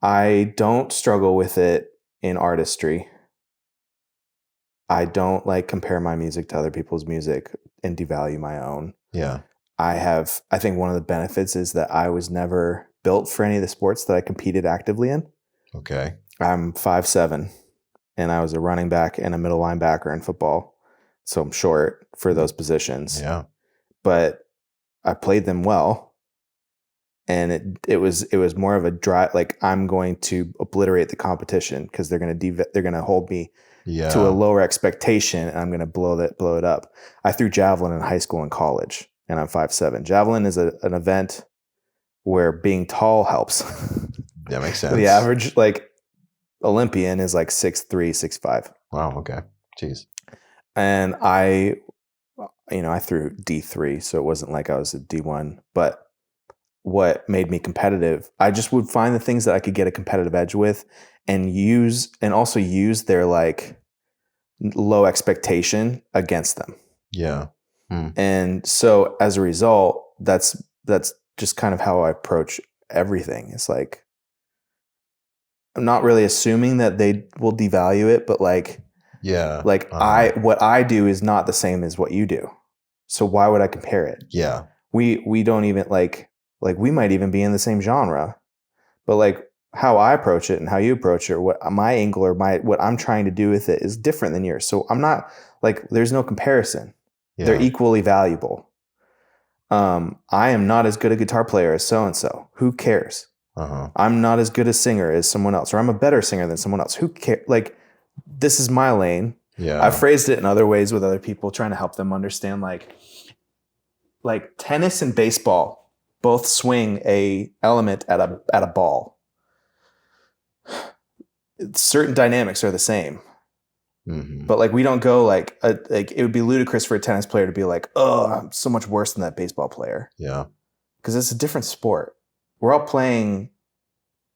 I don't struggle with it in artistry. I don't like compare my music to other people's music and devalue my own. Yeah. I think one of the benefits is that I was never built for any of the sports that I competed actively in. Okay. I'm 5'7", and I was a running back and a middle linebacker in football. So I'm short for those positions. Yeah. But I played them well. And it was more of a drive, like I'm going to obliterate the competition because they're going to hold me to a lower expectation, and I'm going to blow it up. I threw javelin in high school and college, and I'm 5'7". Javelin is an event where being tall helps. That makes sense. The average like Olympian is like 6'3", 6'5". Wow. Okay. Jeez. And I threw D3, so it wasn't like I was a D1. But what made me competitive, I just would find the things that I could get a competitive edge with, and also use their like low expectation against them. Yeah. And so as a result, that's just kind of how I approach everything. It's like, I'm not really assuming that they will devalue it, but like, what I do is not the same as what you do. So why would I compare it? Yeah. We don't even like we might even be in the same genre, but like how I approach it and how you approach it, or what my angle or what I'm trying to do with it is different than yours. So I'm not like, there's no comparison. Yeah. They're equally valuable. I am not as good a guitar player as so-and-so. Who cares? I'm not as good a singer as someone else, or I'm a better singer than someone else. Who cares? Like, this is my lane. Yeah. I've phrased it in other ways with other people, trying to help them understand like tennis and baseball both swing a element at a ball. Certain dynamics are the same. Mm-hmm. But like, we don't go like it would be ludicrous for a tennis player to be like, oh, I'm so much worse than that baseball player. Yeah. Because it's a different sport. We're all playing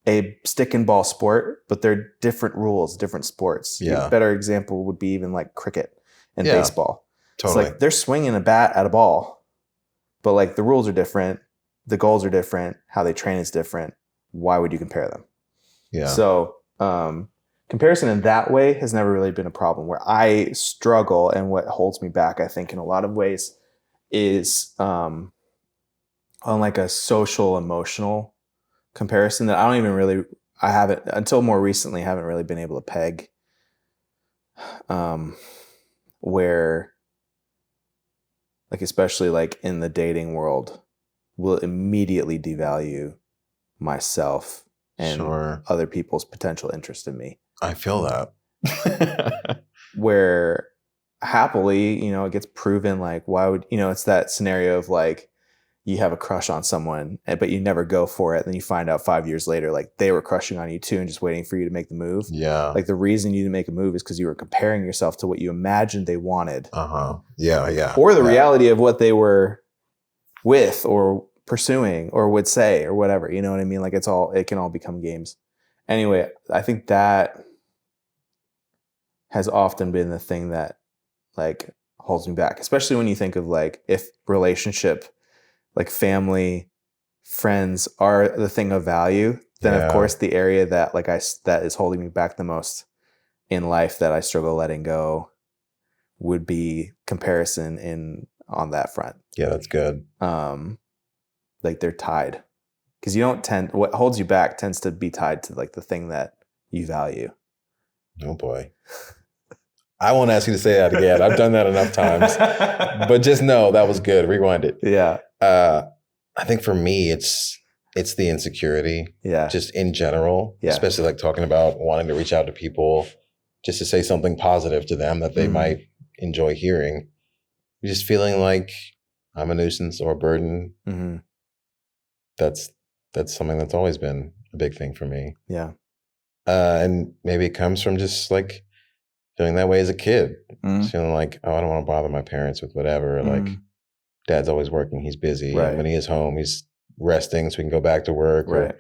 a stick and ball sport, but they're different rules, different sports. Yeah. A better example would be even like cricket and baseball. Totally. It's like they're swinging a bat at a ball, but like the rules are different. The goals are different. How they train is different. Why would you compare them? Yeah. So comparison in that way has never really been a problem. Where I struggle and what holds me back, I think, in a lot of ways is on like a social emotional comparison that I haven't until more recently haven't really been able to peg. Where like, especially like in the dating world, will immediately devalue myself and other people's potential interest in me. I feel that. Where happily, it gets proven like, why would, it's that scenario of like, you have a crush on someone, but you never go for it. Then you find out 5 years later, like they were crushing on you too and just waiting for you to make the move. Yeah. Like the reason you didn't make a move is because you were comparing yourself to what you imagined they wanted. Yeah. Yeah. Or the reality of what they were with or pursuing or would say or whatever. You know what I mean? Like it can all become games. Anyway, I think that has often been the thing that like holds me back, especially when you think of like, if relationship, like family, friends are the thing of value, then of course the area that that is holding me back the most in life that I struggle letting go would be comparison on that front. Yeah, that's good. Like they're tied, because what holds you back tends to be tied to like the thing that you value. Oh boy. I won't ask you to say that again. I've done that enough times. But just know that was good. Rewind it. Yeah. I think for me, it's it's the insecurity, Yeah. just in general, Yeah. especially like talking about wanting to reach out to people just to say something positive to them that they might enjoy hearing. Just feeling like I'm a nuisance or a burden. Mm-hmm. That's something that's always been a big thing for me. Yeah. And maybe it comes from just like feeling that way as a kid. Mm. Just feeling like, oh, I don't want to bother my parents with whatever. Like, dad's always working, he's busy. Right. And when he is home, he's resting so he can go back to work. Right. Or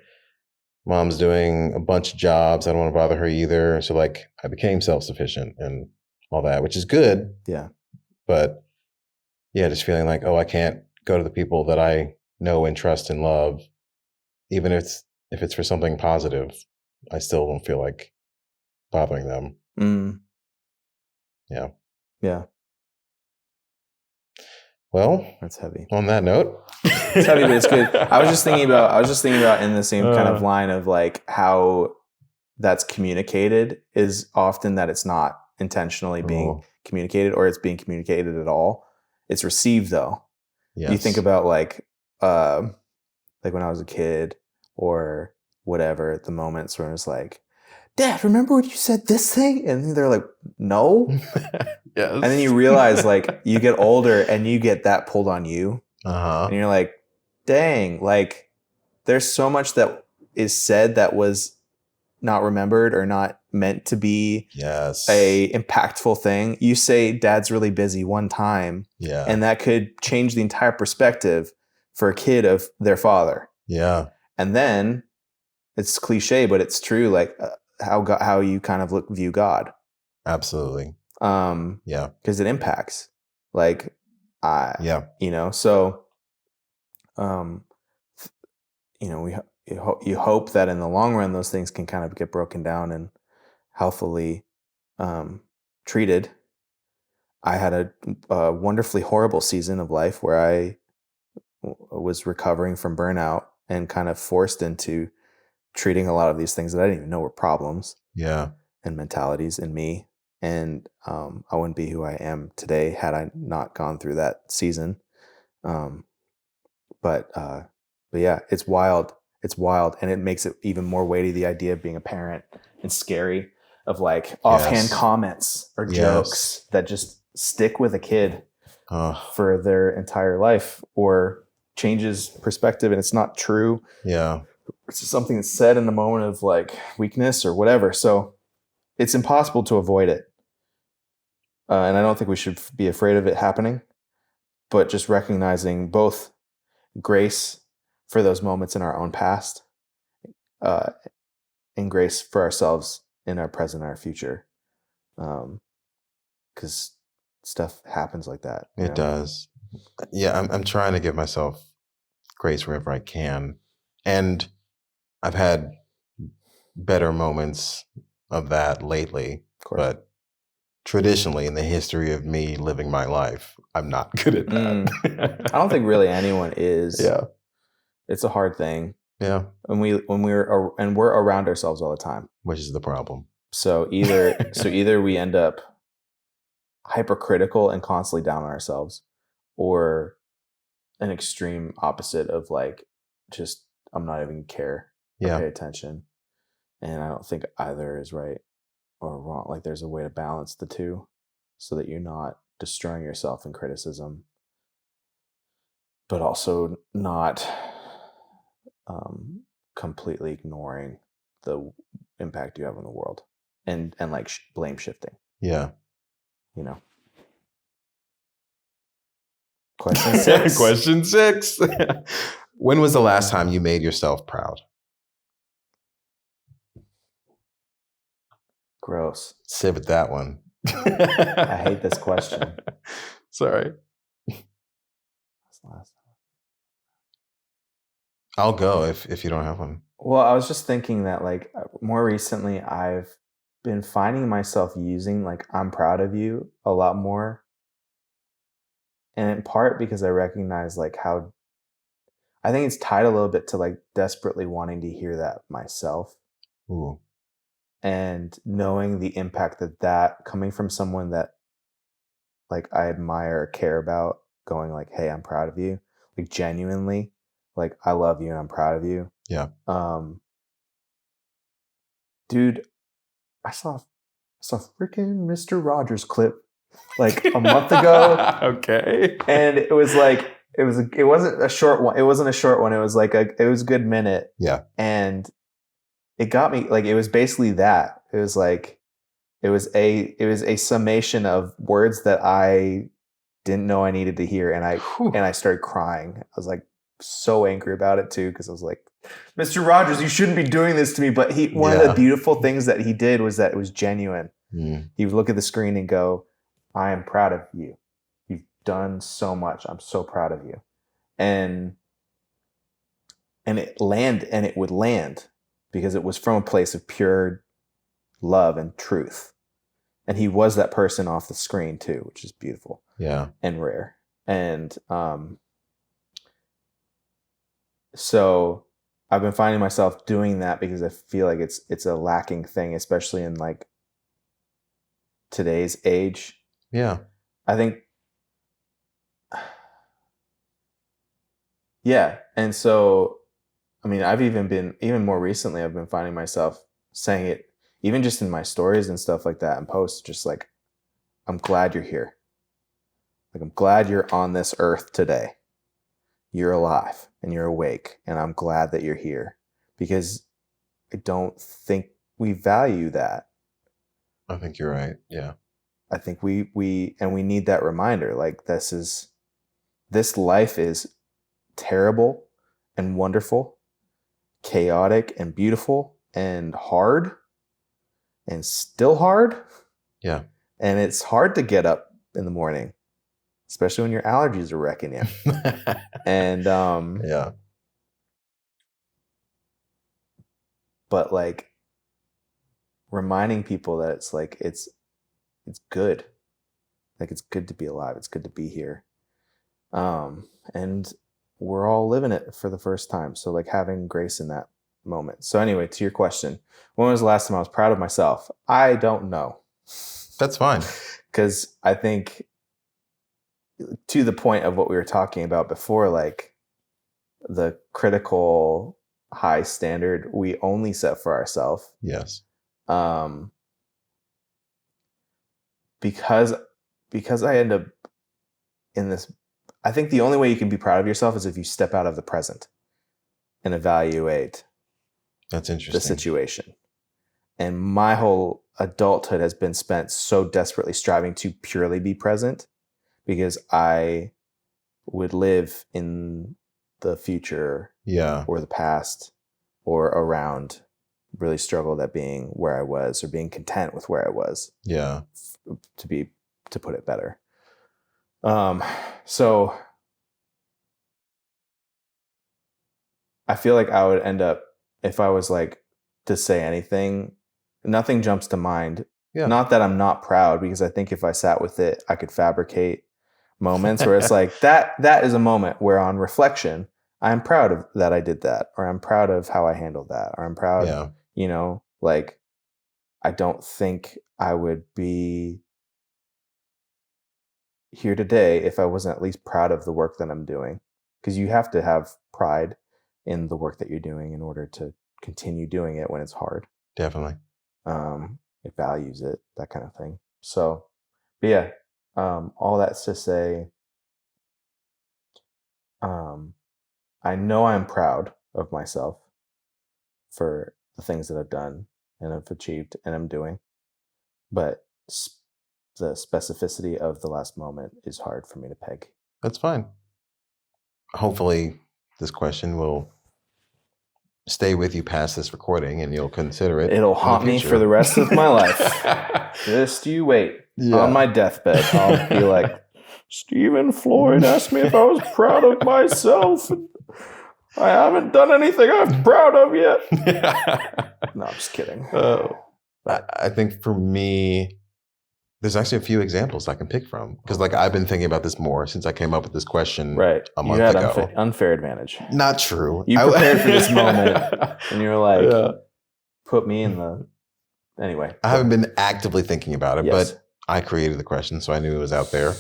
mom's doing a bunch of jobs. I don't want to bother her either. So like I became self-sufficient and all that, which is good. Yeah. But yeah, just feeling like, oh, I can't go to the people that I know and trust and love, even if it's for something positive. I still don't feel like bothering them. Mm. Yeah. Yeah. Well, that's heavy. On that note, it's heavy, but it's good. I was just thinking about in the same kind of line of like how that's communicated is often that it's not intentionally being communicated, or it's being communicated at all. It's received though. Yes. You think about like when I was a kid or whatever, the moments where it's like, Dad, remember when you said this thing? And they're like, no. Yes. And then you realize like you get older and you get that pulled on you. And you're like, dang, like there's so much that is said that was not remembered or not meant to be a impactful thing. You say dad's really busy one time, and that could change the entire perspective for a kid of their father. Yeah. And then it's cliche, but it's true. Like how you kind of view God. Absolutely. Yeah. Because it impacts. Like, so, you hope that in the long run, those things can kind of get broken down and healthily treated. I had a wonderfully horrible season of life where I was recovering from burnout and kind of forced into treating a lot of these things that I didn't even know were problems. Yeah. And mentalities in me. And I wouldn't be who I am today had I not gone through that season. But yeah, it's wild. It's wild. And it makes it even more weighty, the idea of being a parent, and scary, of like offhand comments or jokes that just stick with a kid for their entire life, or changes perspective and it's not true. Yeah. It's just something that's said in a moment of like weakness or whatever. So it's impossible to avoid it. And I don't think we should be afraid of it happening, but just recognizing both grace for those moments in our own past, and grace for ourselves in our present, our future. Because stuff happens like that. It does. Yeah, I'm trying to give myself grace wherever I can. And I've had better moments of that lately. But traditionally, in the history of me living my life, I'm not good at that. I don't think really anyone is. Yeah. It's a hard thing. Yeah. And we're around ourselves all the time. Which is the problem. So either we end up hypercritical and constantly down on ourselves, or an extreme opposite of like, just, I'm not even care or pay attention. And I don't think either is right or wrong. Like there's a way to balance the two so that you're not destroying yourself in criticism, but also not completely ignoring the impact you have on the world and like blame shifting. Yeah. Question 6. Question 6. When was the last time you made yourself proud? Gross. Sit with that one. I hate this question. Sorry. I'll go if you don't have one. Well, I was just thinking that like more recently I've been finding myself using like I'm proud of you a lot more. And in part because I recognize like how I think it's tied a little bit to like desperately wanting to hear that myself. Ooh. And knowing the impact that coming from someone that like I admire or care about, going like, hey, I'm proud of you, like genuinely, like, I love you and I'm proud of you. Yeah. Dude, I saw freaking Mr. Rogers clip like a month ago. Okay. And it was like, it wasn't a short one. It wasn't a short one. It was like it was a good minute. Yeah. And it got me, like, it was basically that. It was like, it was a summation of words that I didn't know I needed to hear. And I started crying. I was like so angry about it too. Cause I was like, Mr. Rogers, you shouldn't be doing this to me. But one of the beautiful things that he did was that it was genuine. He would look at the screen and go, I am proud of you. You've done so much. I'm so proud of you. And it would land because it was from a place of pure love and truth. And he was that person off the screen too, which is beautiful. Yeah. And rare. And so I've been finding myself doing that because I feel like it's a lacking thing, especially in like today's age. Yeah. I think, yeah. And so, I mean, even more recently, I've been finding myself saying it, even just in my stories and stuff like that and posts, just like, I'm glad you're here. Like, I'm glad you're on this earth today. You're alive and you're awake. And I'm glad that you're here because I don't think we value that. I think you're right. Yeah. I think we need that reminder. Like, this life is terrible and wonderful, chaotic and beautiful and hard and still hard. Yeah. And it's hard to get up in the morning, especially when your allergies are wrecking you. And yeah. But like reminding people that it's like it's good. Like, it's good to be alive. It's good to be here. And we're all living it for the first time. So like having grace in that moment. So anyway, to your question, when was the last time I was proud of myself? I don't know. That's fine. Because I think, to the point of what we were talking about before, like the critical high standard we only set for ourselves. Yes. Because I end up in this, I think the only way you can be proud of yourself is if you step out of the present and evaluate That's interesting. the situation. And my whole adulthood has been spent so desperately striving to purely be present because I would live in the future or the past or around, really struggled at being where I was or being content with where I was. Yeah. To put it better. So I feel like I would end up, if I was like to say anything, nothing jumps to mind. Yeah. Not that I'm not proud, because I think if I sat with it, I could fabricate moments where it's like that is a moment where on reflection, I'm proud of that I did that, or I'm proud of how I handled that, or I'm proud, like I don't think I would be here today if I wasn't at least proud of the work that I'm doing. Because you have to have pride in the work that you're doing in order to continue doing it when it's hard. Definitely. It values it, that kind of thing. So, but yeah, all that's to say, I know I'm proud of myself for the things that I've done and I've achieved and I'm doing, but the specificity of the last moment is hard for me to peg. That's fine. Hopefully this question will stay with you past this recording and you'll consider it. It'll haunt me for the rest of my life. Just you wait. Yeah. On my deathbed, I'll be like, Stephen Floyd asked me if I was proud of myself. I haven't done anything I'm proud of yet. No, I'm just kidding. I think for me, there's actually a few examples I can pick from. Because like I've been thinking about this more since I came up with this question a month ago. You had unfair advantage. Not true. You prepared for this moment and you were like, put me in the... Anyway. I haven't been actively thinking about it, but I created the question, so I knew it was out there.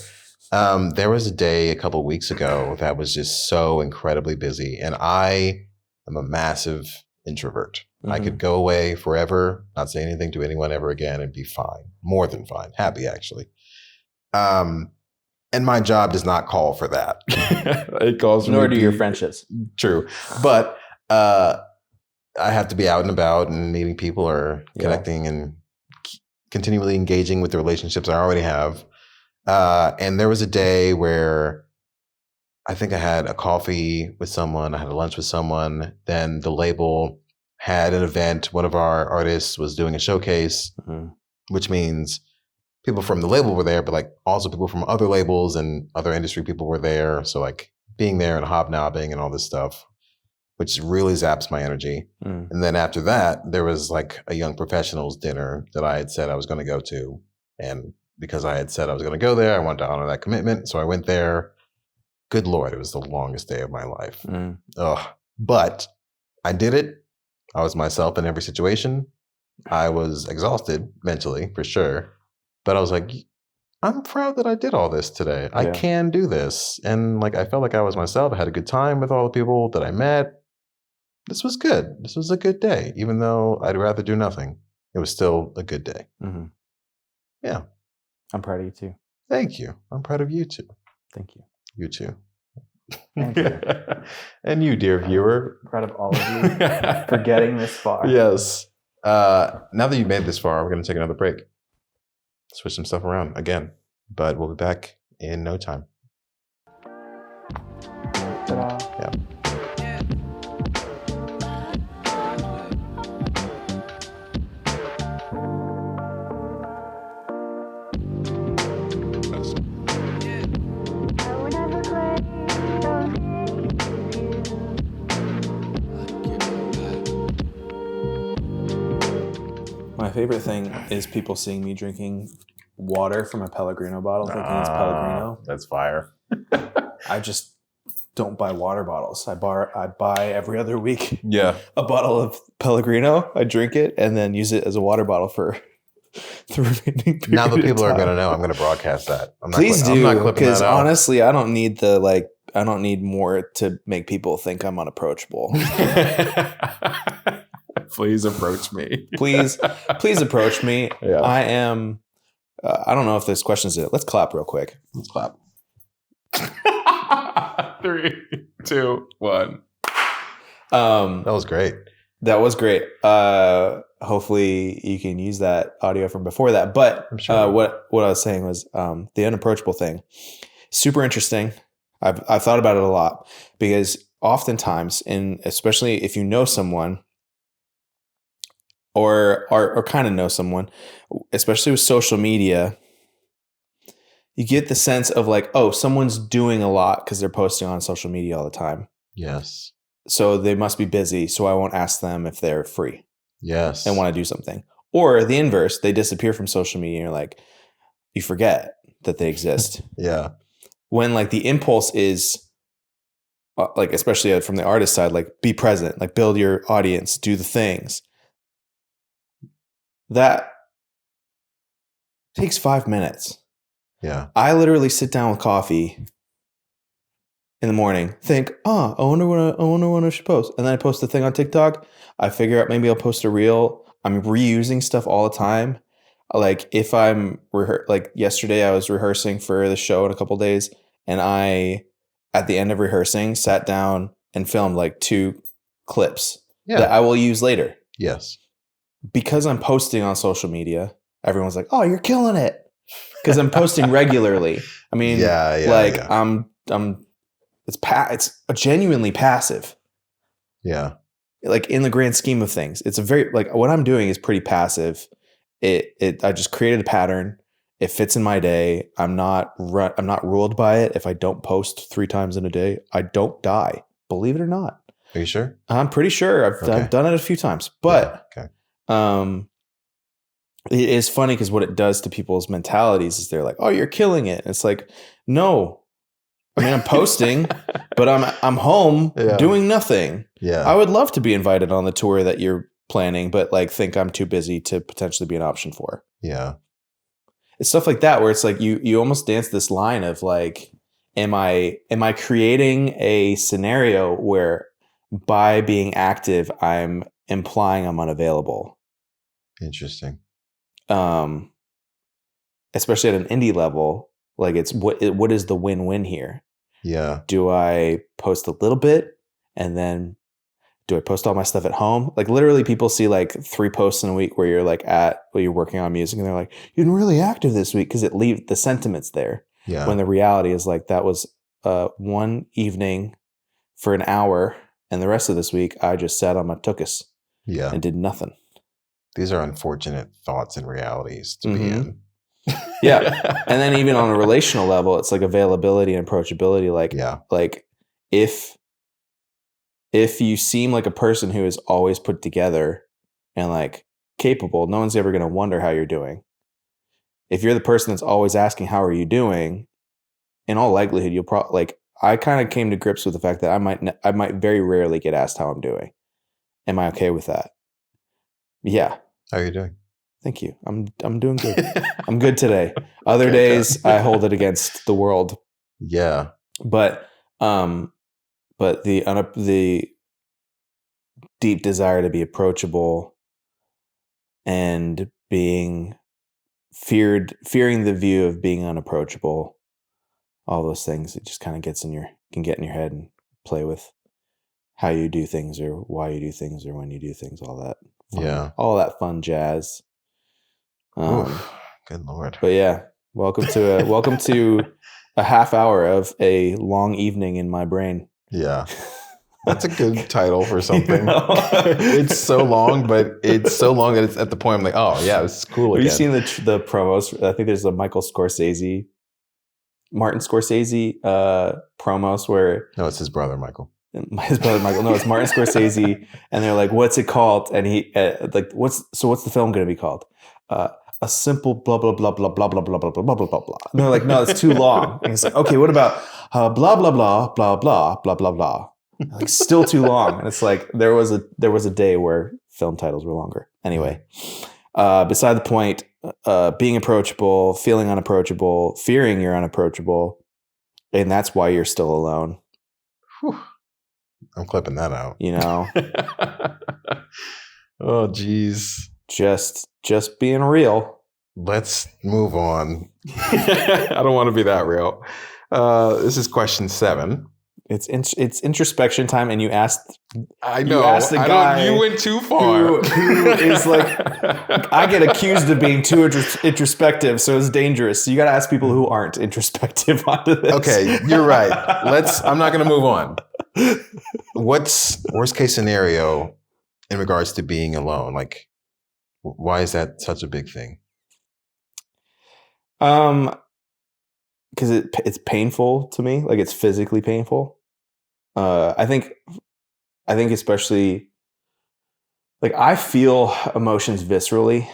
There was a day a couple weeks ago that was just so incredibly busy, and I am a massive introvert. I could go away forever, not say anything to anyone ever again, and be fine, more than fine, happy actually. And my job does not call for that. It calls for Nor do your friendships. True, but I have to be out and about and meeting people or connecting and continually engaging with the relationships I already have. And there was a day where I think I had a coffee with someone, I had a lunch with someone, then the label had an event. One of our artists was doing a showcase, which means people from the label were there, but like also people from other labels and other industry people were there. So like being there and hobnobbing and all this stuff, which really zaps my energy. And then after that, there was like a young professionals dinner that I had said I was going to go to. And because I had said I was going to go there, I wanted to honor that commitment. So I went there. Good Lord, it was the longest day of my life. But I did it. I was myself in every situation. I was exhausted mentally, for sure. But I was like, I'm proud that I did all this today. I can do this. And like, I felt like I was myself. I had a good time with all the people that I met. This was good. This was a good day. Even though I'd rather do nothing, it was still a good day. Yeah. I'm proud of you too. Thank you. I'm proud of you too. Thank you. You too. Thank you. And you, dear viewer. I'm proud of all of you for getting this far. Yes. Now that you've made this far, we're going to take another break. Switch some stuff around again. But we'll be back in no time. Ta-da. Yeah. My favorite thing is people seeing me drinking water from a Pellegrino bottle, thinking it's Pellegrino. That's fire. I just don't buy water bottles. I buy every other week a bottle of Pellegrino. I drink it and then use it as a water bottle for the remaining period. Now the people are going to know. I'm going to broadcast that. Please do, because honestly, I don't need I don't need more to make people think I'm unapproachable. Please approach me. Please approach me. Yeah. I am. I don't know if there's questions in it. Let's clap real quick. Let's clap. 3, 2, 1. That was great. That was great. Hopefully you can use that audio from before that. But I'm sure. What I was saying was the unapproachable thing. Super interesting. I've thought about it a lot because oftentimes, and especially if you know someone or kind of know someone, especially with social media, you get the sense of like, oh, someone's doing a lot because they're posting on social media all the time. Yes. So they must be busy. So I won't ask them if they're free. Yes. And want to do something. Or the inverse, they disappear from social media and you're like, you forget that they exist. Yeah. When like the impulse is like, especially from the artist side, like be present, like build your audience, do the things. That takes 5 minutes. Yeah. I literally sit down with coffee in the morning, think, I wonder what I should post. And then I post the thing on TikTok. I figure out maybe I'll post a reel. I'm reusing stuff all the time. Like if I'm like yesterday I was rehearsing for the show in a couple of days, and I at the end of rehearsing sat down and filmed like 2 clips that I will use later. Yes. Because I'm posting on social media, everyone's like, "Oh, you're killing it." Because I'm posting regularly. I mean, it's genuinely passive. Yeah. Like in the grand scheme of things, it's a very like what I'm doing is pretty passive. I just created a pattern. It fits in my day. I'm not ruled by it. If I don't post 3 times in a day, I don't die. Believe it or not. Are you sure? I'm pretty sure. I've done it a few times, but it is funny because what it does to people's mentalities is they're like, "Oh, you're killing it." And it's like, no. I mean, I'm posting, but I'm home doing nothing. Yeah. I would love to be invited on the tour that you're planning, but like think I'm too busy to potentially be an option for. Yeah. it's stuff like that where it's like you almost dance this line of like, am I creating a scenario where by being active I'm implying I'm unavailable? Interesting. Especially at an indie level, like it's what is the win-win here? Yeah. Do I post a little bit and then do I post all my stuff at home? Like literally people see like 3 posts in a week where you're working on music and they're like, you've been really active this week because the sentiment's there. Yeah. When the reality is like that was one evening for an hour and the rest of this week I just sat on my tuchus and did nothing. These are unfortunate thoughts and realities to be in. Yeah. And then even on a relational level, it's like availability and approachability. Like if you seem like a person who is always put together and like capable, no one's ever going to wonder how you're doing. If you're the person that's always asking, how are you doing? In all likelihood, you'll probably like, I kind of came to grips with the fact that I might very rarely get asked how I'm doing. Am I okay with that? Yeah. How are you doing? Thank you. I'm doing good. I'm good today. Other days I hold it against the world. Yeah. But the deep desire to be approachable and being fearing the view of being unapproachable, all those things, it just kind of can get in your head and play with how you do things or why you do things or when you do things, all that fun, all that fun jazz. Good Lord. But yeah, welcome to a half hour of a long evening in my brain. Yeah. That's a good title for something. It's so long, but it's so long that it's at the point I'm like, oh yeah, this is cool again. Have you seen the promos? I think there's a Martin Scorsese promos where... No, it's his brother, Michael. His brother, Michael. No, it's Martin Scorsese. And they're like, what's it called? And he what's the film going to be called? A simple blah, blah, blah, blah, blah, blah, blah, blah, blah, blah, blah, blah. And they're like, no, it's too long. And he's like, okay, what about blah, blah, blah, blah, blah, blah, blah, blah. Like still too long. And it's like, there was a day where film titles were longer. Anyway, beside the point, being approachable, feeling unapproachable, fearing you're unapproachable. And that's why you're still alone. Whew. I'm clipping that out. You know? Oh, geez. Just being real. Let's move on. I don't want to be that real. This is question 7. It's introspection time, and you asked. I know. You asked the guy. You went too far. Who is like, I get accused of being too introspective, so it's dangerous. So you got to ask people who aren't introspective onto this. Okay, you're right. I'm not going to move on. What's worst case scenario in regards to being alone? Like, why is that such a big thing? Because it's painful to me. Like it's physically painful. I think especially like I feel emotions viscerally.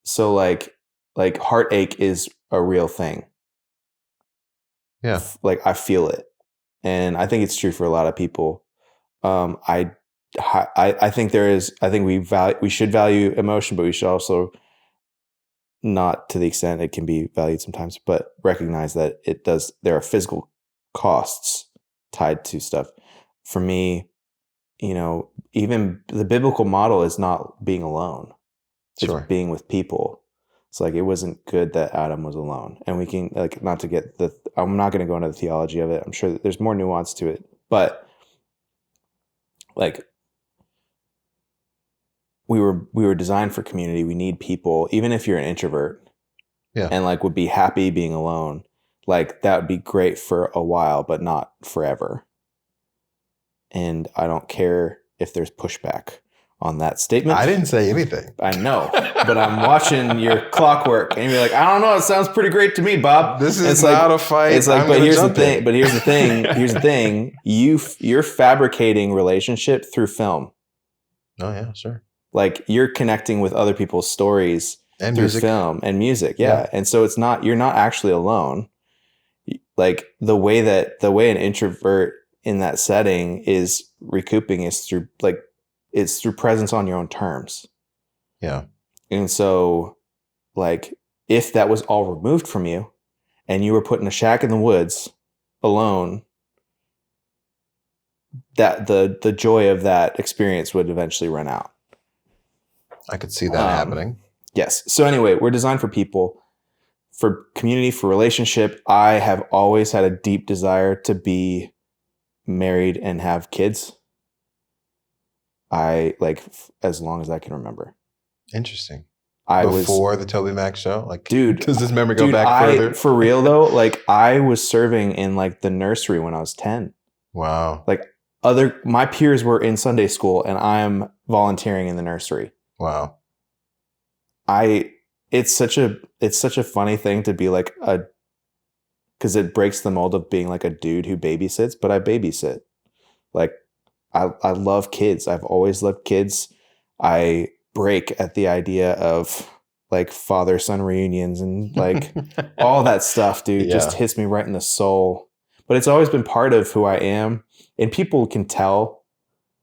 So like heartache is a real thing. Yeah. Like I feel it. And I think it's true for a lot of people. I think we should value emotion, but we should also, not to the extent it can be valued sometimes, but recognize that there are physical costs tied to stuff. For me, even the biblical model is not being alone. It's being with people. It's like, it wasn't good that Adam was alone. And we can, like, I'm not going to go into the theology of it. I'm sure that there's more nuance to it, but like, we were designed for community. We need people, even if you're an introvert, and like would be happy being alone. Like that would be great for a while, but not forever. And I don't care if there's pushback on that statement. I didn't say anything. I know, but I'm watching your clockwork, and you're like, I don't know. It sounds pretty great to me, Bob. This is not a fight. It's like, but here's the thing. But here's the thing. Here's the thing. You're fabricating relationship through film. Oh yeah, sure. Like you're connecting with other people's stories and through music. film and music. Yeah. And so you're not actually alone. Like the way an introvert in that setting is recouping is through presence on your own terms. Yeah. And so like if that was all removed from you and you were put in a shack in the woods alone, that the joy of that experience would eventually run out. I could see that happening. Yes. So anyway, we're designed for people, for community, for relationship. I have always had a deep desire to be married and have kids. As long as I can remember. Interesting. Before the Toby Mac show? Like, dude, does this memory go back further? For real though, like I was serving in like the nursery when I was 10. Wow. Like my peers were in Sunday school and I'm volunteering in the nursery. Wow. It's such a funny thing to be like because it breaks the mold of being like a dude who babysits, but I babysit. Like I love kids. I've always loved kids. I break at the idea of like father-son reunions and like all that stuff, dude. Just hits me right in the soul. But it's always been part of who I am. And people can tell,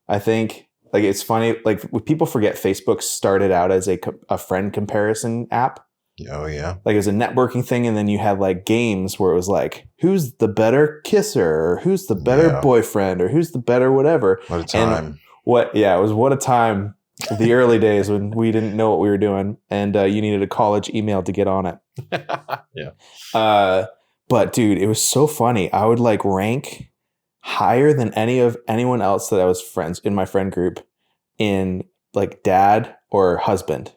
I think. Like, it's funny, like people forget Facebook started out as a friend comparison app. Oh, yeah. Like it was a networking thing. And then you had like games where it was like, who's the better kisser, or who's the better boyfriend, or who's the better whatever. What a time. It was what a time. The early days when we didn't know what we were doing and you needed a college email to get on it. Yeah. But dude, it was so funny. I would like rank higher than anyone else that I was friends in my friend group in like dad or husband,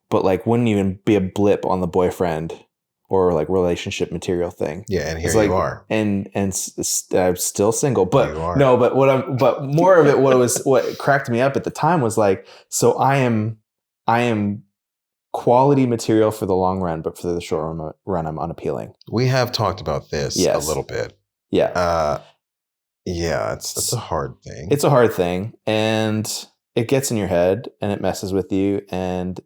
but like wouldn't even be a blip on the boyfriend or like relationship material thing. Yeah, and here like, you are, and I'm still single. But no, but more of it, what cracked me up at the time was like, so I am quality material for the long run, but for the short run, I'm unappealing. We have talked about this a little bit. Yeah. That's a hard thing. It's a hard thing, and it gets in your head and it messes with you. And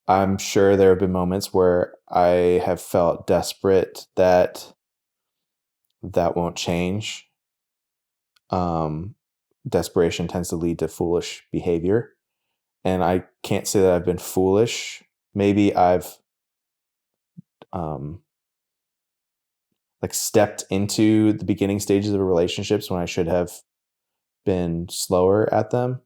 I'm sure there have been moments where I have felt desperate that won't change. Desperation tends to lead to foolish behavior. And I can't say that I've been foolish. Maybe I've like stepped into the beginning stages of relationships when I should have been slower at them.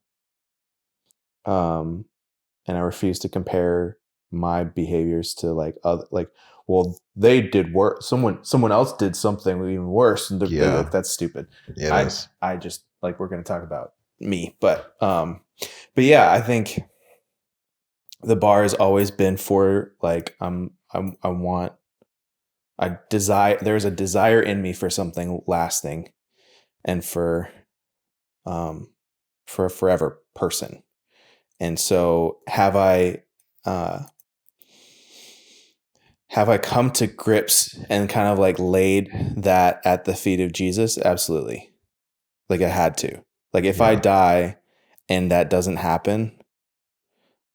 And I refuse to compare my behaviors to like other, like, well, they did work. Someone else did something even worse, and they're like, that's stupid. I just like, we're going to talk about me, but yeah, I think the bar has always been for like, there's a desire in me for something lasting, and for a forever person. And so have I come to grips and kind of like laid that at the feet of Jesus? Absolutely. Like I had to. Like if I die and that doesn't happen,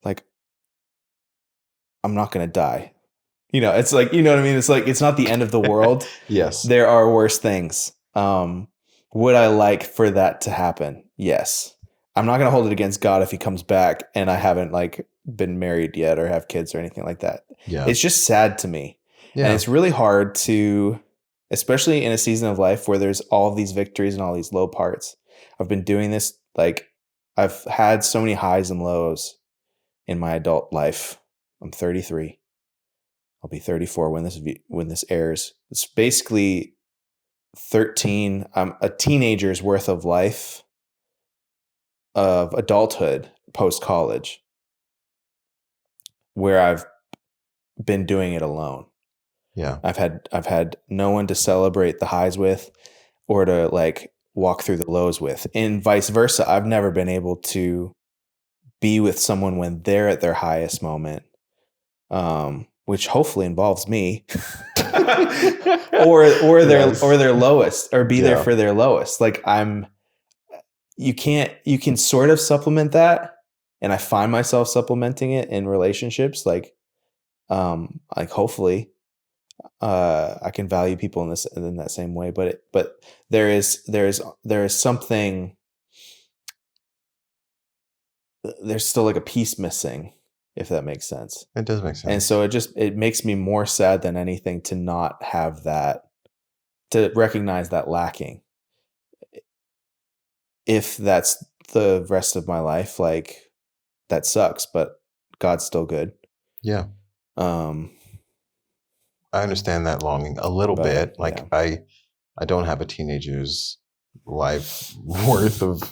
like I'm not going to die. You know, it's like, you know what I mean? It's like, it's not the end of the world. Yes. There are worse things. Would I like for that to happen? Yes. I'm not going to hold it against God if he comes back and I haven't like been married yet or have kids or anything like that. Yeah. It's just sad to me. Yeah. And it's really hard to, especially in a season of life where there's all of these victories and all these low parts. I've been doing this, like I've had so many highs and lows in my adult life. I'm 33. I'll be 34 when this airs. It's basically a teenager's worth of life of adulthood post-college where I've been doing it alone. Yeah. I've had no one to celebrate the highs with or to like walk through the lows with. And vice versa, I've never been able to be with someone when they're at their highest moment. Which hopefully involves me, or their lowest, or be there for their lowest. Like you can sort of supplement that, and I find myself supplementing it in relationships. Like hopefully, I can value people in that same way. But there is something. There's still like a piece missing. if that makes sense. It does make sense. And so it makes me more sad than anything to not have that, to recognize that lacking. If that's the rest of my life, like, that sucks, but God's still good. Yeah. Um, I understand that longing a little bit. Like, yeah. I don't have a teenager's life worth of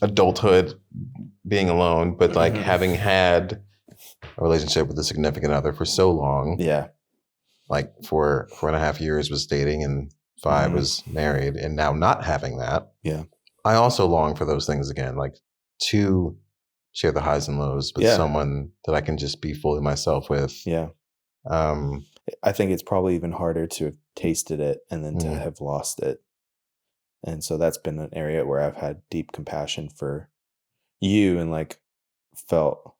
adulthood being alone, but like having had a relationship with a significant other for so long. Yeah. Like for 4.5 years was dating and 5 was married, and now not having that. Yeah. I also long for those things again, like to share the highs and lows with someone that I can just be fully myself with. Yeah. I think it's probably even harder to have tasted it and then to have lost it. And so that's been an area where I've had deep compassion for you and like felt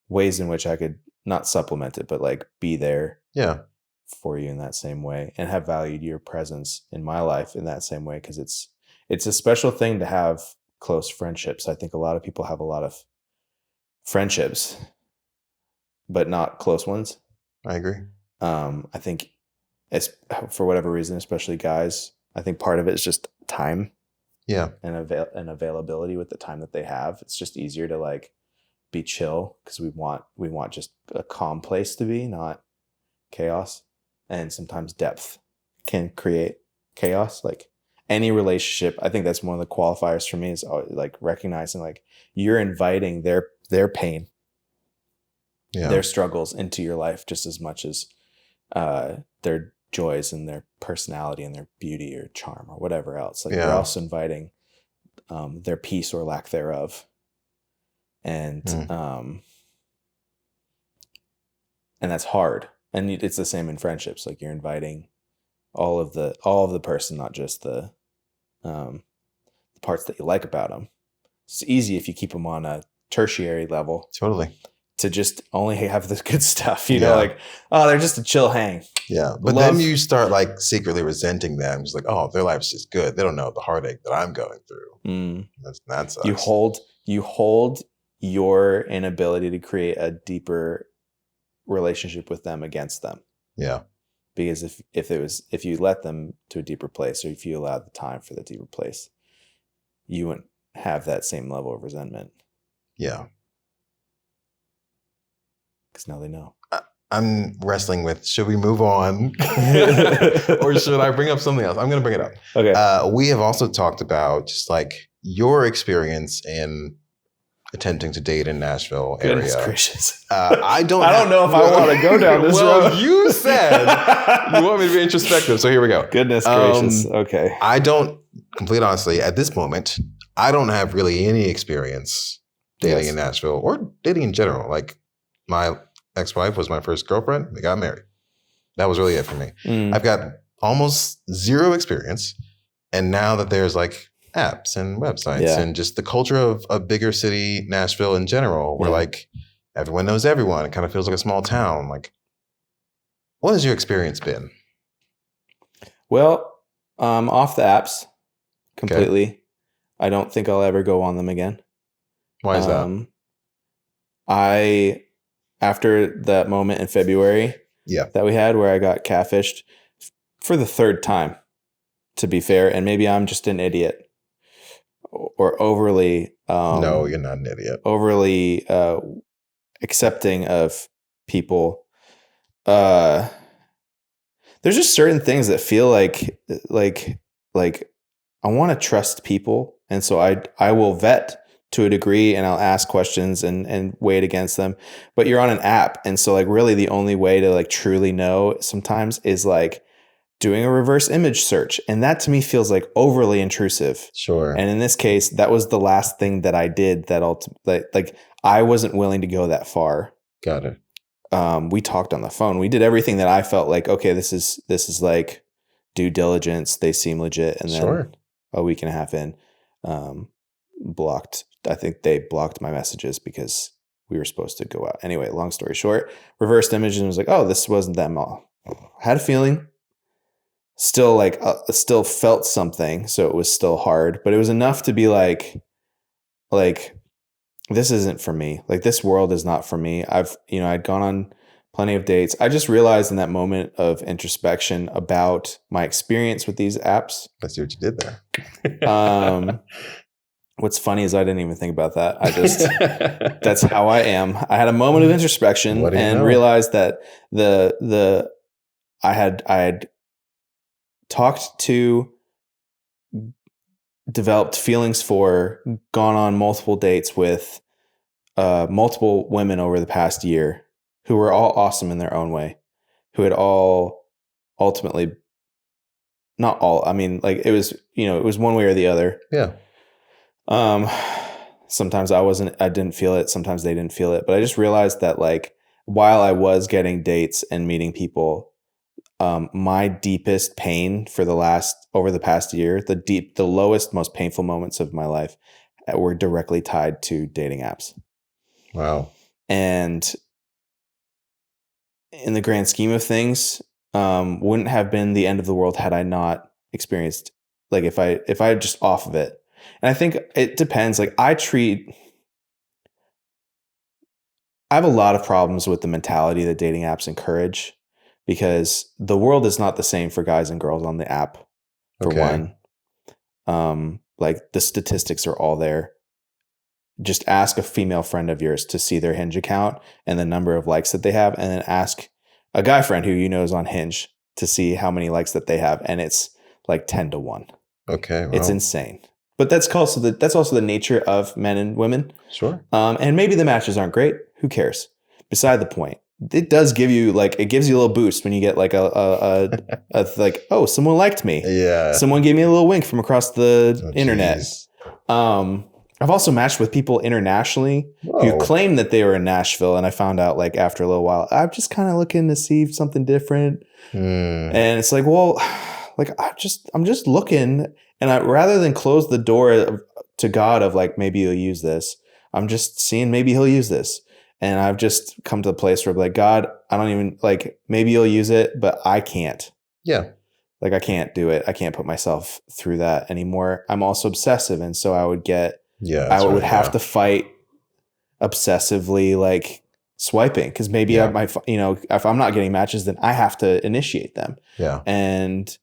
ways in which I could not supplement it, but like be there for you in that same way, and have valued your presence in my life in that same way. Cause it's a special thing to have close friendships. I think a lot of people have a lot of friendships, but not close ones. I agree. I think it's, for whatever reason, especially guys, I think part of it is just time. Yeah. And availability with the time that they have. It's just easier to like be chill because we want just a calm place to be, not chaos. And sometimes depth can create chaos. Like any relationship, I think that's one of the qualifiers for me, is like recognizing like you're inviting their pain, their struggles into your life just as much as their joys and their personality and their beauty or charm or whatever else. Like you're also inviting their peace or lack thereof. And that's hard. And it's the same in friendships. Like you're inviting all of the person, not just the parts that you like about them. It's easy if you keep them on a tertiary level. Totally. To just only have the good stuff, you know, like, oh, they're just a chill hang. Yeah. But then you start like secretly resenting them. Just like, oh, their life's just good. They don't know the heartache that I'm going through. That sucks. You hold your inability to create a deeper relationship with them against them. Yeah. Because if you let them to a deeper place, or if you allowed the time for the deeper place, you wouldn't have that same level of resentment. Yeah. Because now they know. I'm wrestling with, should we move on or should I bring up something else? I'm going to bring it up. Okay. We have also talked about just like your experience in attempting to date in Nashville area. Goodness gracious. I don't know if I want to go down this road. You said you want me to be introspective. So here we go. Goodness gracious. Okay. I don't, complete honestly, at this moment, I don't have really any experience dating in Nashville or dating in general. Like, my ex-wife was my first girlfriend. We got married. That was really it for me. I've got almost zero experience. And now that there's like apps and websites and just the culture of a bigger city, Nashville in general, where like everyone knows everyone. It kind of feels like a small town. Like, what has your experience been? Well, off the apps completely. Okay. I don't think I'll ever go on them again. Why is that? After that moment in February that we had where I got catfished for the third time, to be fair, and maybe I'm just an idiot or overly... no, you're not an idiot. Overly accepting of people. There's just certain things that feel like I want to trust people, and so I will vet to a degree, and I'll ask questions and weigh it against them. But you're on an app, and so like really the only way to like truly know sometimes is like doing a reverse image search, and that to me feels like overly intrusive. Sure. And in this case, that was the last thing that I did. That like I wasn't willing to go that far. Got it. We talked on the phone. We did everything that I felt like, okay, this is like due diligence. They seem legit, and then a week and a half in, blocked. I think they blocked my messages because we were supposed to go out. Anyway, long story short, reversed image and was like, oh, this wasn't them all. Had a feeling, still like, still felt something. So it was still hard, but it was enough to be like, this isn't for me. Like, this world is not for me. I'd gone on plenty of dates. I just realized in that moment of introspection about my experience with these apps. I see what you did there. What's funny is I didn't even think about that. That's how I am. I had a moment of introspection and realized that I had talked to, developed feelings for, gone on multiple dates with multiple women over the past year who were all awesome in their own way, who had all ultimately, not all, I mean, like, it was one way or the other. Yeah. Sometimes I didn't feel it. Sometimes they didn't feel it. But I just realized that, like, while I was getting dates and meeting people, my deepest pain over the past year, the lowest, most painful moments of my life were directly tied to dating apps. Wow. And in the grand scheme of things, wouldn't have been the end of the world had I not experienced, like, if I just off of it. And I think it depends. Like, I have a lot of problems with the mentality that dating apps encourage, because the world is not the same for guys and girls on the app, for one. Like, the statistics are all there. Just ask a female friend of yours to see their Hinge account and the number of likes that they have, and then ask a guy friend who you know is on Hinge to see how many likes that they have, and it's like 10-1. Okay, It's insane. But that's also the nature of men and women. Sure. And maybe the matches aren't great. Who cares? Beside the point. It does give you, like, it gives you a little boost when you get like a like, oh, someone liked me. Yeah. Someone gave me a little wink from across the internet. Geez. I've also matched with people internationally who claim that they were in Nashville, and I found out, like, after a little while, I'm just kind of looking to see something different. And it's like, well, like, I'm just looking, and rather than close the door to God of, like, maybe he'll use this, I'm just seeing maybe he'll use this. And I've just come to the place where I'm like, God, I don't even, like, maybe you'll use it, but I can't. Yeah. Like, I can't do it. I can't put myself through that anymore. I'm also obsessive. And so I would have to fight obsessively, like, swiping. Cause maybe I might, if I'm not getting matches, then I have to initiate them. Yeah. And,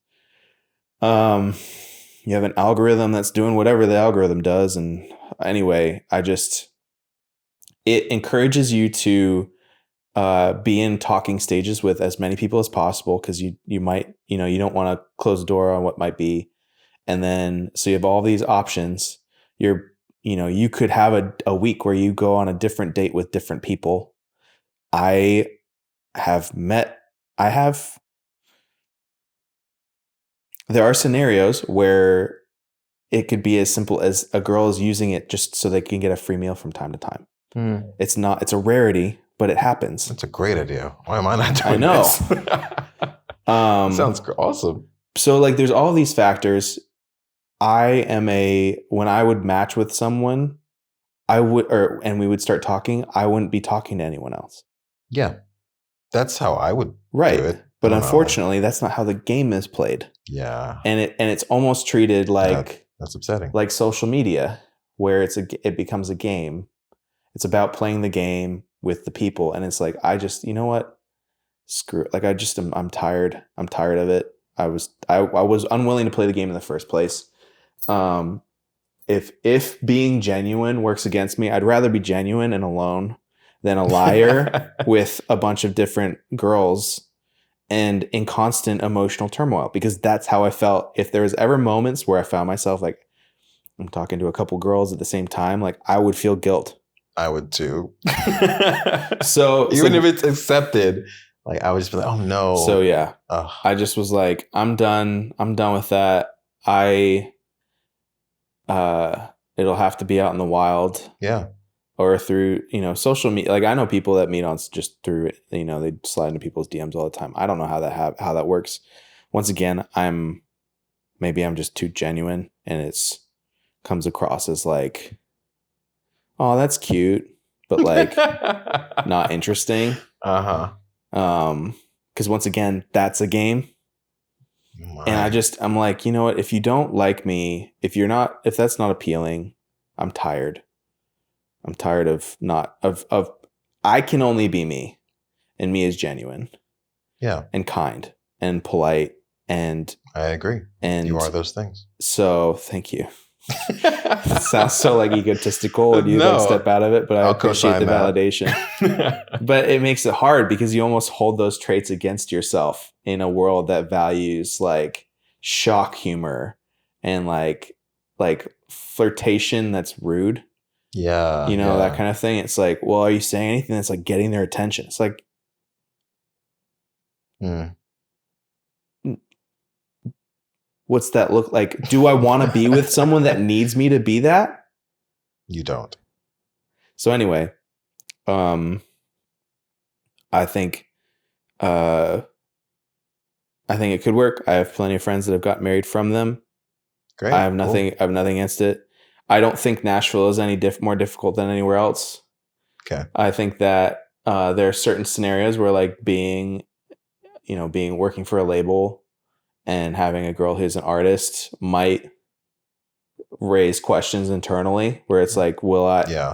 you have an algorithm that's doing whatever the algorithm does. And anyway, it encourages you to be in talking stages with as many people as possible, because you might, you don't want to close the door on what might be. And then, so you have all these options. You could have a week where you go on a different date with different people. There are scenarios where it could be as simple as a girl is using it just so they can get a free meal from time to time. It's a rarity, but it happens. That's a great idea. Why am I not doing this? I know. Sounds awesome. So, like, there's all these factors. When I would match with someone, and we would start talking, I wouldn't be talking to anyone else. Yeah. That's how I would do it. But unfortunately, that's not how the game is played. Yeah. And it's almost treated like, that's upsetting. Like social media, where it becomes a game. It's about playing the game with the people. And it's like, you know what? Screw it. Like, I'm tired. I'm tired of it. I was unwilling to play the game in the first place. If being genuine works against me, I'd rather be genuine and alone than a liar with a bunch of different girls and in constant emotional turmoil, because that's how I felt. If there was ever moments where I found myself, like, I'm talking to a couple girls at the same time, like, I would feel guilt. I would too. So even if it's accepted, like, I would just be like, oh no. So yeah, I just was like, I'm done with that. It'll have to be out in the wild. Yeah. Or through, social media. Like, I know people that meet on just through, they slide into people's DMs all the time. I don't know how that works. Once again, maybe I'm just too genuine, and it's comes across as like, oh, that's cute, but, like, not interesting. Because once again, that's a game. And I'm like, you know what? If you don't like me, if that's not appealing, I'm tired. I'm tired of I can only be me, and me is genuine. Yeah. And kind and polite and I agree. And you are those things. So thank you. It sounds so like egotistical and you No, like step out of it, but I I'll appreciate the co-sign that. validation. But it makes it hard because you almost hold those traits against yourself in a world that values like shock humor and like flirtation that's rude. Yeah. You know, yeah. that kind of thing. It's like, well, are you saying anything that's like getting their attention? It's like, what's that look like? Do I want to be with someone that needs me to be that? You don't. So anyway, I think it could work. I have plenty of friends that have got married from them. Great. I have nothing. Cool. I have nothing against it. I don't think Nashville is any more difficult than anywhere else. Okay. I think that there are certain scenarios where like being working for a label and having a girl who's an artist might raise questions internally where it's like,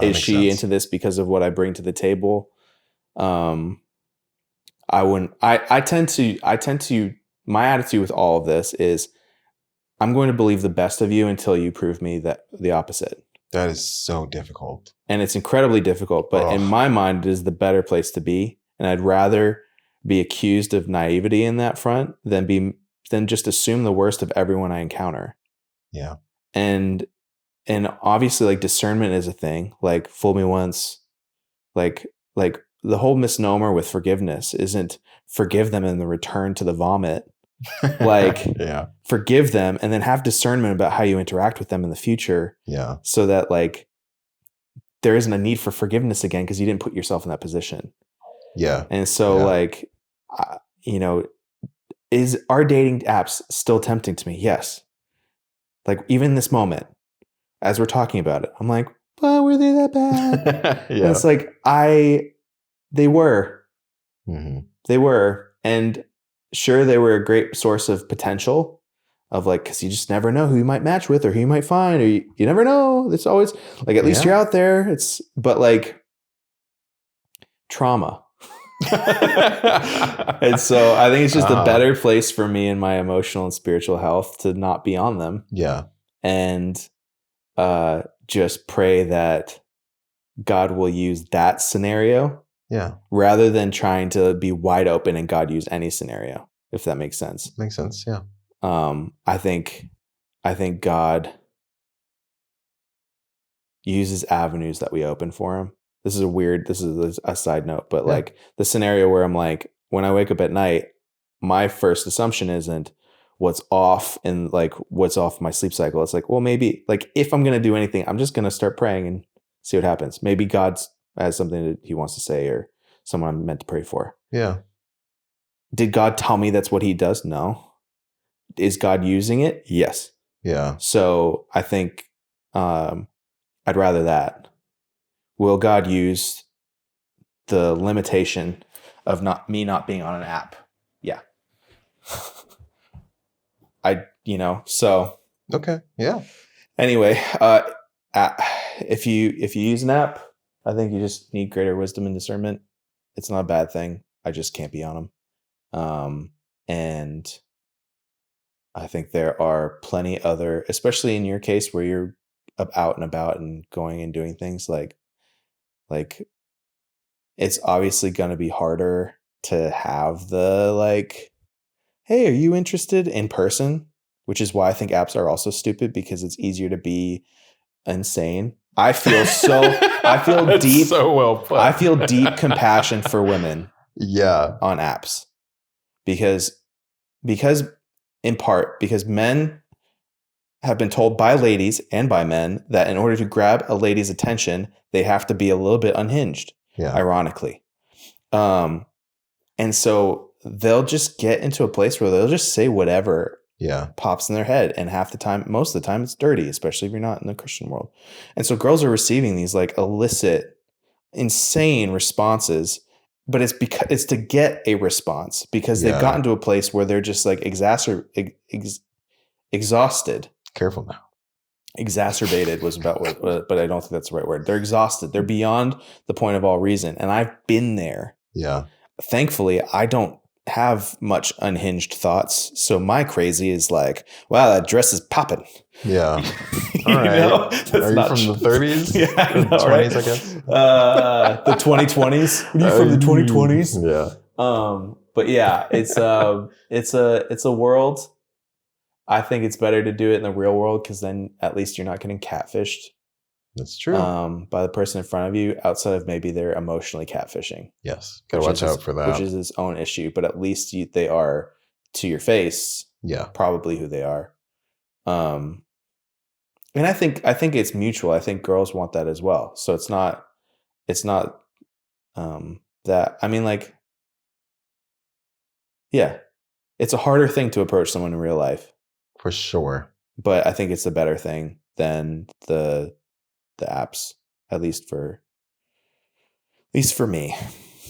is she into this because of what I bring to the table? I wouldn't, I tend to, my attitude with all of this is I'm going to believe the best of you until you prove me that the opposite. That is so difficult. And it's incredibly difficult, but in my mind, it is the better place to be. And I'd rather be accused of naivety in that front than just assume the worst of everyone I encounter. Yeah. And obviously like discernment is a thing, like fool me once, like the whole misnomer with forgiveness isn't forgive them and then return to the vomit. Like forgive them and then have discernment about how you interact with them in the future. Yeah. So that like there isn't a need for forgiveness again because you didn't put yourself in that position. Yeah. And so like, are dating apps still tempting to me? Yes. Like even this moment, as we're talking about it, I'm like, well, were they that bad? And it's like, they were. Mm-hmm. They were. And sure, they were a great source of potential of like, because you just never know who you might match with or who you might find, or you never know. It's always like, at least you're out there. But like trauma. And so I think it's just a better place for me in my emotional and spiritual health to not be on them. Yeah. And just pray that God will use that scenario. Yeah. Rather than trying to be wide open and God use any scenario, if that makes sense. Makes sense. Yeah. I think God uses avenues that we open for him. This is a side note, but like the scenario where I'm like, when I wake up at night, my first assumption isn't what's off and like what's off my sleep cycle. It's like, well, maybe like if I'm going to do anything, I'm just going to start praying and see what happens. Maybe God has something that he wants to say or someone I'm meant to pray for. Yeah. Did God tell me that's what he does? No. Is God using it? Yes. Yeah. So I think I'd rather that. Will God use the limitation of not being on an app? Yeah. So. Okay. Yeah. Anyway, if you use an app, I think you just need greater wisdom and discernment. It's not a bad thing. I just can't be on them. And I think there are plenty other, especially in your case where you're out and about and going and doing things like it's obviously going to be harder to have the like, hey, are you interested in person? Which is why I think apps are also stupid because it's easier to be insane. I feel deep. So well put. I feel deep compassion for women. Yeah. On apps because in part because men have been told by ladies and by men that in order to grab a lady's attention, they have to be a little bit unhinged. Yeah. Ironically. And so they'll just get into a place where they'll just say whatever pops in their head. And most of the time it's dirty, especially if you're not in the Christian world. And so girls are receiving these like illicit, insane responses, but it's to get a response because they've gotten to a place where they're just like exhausted. Careful now. exacerbated was about what, but I don't think that's the right word. They're exhausted. They're beyond the point of all reason. And I've been there. Yeah. Thankfully, I don't have much unhinged thoughts. So my crazy is like, wow, that dress is popping. Yeah. All right. Are you from the 30s? Yeah, I know, 20s, right? I guess. The 2020s. Are you from the 2020s? Yeah. But yeah, it's a world. I think it's better to do it in the real world because then at least you're not getting catfished. That's true. By the person in front of you, outside of maybe they're emotionally catfishing. Yes. Gotta watch out for that. Which is its own issue, but at least they are to your face. Yeah. Probably who they are. And I think it's mutual. I think girls want that as well. So it's not that, I mean, like, yeah, it's a harder thing to approach someone in real life. For sure. But I think it's a better thing than the apps, at least for me.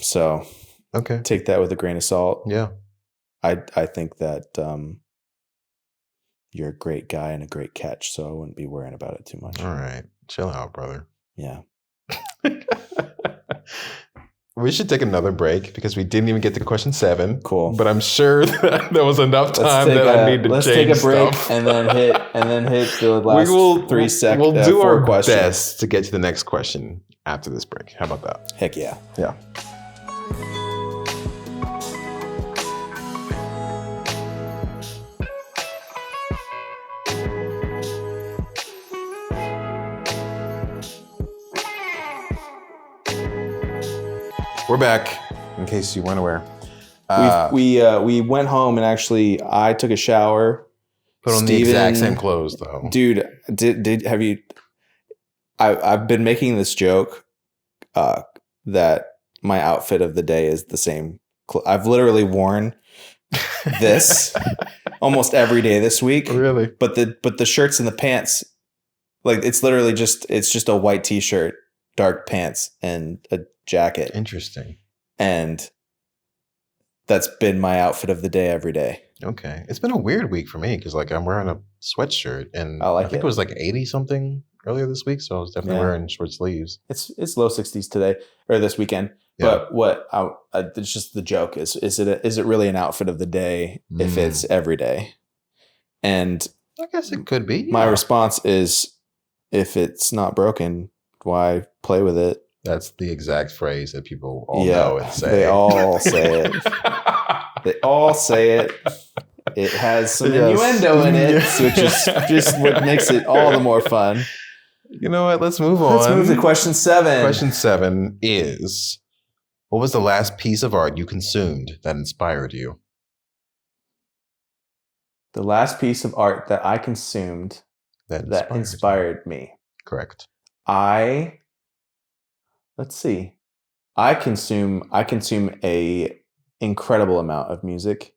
So okay, take that with a grain of salt. Yeah. I think that you're a great guy and a great catch, so I wouldn't be worrying about it too much. All right. Chill out, brother. Yeah. We should take another break because we didn't even get to question 7. Cool. But I'm sure that there was enough time that I need to let's change take a break stuff. and then hit the last 3 seconds. We'll do our questions. best to get to the next question after this break. How about that? Heck yeah. Yeah. We're back, in case you weren't aware. We went home and actually I took a shower. Put on the exact same clothes though. Dude, have you? I've been making this joke that my outfit of the day is the same. I've literally worn this almost every day this week. Really? But the shirts and the pants, like it's literally just a white t-shirt, dark pants, and a jacket. Interesting. And that's been my outfit of the day every day. Okay. It's been a weird week for me because like I'm wearing a sweatshirt and I think it was like 80 something earlier this week. So I was definitely wearing short sleeves. It's low 60s today or this weekend. Yeah. But it's just the joke is it really an outfit of the day if it's every day? And I guess it could be. Yeah. My response is if it's not broken, why play with it? That's the exact phrase that people all know and say. They all say it. They all say it. It has some innuendo in it, which is just what makes it all the more fun. You know what? Let's move on. Let's move to question 7. Question 7 is, what was the last piece of art you consumed that inspired you? The last piece of art that I consumed that inspired me. Correct. Let's see. I consume a incredible amount of music.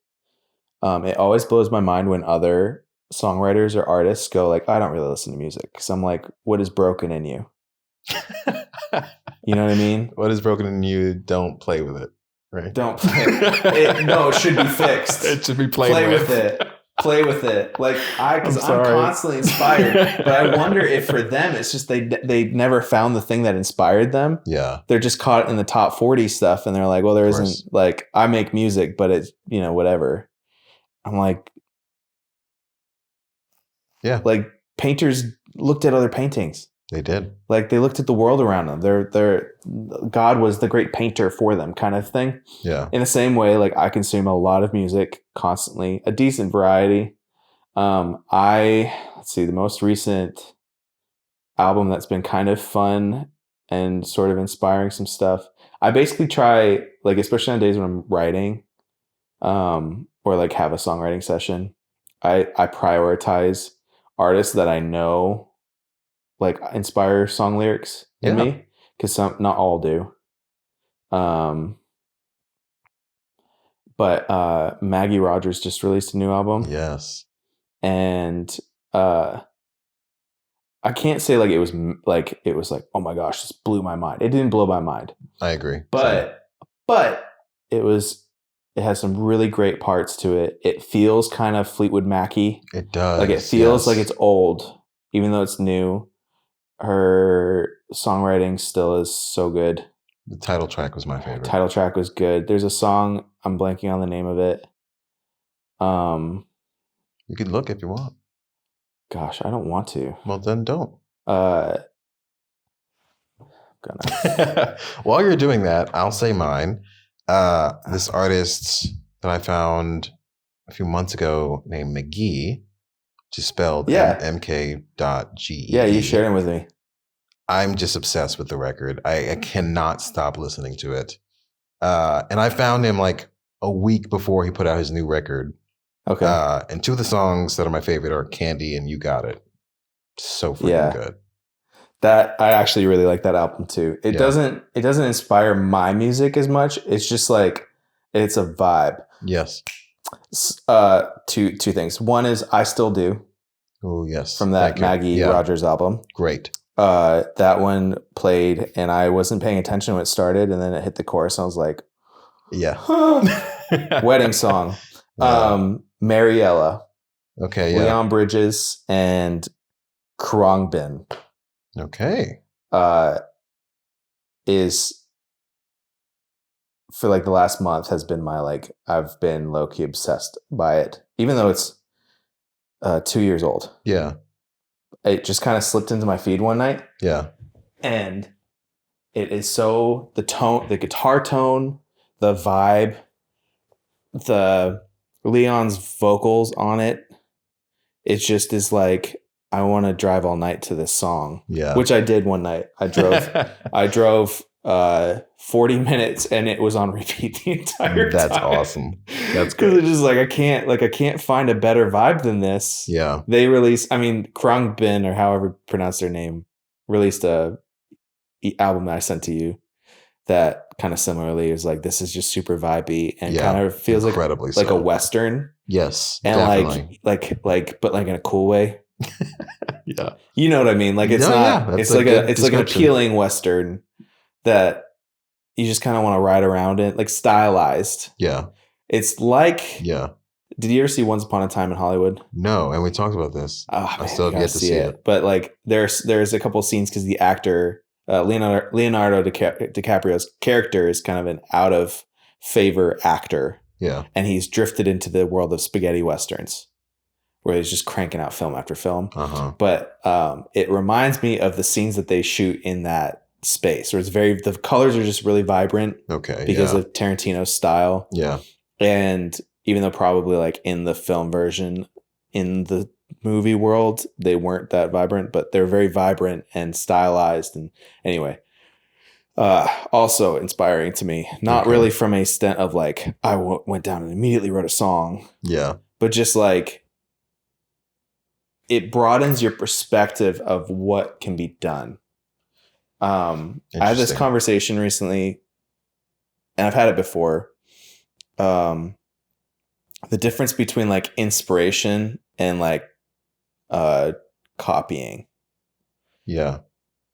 It always blows my mind when other songwriters or artists go like, I don't really listen to music. Because I'm like, what is broken in you? You know what I mean? What is broken in you? Don't play with it. Right? Don't play it. No, it should be fixed. It should be played with. Play with it. Like I'm constantly inspired, but I wonder if for them it's just they never found the thing that inspired them. Yeah, they're just caught in the top 40 stuff, and they're like, well, there isn't, like, I make music, but it's, whatever. I'm like, yeah, like painters looked at other paintings. They did. Like they looked at the world around them. They're God was the great painter for them, kind of thing. Yeah. In the same way, like I consume a lot of music constantly, a decent variety. Let's see, the most recent album that's been kind of fun and sort of inspiring some stuff. I basically try, like, especially on days when I'm writing, or like have a songwriting session, I prioritize artists that I know like inspire song lyrics in me, because not all do. But Maggie Rogers just released a new album. Yes. And I can't say like it was like oh my gosh, this blew my mind. It didn't blow my mind. I agree. But it has some really great parts to it. It feels kind of Fleetwood Mac-y. It does. Like it feels like it's old. even though it's new, her songwriting still is so good. The title track was my favorite. Title track was good. There's a song, I'm blanking on the name of it. You could look if you want. Gosh, I don't want to. Well, then don't. Gonna. While you're doing that, I'll say mine. This artist that I found a few months ago named McGee, which is spelled MK.GE. Yeah, you shared it with me. I'm just obsessed with the record. I cannot stop listening to it. And I found him like a week before he put out his new record. Okay. And two of the songs that are my favorite are Candy and You Got It. So freaking good. That I actually really like that album too. It doesn't inspire my music as much. It's just like it's a vibe. Yes. Two things. One is I Still Do. Oh yes. From that Maggie Rogers album. Great. That one played and I wasn't paying attention when it started and then it hit the chorus and I was like, wedding song. Mariella. Okay, Leon Bridges and Khruangbin. Okay. Is for like the last month has been my like I've been low-key obsessed by it. Even though it's 2 years old. Yeah. It just kind of slipped into my feed one night. Yeah. And it is so the guitar tone, the vibe, the Leon's vocals on it. It just is like I want to drive all night to this song. Yeah. Which I did one night. I drove 40 minutes and it was on repeat the entire time. That's awesome. That's good. Because it's just like I can't find a better vibe than this. Yeah. They released, Khruangbin or however you pronounce their name, released a album that I sent to you that kind of similarly is like this is just super vibey and kind of feels like a Western. Yes. And definitely. like but like in a cool way. Yeah. You know what I mean? Like it's it's like an appealing Western that you just kind of want to ride around in, like stylized. Yeah. It's like Did you ever see Once Upon a Time in Hollywood? No, and we talked about this. I still have yet to see it. But like there's a couple of scenes because the actor Leonardo DiCaprio's character is kind of an out of favor actor. Yeah. And he's drifted into the world of spaghetti westerns where he's just cranking out film after film. Uh-huh. But it reminds me of the scenes that they shoot in that space where it's the colors are just really vibrant. Okay. Because of Tarantino's style. Yeah. And even though probably like in the film version, in the movie world, they weren't that vibrant, but they're very vibrant and stylized. And anyway, also inspiring to me, not really from a stent of like, I went down and immediately wrote a song. Yeah. But just like, it broadens your perspective of what can be done. I had this conversation recently, and I've had it before. The difference between like inspiration and like copying. Yeah.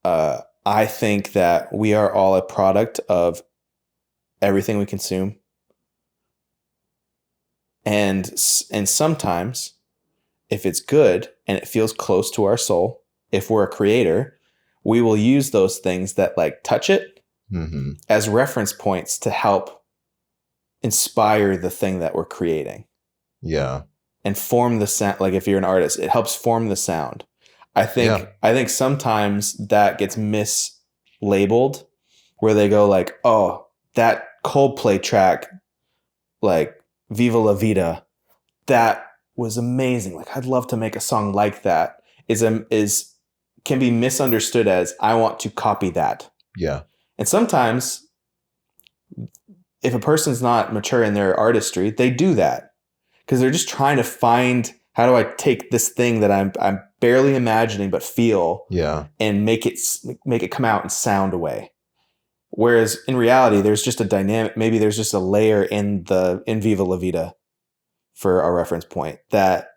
I think that we are all a product of everything we consume. And sometimes if it's good and it feels close to our soul, if we're a creator, we will use those things that like touch it as reference points to help inspire the thing that we're creating. Yeah. And form the sound. Like if you're an artist, it helps form the sound. I think sometimes that gets mislabeled where they go like, oh, that Coldplay track, like Viva La Vida, that was amazing. Like I'd love to make a song like that. Can be misunderstood as I want to copy that. Yeah. And sometimes if a person's not mature in their artistry, they do that because they're just trying to find, how do I take this thing that I'm barely imagining but feel and make it come out and sound away. Whereas in reality, there's just a dynamic, maybe there's just a layer in Viva La Vida for a reference point that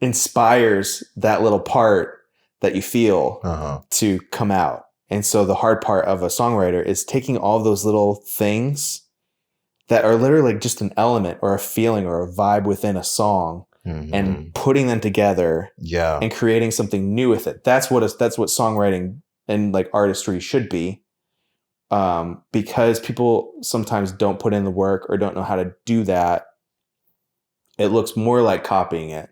inspires that little part that you feel to come out. And so the hard part of a songwriter is taking all those little things that are literally like just an element or a feeling or a vibe within a song and putting them together and creating something new with it. That's what songwriting and like artistry should be. Because people sometimes don't put in the work or don't know how to do that. It looks more like copying it.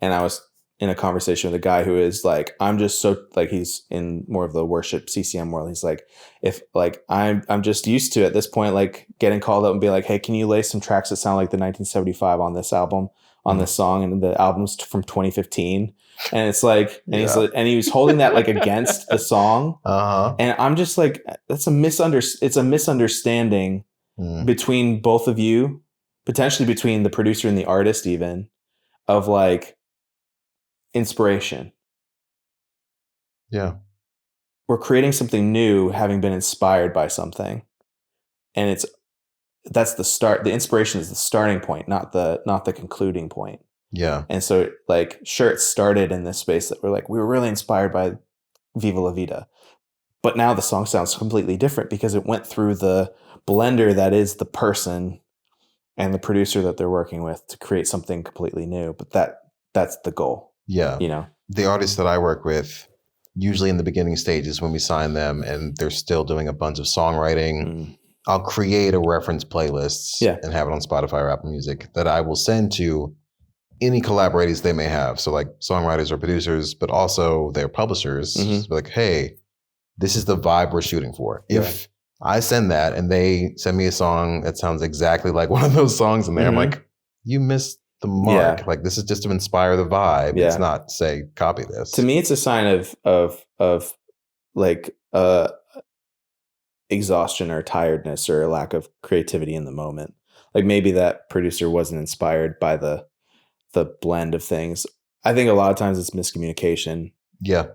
And I was in a conversation with a guy who is like, I'm just so like, he's in more of the worship CCM world. He's like, if like, I'm just used to at this point, like getting called up and be like, hey, can you lay some tracks that sound like the 1975 on this album, on this song? And the album's from 2015. And it's like, and he's like, and he was holding that like against the song. And I'm just like, it's a misunderstanding between both of you, potentially between the producer and the artist, even, of like inspiration. Yeah. We're creating something new, having been inspired by something. And that's the start. The inspiration is the starting point, not the concluding point. Yeah. And so like, sure, it started in this space that we were really inspired by Viva La Vida. But now the song sounds completely different because it went through the blender that is the person and the producer that they're working with to create something completely new. But that's the goal. Yeah. You know, the artists that I work with, usually in the beginning stages when we sign them and they're still doing a bunch of songwriting, I'll create a reference playlist and have it on Spotify or Apple Music that I will send to any collaborators they may have. So like songwriters or producers, but also their publishers. Like, hey, this is the vibe we're shooting for. If I send that and they send me a song that sounds exactly like one of those songs in there, I'm like, you missed the mark. Like, this is just to inspire the vibe. It's not say copy this. To me, it's a sign of like exhaustion or tiredness or a lack of creativity in the moment. Like maybe that producer wasn't inspired by the blend of things. I think a lot of times it's miscommunication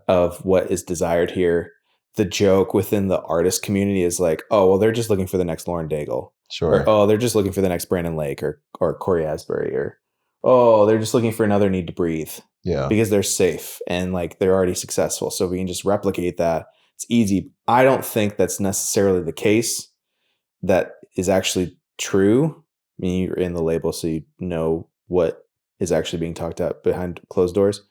of what is desired here. The joke within the artist community is like, oh, well, they're just looking for the next Lauren Daigle. Sure. Or, oh, they're just looking for the next Brandon Lake or Corey Asbury. Or, oh, they're just looking for another Need to Breathe. Yeah. Because they're safe and like they're already successful. So we can just replicate that. It's easy. I don't think that's necessarily the case. That is actually true. I mean, you're in the label, so you know what is actually being talked about behind closed doors.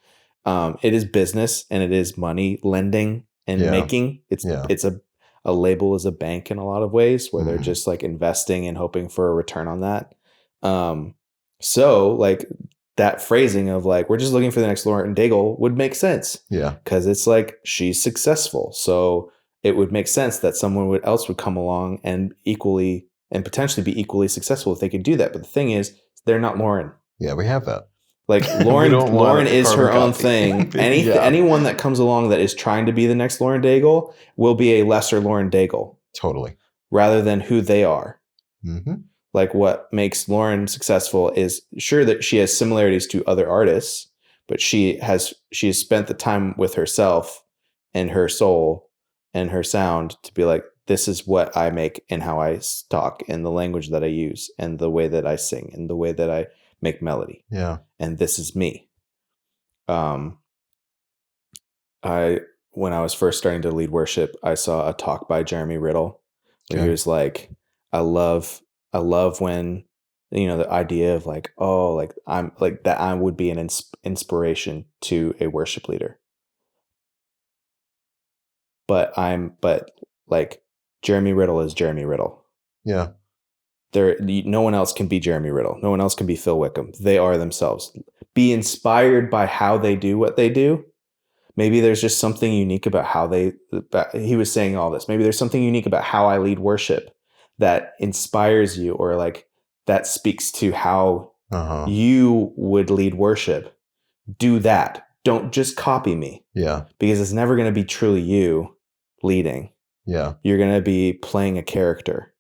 It is business and it is money lending and making. It's a label is a bank in a lot of ways where they're just like investing and hoping for a return on that. So like that phrasing of like, we're just looking for the next Lauren Daigle would make sense. Yeah. Cause it's like, she's successful. So it would make sense that someone else would come along and potentially be equally successful if they could do that. But the thing is, they're not Lauren. Yeah, we have that. Like Lauren is her own thing. Anyone that comes along that is trying to be the next Lauren Daigle will be a lesser Lauren Daigle. Totally. Rather than who they are. Like what makes Lauren successful is sure that she has similarities to other artists, but she has spent the time with herself and her soul and her sound to be like, this is what I make and how I talk and the language that I use and the way that I sing and the way that I make melody. Yeah. And this is me. When I was first starting to lead worship, I saw a talk by Jeremy Riddle where he was like, I love when, you know, the idea of like, oh, like I'm like that I would be an inspiration to a worship leader. But like Jeremy Riddle is Jeremy Riddle. Yeah. No one else can be Jeremy Riddle. No one else can be Phil Wickham. They are themselves. Be inspired by how they do what they do. Maybe there's just something unique about how he was saying all this. Maybe there's something unique about how I lead worship that inspires you, or like that speaks to how you would lead worship. Do that. Don't just copy me. Yeah. Because it's never going to be truly you leading. Yeah. You're going to be playing a character.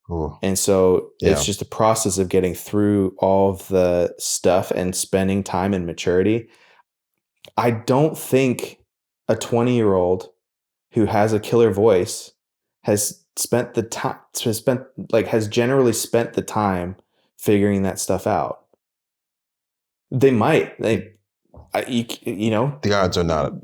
Ooh. And so it's just a process of getting through all of the stuff and spending time in maturity. I don't think a 20-year-old who has a killer voice has generally spent the time figuring that stuff out. They might. You know, the odds are not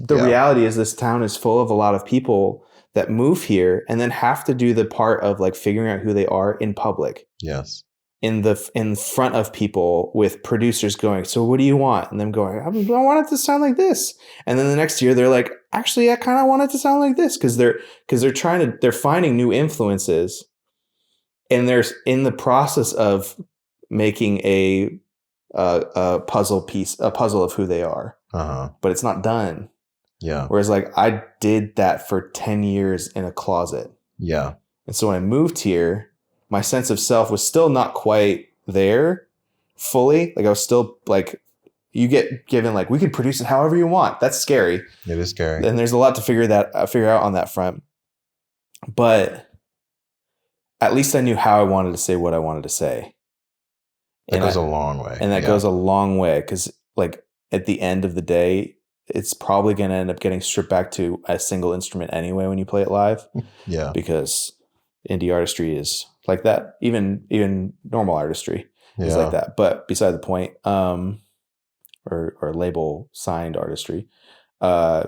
reality is this town is full of a lot of people that move here and then have to do the part of like figuring out who they are in public. Yes. in front of people with producers going, so what do you want? And them going, I want it to sound like this. And then the next year they're like, actually, I kind of want it to sound like this, because they're finding new influences, and they're in the process of making a puzzle of who they are. But it's not done. Yeah. Whereas like I did that for 10 years in a closet. Yeah. And so when I moved here, my sense of self was still not quite there fully. Like I was still like, you get given like, we could produce it however you want. That's scary. It is scary. And there's a lot to figure out on that front. But at least I knew how I wanted to say what I wanted to say. That goes a long way. And that goes a long way, because like at the end of the day, it's probably going to end up getting stripped back to a single instrument anyway when you play it live. Yeah. Because indie artistry is like that. Even normal artistry is like that. But beside the point, or label signed artistry, we're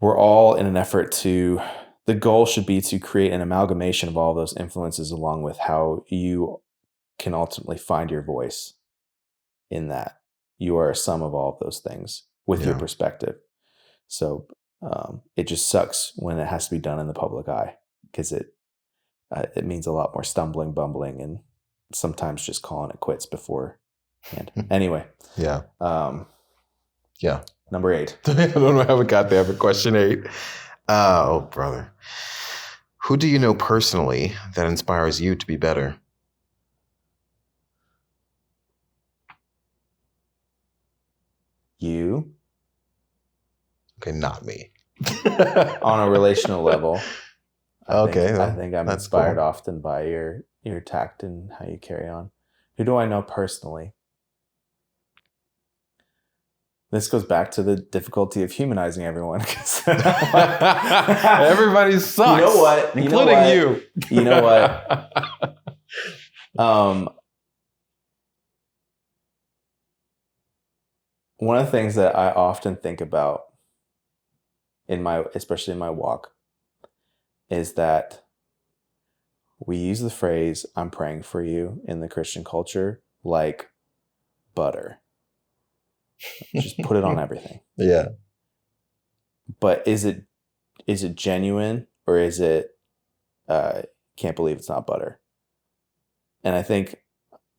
all in an effort to, the goal should be to create an amalgamation of all those influences, along with how you can ultimately find your voice in that. You are a sum of all of those things with your perspective. So it just sucks when it has to be done in the public eye, because it means a lot more stumbling, bumbling, and sometimes just calling it quits beforehand. Anyway. Yeah. Yeah. Number 8. I don't know how we got there, but question 8. Oh, brother. Who do you know personally that inspires you to be better? You. Okay, not me. On a relational level. I think I'm inspired cool. often by your tact and how you carry on. Who do I know personally? This goes back to the difficulty of humanizing everyone. Everybody sucks. You know what? Including you. You know what? One of the things that I often think about especially in my walk, is that we use the phrase, I'm praying for you, in the Christian culture like butter. Just put it on everything. Yeah. But is it genuine, or is it can't believe it's not butter? And I think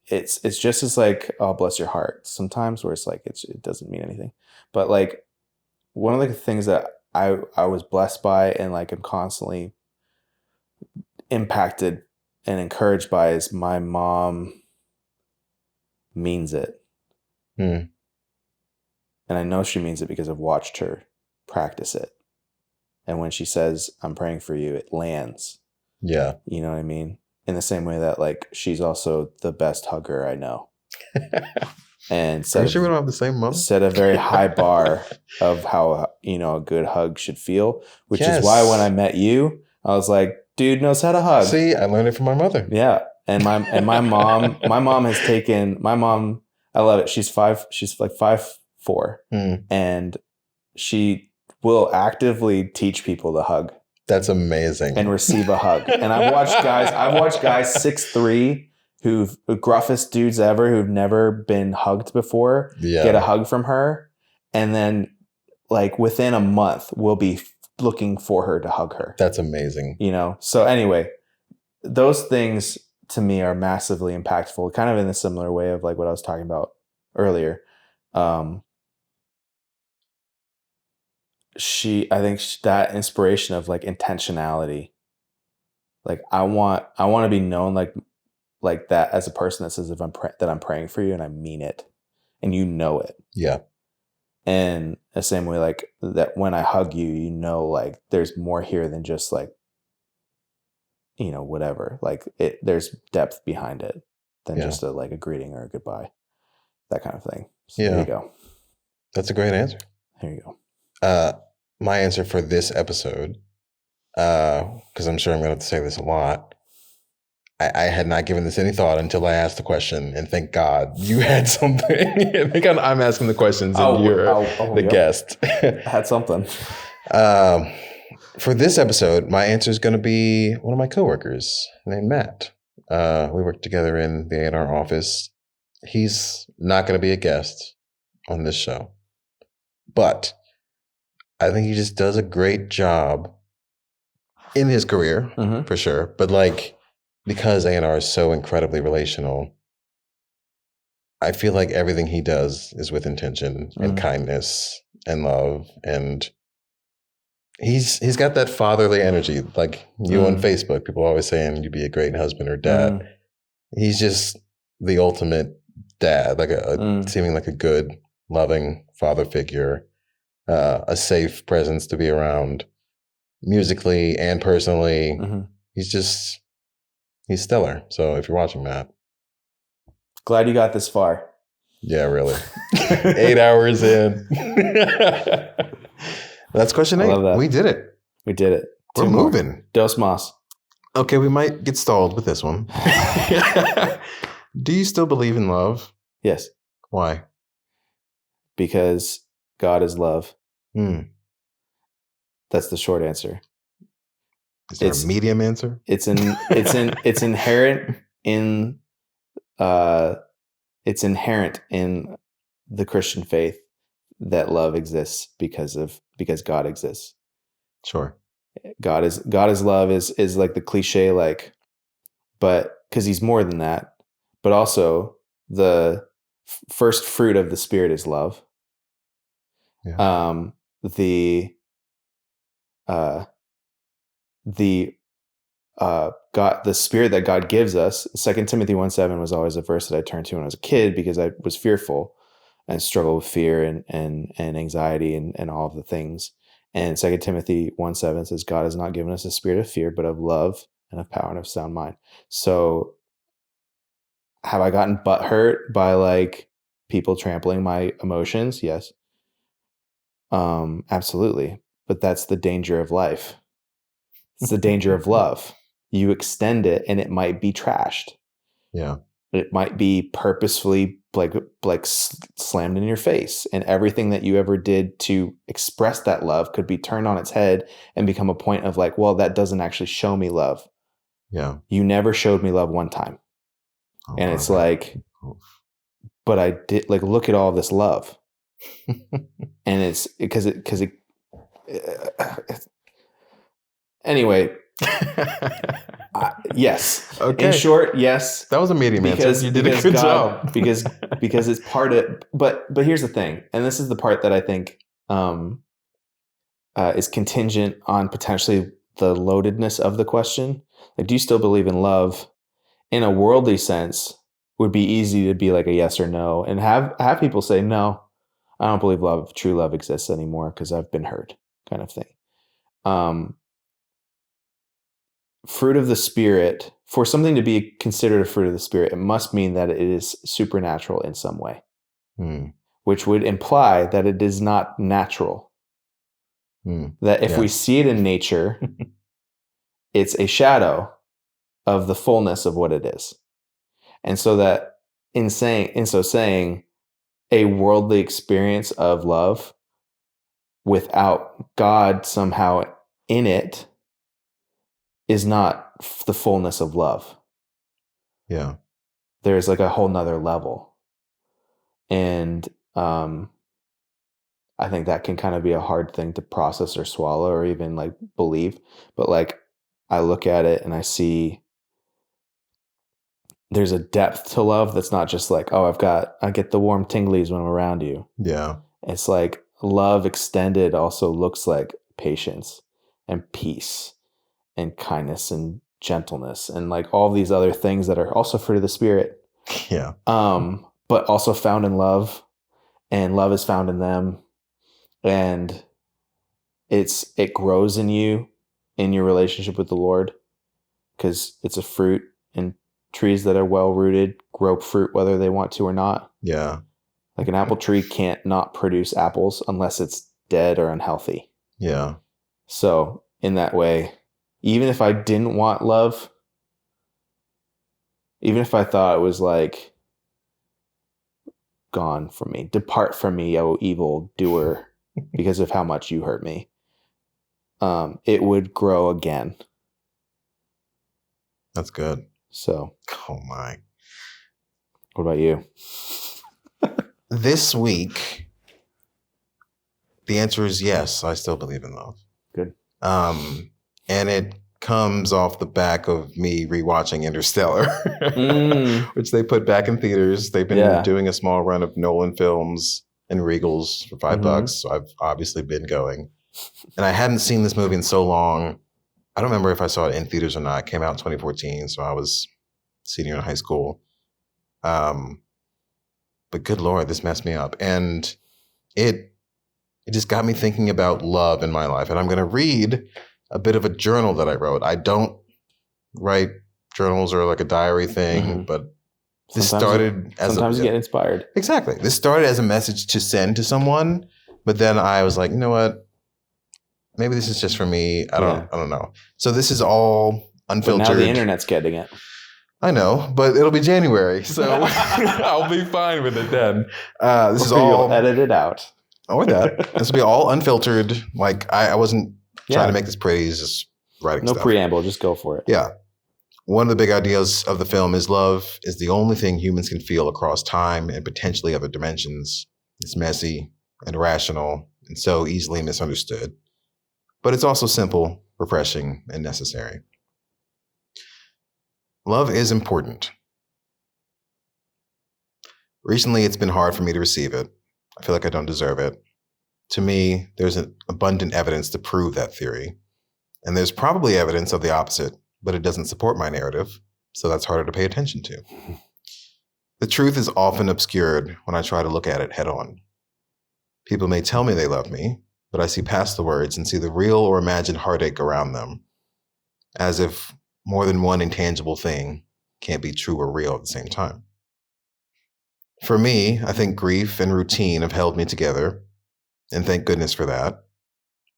it's just as like, oh, bless your heart sometimes, where it's like it doesn't mean anything. But like one of the things that I was blessed by, and like I'm constantly impacted and encouraged by, is my mom means it. And I know she means it because I've watched her practice it. And when she says, I'm praying for you, it lands. Yeah. You know what I mean? In the same way that like she's also the best hugger I know. And Are you sure we don't have the same mother? Set a very high bar of how, a good hug should feel, which is why when I met you, I was like, dude knows how to hug. See, I learned it from my mother. Yeah. And my mom, I love it. She's like 5'4", and she will actively teach people to hug. That's amazing. And receive a hug. And I've watched guys 6'3", who've gruffest dudes ever, who've never been hugged before, get a hug from her. And then like within a month, we'll be looking for her to hug her. That's amazing. So anyway, those things to me are massively impactful, kind of in a similar way of like what I was talking about earlier. I think that inspiration of like intentionality, like I want to be known like that as a person that says that I'm praying for you, and I mean it, and you know it. Yeah. And the same way, like that when I hug you, like there's more here than just like, whatever, like there's depth behind it than just a greeting or a goodbye, that kind of thing. So there you go. That's a great answer. Here you go. My answer for this episode, because I'm sure I'm going to have to say this a lot, I had not given this any thought until I asked the question, and thank God you had something. I think I'm asking the questions, and you're the guest. I had something. For this episode, my answer is going to be one of my coworkers named Matt. We work together in the A&R office. He's not going to be a guest on this show, but I think he just does a great job in his career, for sure. But like, because A&R is so incredibly relational, I feel like everything he does is with intention and kindness and love, and he's got that fatherly energy. Like you on Facebook, people are always saying you'd be a great husband or dad. He's just the ultimate dad, like seeming like a good, loving father figure, a safe presence to be around, musically and personally. He's stellar. So if you're watching, Matt, glad you got this far. Yeah, really. 8 hours in. That's question 8. Love that. We did it. We did it. We're moving. Dos mas. Okay, we might get stalled with this one. Do you still believe in love? Yes. Why? Because God is love. That's the short answer. Is there a medium answer? It's inherent in it's inherent in the Christian faith that love exists because God exists. Sure. God is love is like the cliche, like, but because he's more than that, but also the first fruit of the Spirit is love. Yeah. The Spirit that God gives us, 2 Timothy 1:7 was always a verse that I turned to when I was a kid because I was fearful and struggled with fear and anxiety and all of the things. And 2 Timothy 1:7 says, God has not given us a spirit of fear, but of love and of power and of sound mind. So have I gotten butthurt by like people trampling my emotions? Yes. Absolutely. But that's the danger of life. It's the danger of love. You extend it and it might be trashed. Yeah. It might be purposefully like slammed in your face, and everything that you ever did to express that love could be turned on its head and become a point of like, well, that doesn't actually show me love. Yeah. You never showed me love one time. And it's like, but I did, like, look at all this love. And it's because anyway, yes. Okay. In short, yes. That was a medium answer. You did a good job. because it's part of, but here's the thing. And this is the part that I think is contingent on potentially the loadedness of the question. Like, do you still believe in love? In a worldly sense, would be easy to be like a yes or no, and have people say, no, I don't believe true love exists anymore because I've been hurt, kind of thing. Fruit of the Spirit, for something to be considered a fruit of the Spirit, it must mean that it is supernatural in some way, which would imply that it is not natural. That if we see it in nature, it's a shadow of the fullness of what it is. And so that in so saying a worldly experience of love without God somehow in it is not the fullness of love. Yeah. There's like a whole nother level. And I think that can kind of be a hard thing to process or swallow or even like believe. But like I look at it and I see there's a depth to love that's not just like, oh, I get the warm tinglies when I'm around you. Yeah. It's like love extended also looks like patience and peace and kindness and gentleness and like all these other things that are also fruit of the Spirit. Yeah. But also found in love, and love is found in them. And it grows in you in your relationship with the Lord because it's a fruit, and trees that are well rooted grow fruit whether they want to or not. Yeah. Like an apple tree can't not produce apples unless it's dead or unhealthy. Yeah. So in that way, even if I didn't want love, even if I thought it was like, gone from me, depart from me, O evil doer, because of how much you hurt me, it would grow again. That's good. So, Oh my. what about you? This week, the answer is yes. I still believe in love. Good. And it comes off the back of me rewatching Interstellar, which they put back in theaters. They've been doing a small run of Nolan films and Regals for $5. So I've obviously been going. And I hadn't seen this movie in so long. I don't remember if I saw it in theaters or not. It came out in 2014, so I was senior in high school. But good Lord, this messed me up. And it just got me thinking about love in my life. And I'm going to read a bit of a journal that I wrote. I don't write journals or like a diary thing, but this started as sometimes you get inspired. Exactly. This started as a message to send to someone, but then I was like, you know what? Maybe this is just for me. I don't know. So this is all unfiltered. But now the internet's getting it. I know, but it'll be January, so I'll be fine with it then. This is all you'll edit it out. Or that. This will be all unfiltered. Like I wasn't trying to make this pretty. It's just writing stuff. No preamble. Just go for it. Yeah. One of the big ideas of the film is love is the only thing humans can feel across time and potentially other dimensions. It's messy and irrational and so easily misunderstood. But it's also simple, refreshing, and necessary. Love is important. Recently, it's been hard for me to receive it. I feel like I don't deserve it. To me, there's an abundant evidence to prove that theory. And there's probably evidence of the opposite, but it doesn't support my narrative, so that's harder to pay attention to. The truth is often obscured when I try to look at it head on. People may tell me they love me, but I see past the words and see the real or imagined heartache around them, as if more than one intangible thing can't be true or real at the same time. For me, I think grief and routine have held me together, and thank goodness for that.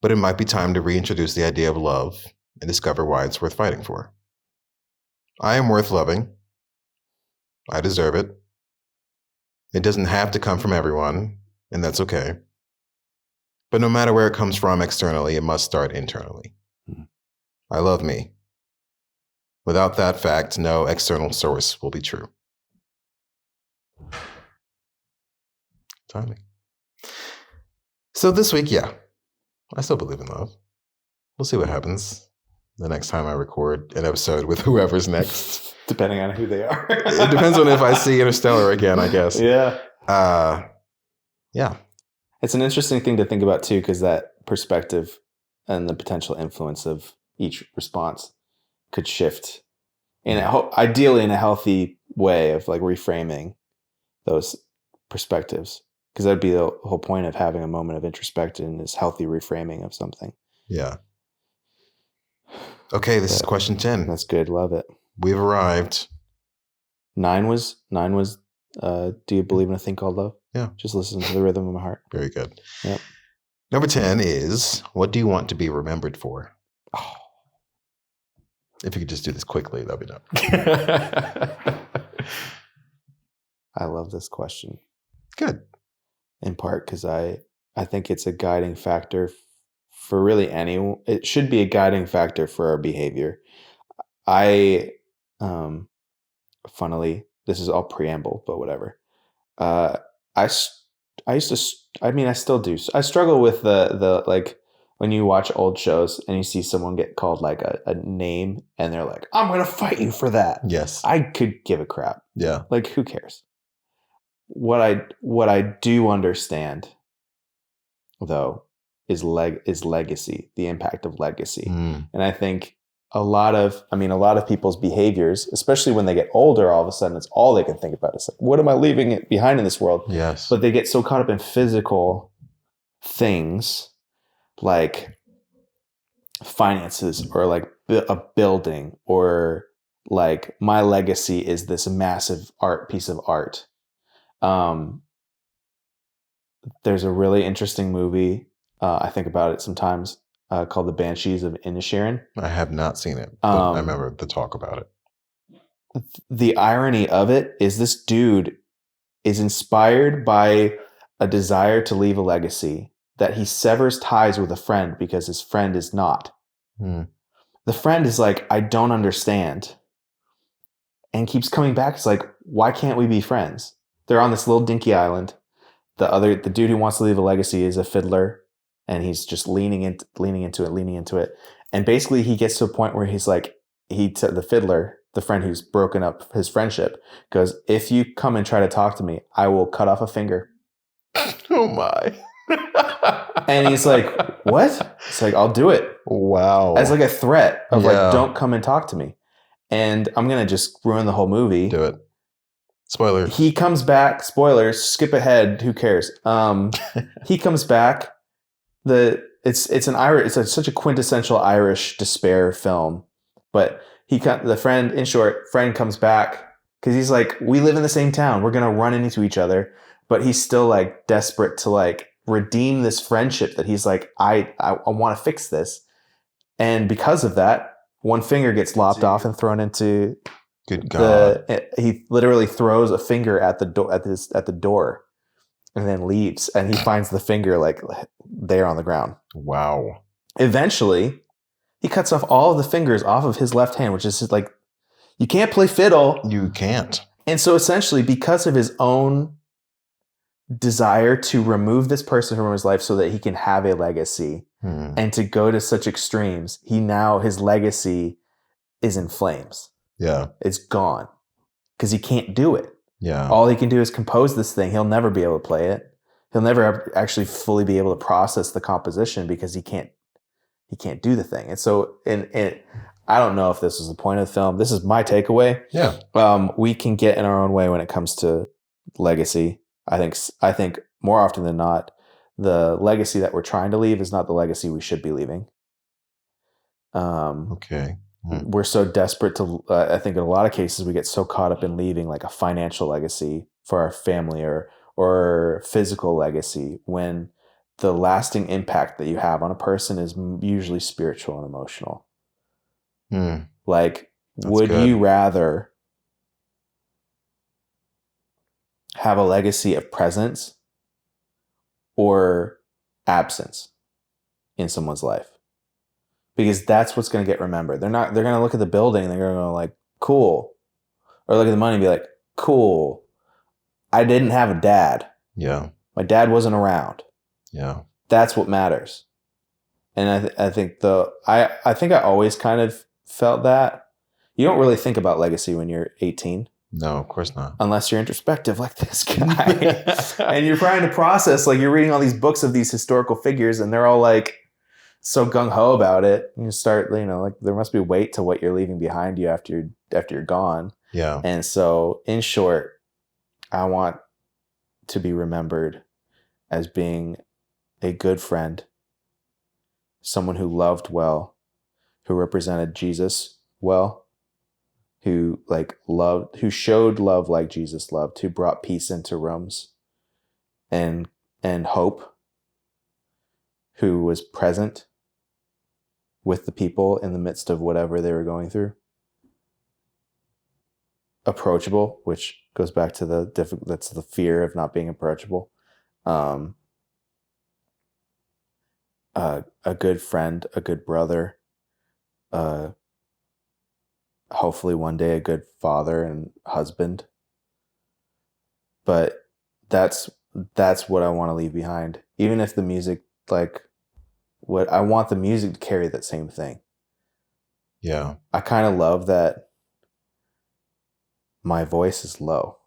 But it might be time to reintroduce the idea of love and discover why it's worth fighting for. I am worth loving. I deserve it. It doesn't have to come from everyone, and that's okay. But no matter where it comes from externally, it must start internally. I love me. Without that fact, no external source will be true. Timing. So this week, I still believe in love. We'll see what happens the next time I record an episode with whoever's next. Depending on who they are. It depends on if I see Interstellar again, I guess. Yeah. Yeah. It's an interesting thing to think about too, because that perspective and the potential influence of each response could shift ideally in a healthy way of like reframing those perspectives. Because that'd be the whole point of having a moment of introspection is healthy reframing of something. Yeah. Okay, this is question 10. That's good. Love it. We've arrived. 9 was, do you believe in a thing called love? Yeah. Just listen to the rhythm of my heart. Very good. Yep. Number 10 is, what do you want to be remembered for? Oh. If you could just do this quickly, that'd be nice. I love this question. Good. In part because I think it's a guiding factor for really anyone. It should be a guiding factor for our behavior. Funnily, this is all preamble, but whatever. I still do. I struggle with the like when you watch old shows and you see someone get called like a name and they're like, I'm going to fight you for that. Yes. I could give a crap. Yeah. Like, who cares? What I do understand, though, is legacy, the impact of legacy. And I think a lot of people's behaviors, especially when they get older, all of a sudden it's all they can think about is like, what am I leaving behind in this world? Yes. But they get so caught up in physical things like finances or like a building or like my legacy is this massive piece of art. There's a really interesting movie. I think about it sometimes called The Banshees of Inisherin. I have not seen it, but I remember the talk about it. The irony of it is this dude is inspired by a desire to leave a legacy that he severs ties with a friend because his friend is not. The friend is like, I don't understand. and keeps coming back. It's like, why can't we be friends? They're on this little dinky island. The dude who wants to leave a legacy is a fiddler, and he's just leaning into it. And basically he gets to a point where he's like, the fiddler, the friend who's broken up his friendship, goes, if you come and try to talk to me, I will cut off a finger. Oh my. And he's like, what? It's like, I'll do it. Wow. As like a threat of like, don't come and talk to me. And I'm going to just ruin the whole movie. Do it. Spoiler. He comes back. Spoilers. Skip ahead. Who cares? He comes back. It's such a quintessential Irish despair film. But in short, friend comes back because he's like, we live in the same town. We're going to run into each other. But he's still like desperate to like redeem this friendship that he's like, I want to fix this. And because of that, one finger gets lopped off and thrown into Good God. He literally throws a finger at the door and then leaves, and he finds the finger like there on the ground. Wow. Eventually, he cuts off all of the fingers off of his left hand, which is like, you can't play fiddle. You can't. And so essentially, because of his own desire to remove this person from his life so that he can have a legacy and to go to such extremes, his legacy is in flames. Yeah. It's gone because he can't do it. Yeah. All he can do is compose this thing. He'll never be able to play it. He'll never actually fully be able to process the composition because he can't do the thing. And so, I don't know if this was the point of the film. This is my takeaway. Yeah. We can get in our own way when it comes to legacy. I think more often than not, the legacy that we're trying to leave is not the legacy we should be leaving. Okay. We're so desperate to, I think in a lot of cases, we get so caught up in leaving like a financial legacy for our family or physical legacy, when the lasting impact that you have on a person is usually spiritual and emotional. Like, would you rather have a legacy of presence or absence in someone's life? Because that's what's going to get remembered. They're going to look at the building and they're going to go like, cool. Or look at the money and be like, cool. I didn't have a dad. Yeah. My dad wasn't around. Yeah. That's what matters. And I think I always kind of felt that. You don't really think about legacy when you're 18. No, of course not. Unless you're introspective like this guy. And you're trying to process, like, you're reading all these books of these historical figures and they're all like so gung-ho about it. You start, like, there must be weight to what you're leaving behind you after you're gone. Yeah. And so, in short, I want to be remembered as being a good friend, someone who loved well, who represented Jesus well, who showed love like Jesus loved, who brought peace into rooms and hope, who was present with the people in the midst of whatever they were going through. Approachable, which goes back to that's the fear of not being approachable. A good friend, a good brother, hopefully one day a good father and husband. But that's what I want to leave behind. Even if the music, I want the music to carry that same thing. Yeah. I kind of love that my voice is low.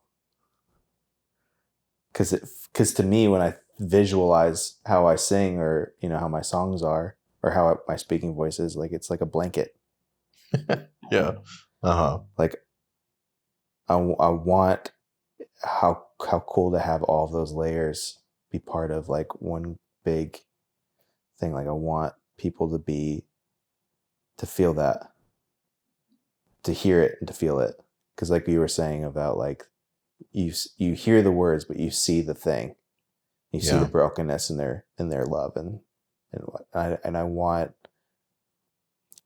Because to me, when I visualize how I sing, or how my songs are, or how my speaking voice is, like, it's like a blanket. Yeah. Like, I want how cool to have all of those layers be part of like one big thing. Like, I want people to feel that, to hear it and to feel it. Because like you were saying about, like, you hear the words, but you see the thing. You see the brokenness in their love, and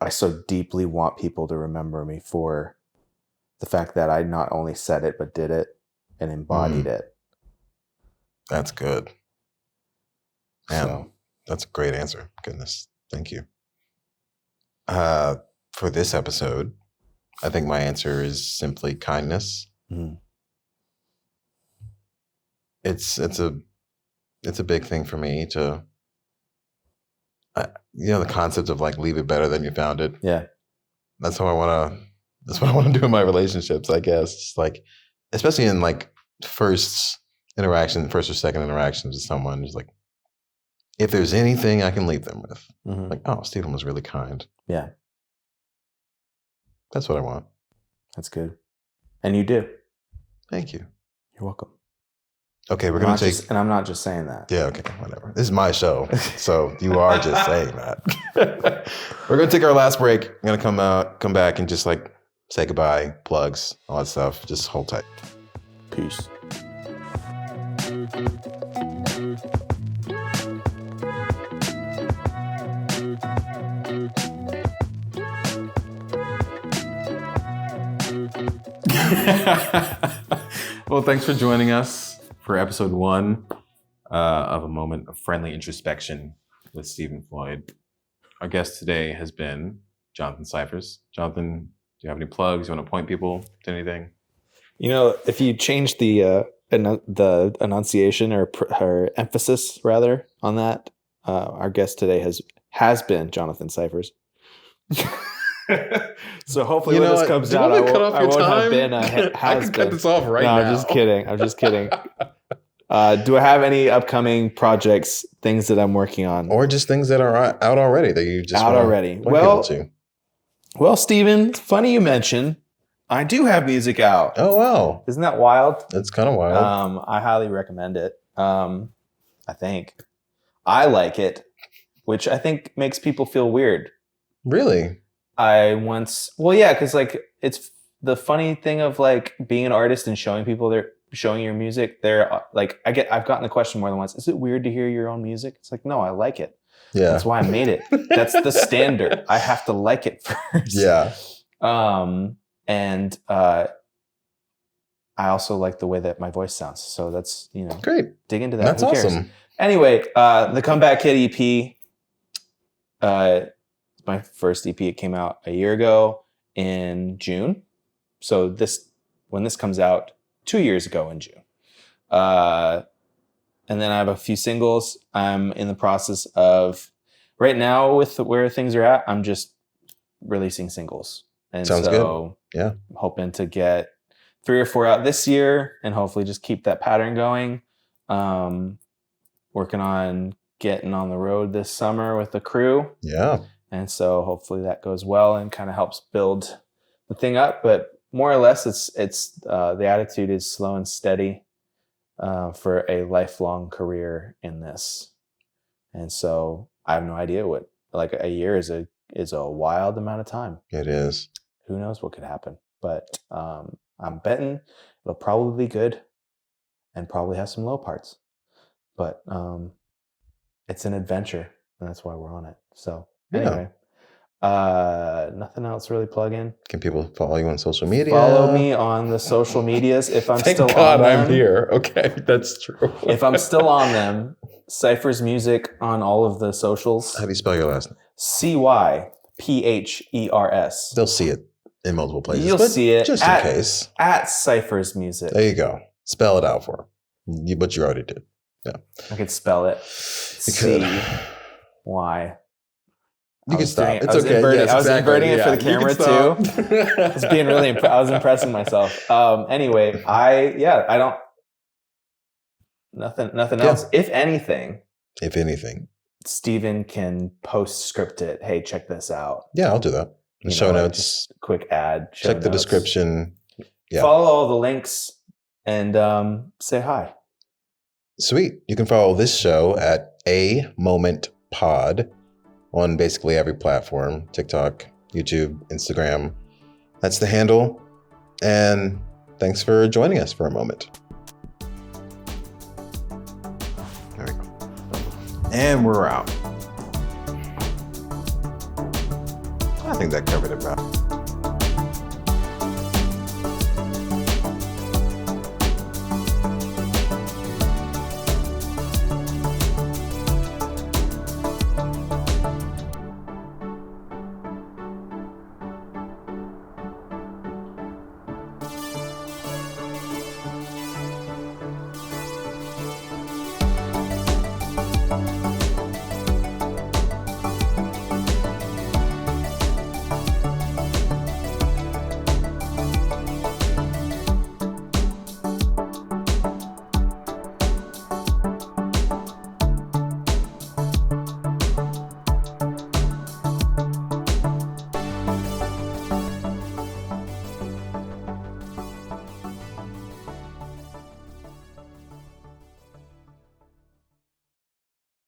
I so deeply want people to remember me for the fact that I not only said it, but did it and embodied it. That's good. Man, So, that's a great answer. Goodness. Thank you. For this episode, I think my answer is simply kindness. Mm. It's a big thing for me to, the concept of like leave it better than you found it. Yeah. That's what I want to do in my relationships, I guess. Just like, especially in like first or second interactions with someone, just like, if there's anything I can leave them with, like, oh, Stephen was really kind. Yeah. That's what I want. That's good. And you do. Thank you. You're welcome. Okay, we're going to take... and I'm not just saying that. Yeah, okay, whatever. This is my show, so you are just saying that. We're going to take our last break. I'm going to come back and just like say goodbye, plugs, all that stuff. Just hold tight. Peace. Well, thanks for joining us for episode 1 of A Moment of Friendly Introspection with Stephen Floyd. Our guest today has been Jonathan Cyphers. Jonathan, do you have any plugs? You want to point people to anything? If you change the enunciation or emphasis rather on that, our guest today has been Jonathan Cyphers. So hopefully when this comes out, I won't have been a has I can cut this off right now. I'm just kidding. Do I have any upcoming projects, things that I'm working on? Or just things that are out already that you just out already? Well, Stephen, it's funny you mention. I do have music out. Oh, wow. Isn't that wild? It's kind of wild. I highly recommend it. I think. I like it, which I think makes people feel weird. Really? Because like it's the funny thing of like being an artist and showing your music. They're like, I've gotten the question more than once. Is it weird to hear your own music? It's like, no, I like it. Yeah. That's why I made it. That's the standard. I have to like it first. Yeah. And I also like the way that my voice sounds. So that's, great. Dig into that. That's awesome. Anyway, the Comeback Kid EP, my first EP, it came out a year ago in June. So when this comes out, 2 years ago in June. And then I have a few singles. I'm in the process of, right now with where things are at, I'm just releasing singles. And sounds good. Yeah. I'm hoping to get 3 or 4 out this year and hopefully just keep that pattern going. Working on getting on the road this summer with the crew. Yeah. And so hopefully that goes well and kind of helps build the thing up. But more or less, it's the attitude is slow and steady for a lifelong career in this. And so I have no idea what, like, a year is a wild amount of time. It is. Who knows what could happen? But I'm betting it'll probably be good and probably have some low parts. But it's an adventure, and that's why we're on it. So anyway, nothing else really plug in. Can people follow you on social media? Follow me on the social medias if I'm Thank still God on them. I'm here. Okay, that's true. If I'm still on them, Cyphers Music on all of the socials. How do you spell your last name? Cyphers. They'll see it in multiple places. You'll see it just in case. At Cyphers Music. There you go. Spell it out for them. But you already did. Yeah. I could spell it. You could. C-Y. You can stop. It's okay. I was inverting it for the camera too. I was being really. I was impressing myself. Anyway, I don't. Nothing else. If anything, Stephen can post script it. Hey, check this out. Yeah, I'll do that. The show notes. Just quick ad. Check the description. Yeah. Follow all the links and say hi. Sweet. You can follow this show at A Moment Pod on basically every platform: TikTok, YouTube, Instagram. That's the handle. And thanks for joining us for a moment. There we go. And we're out. I think that covered it, bro.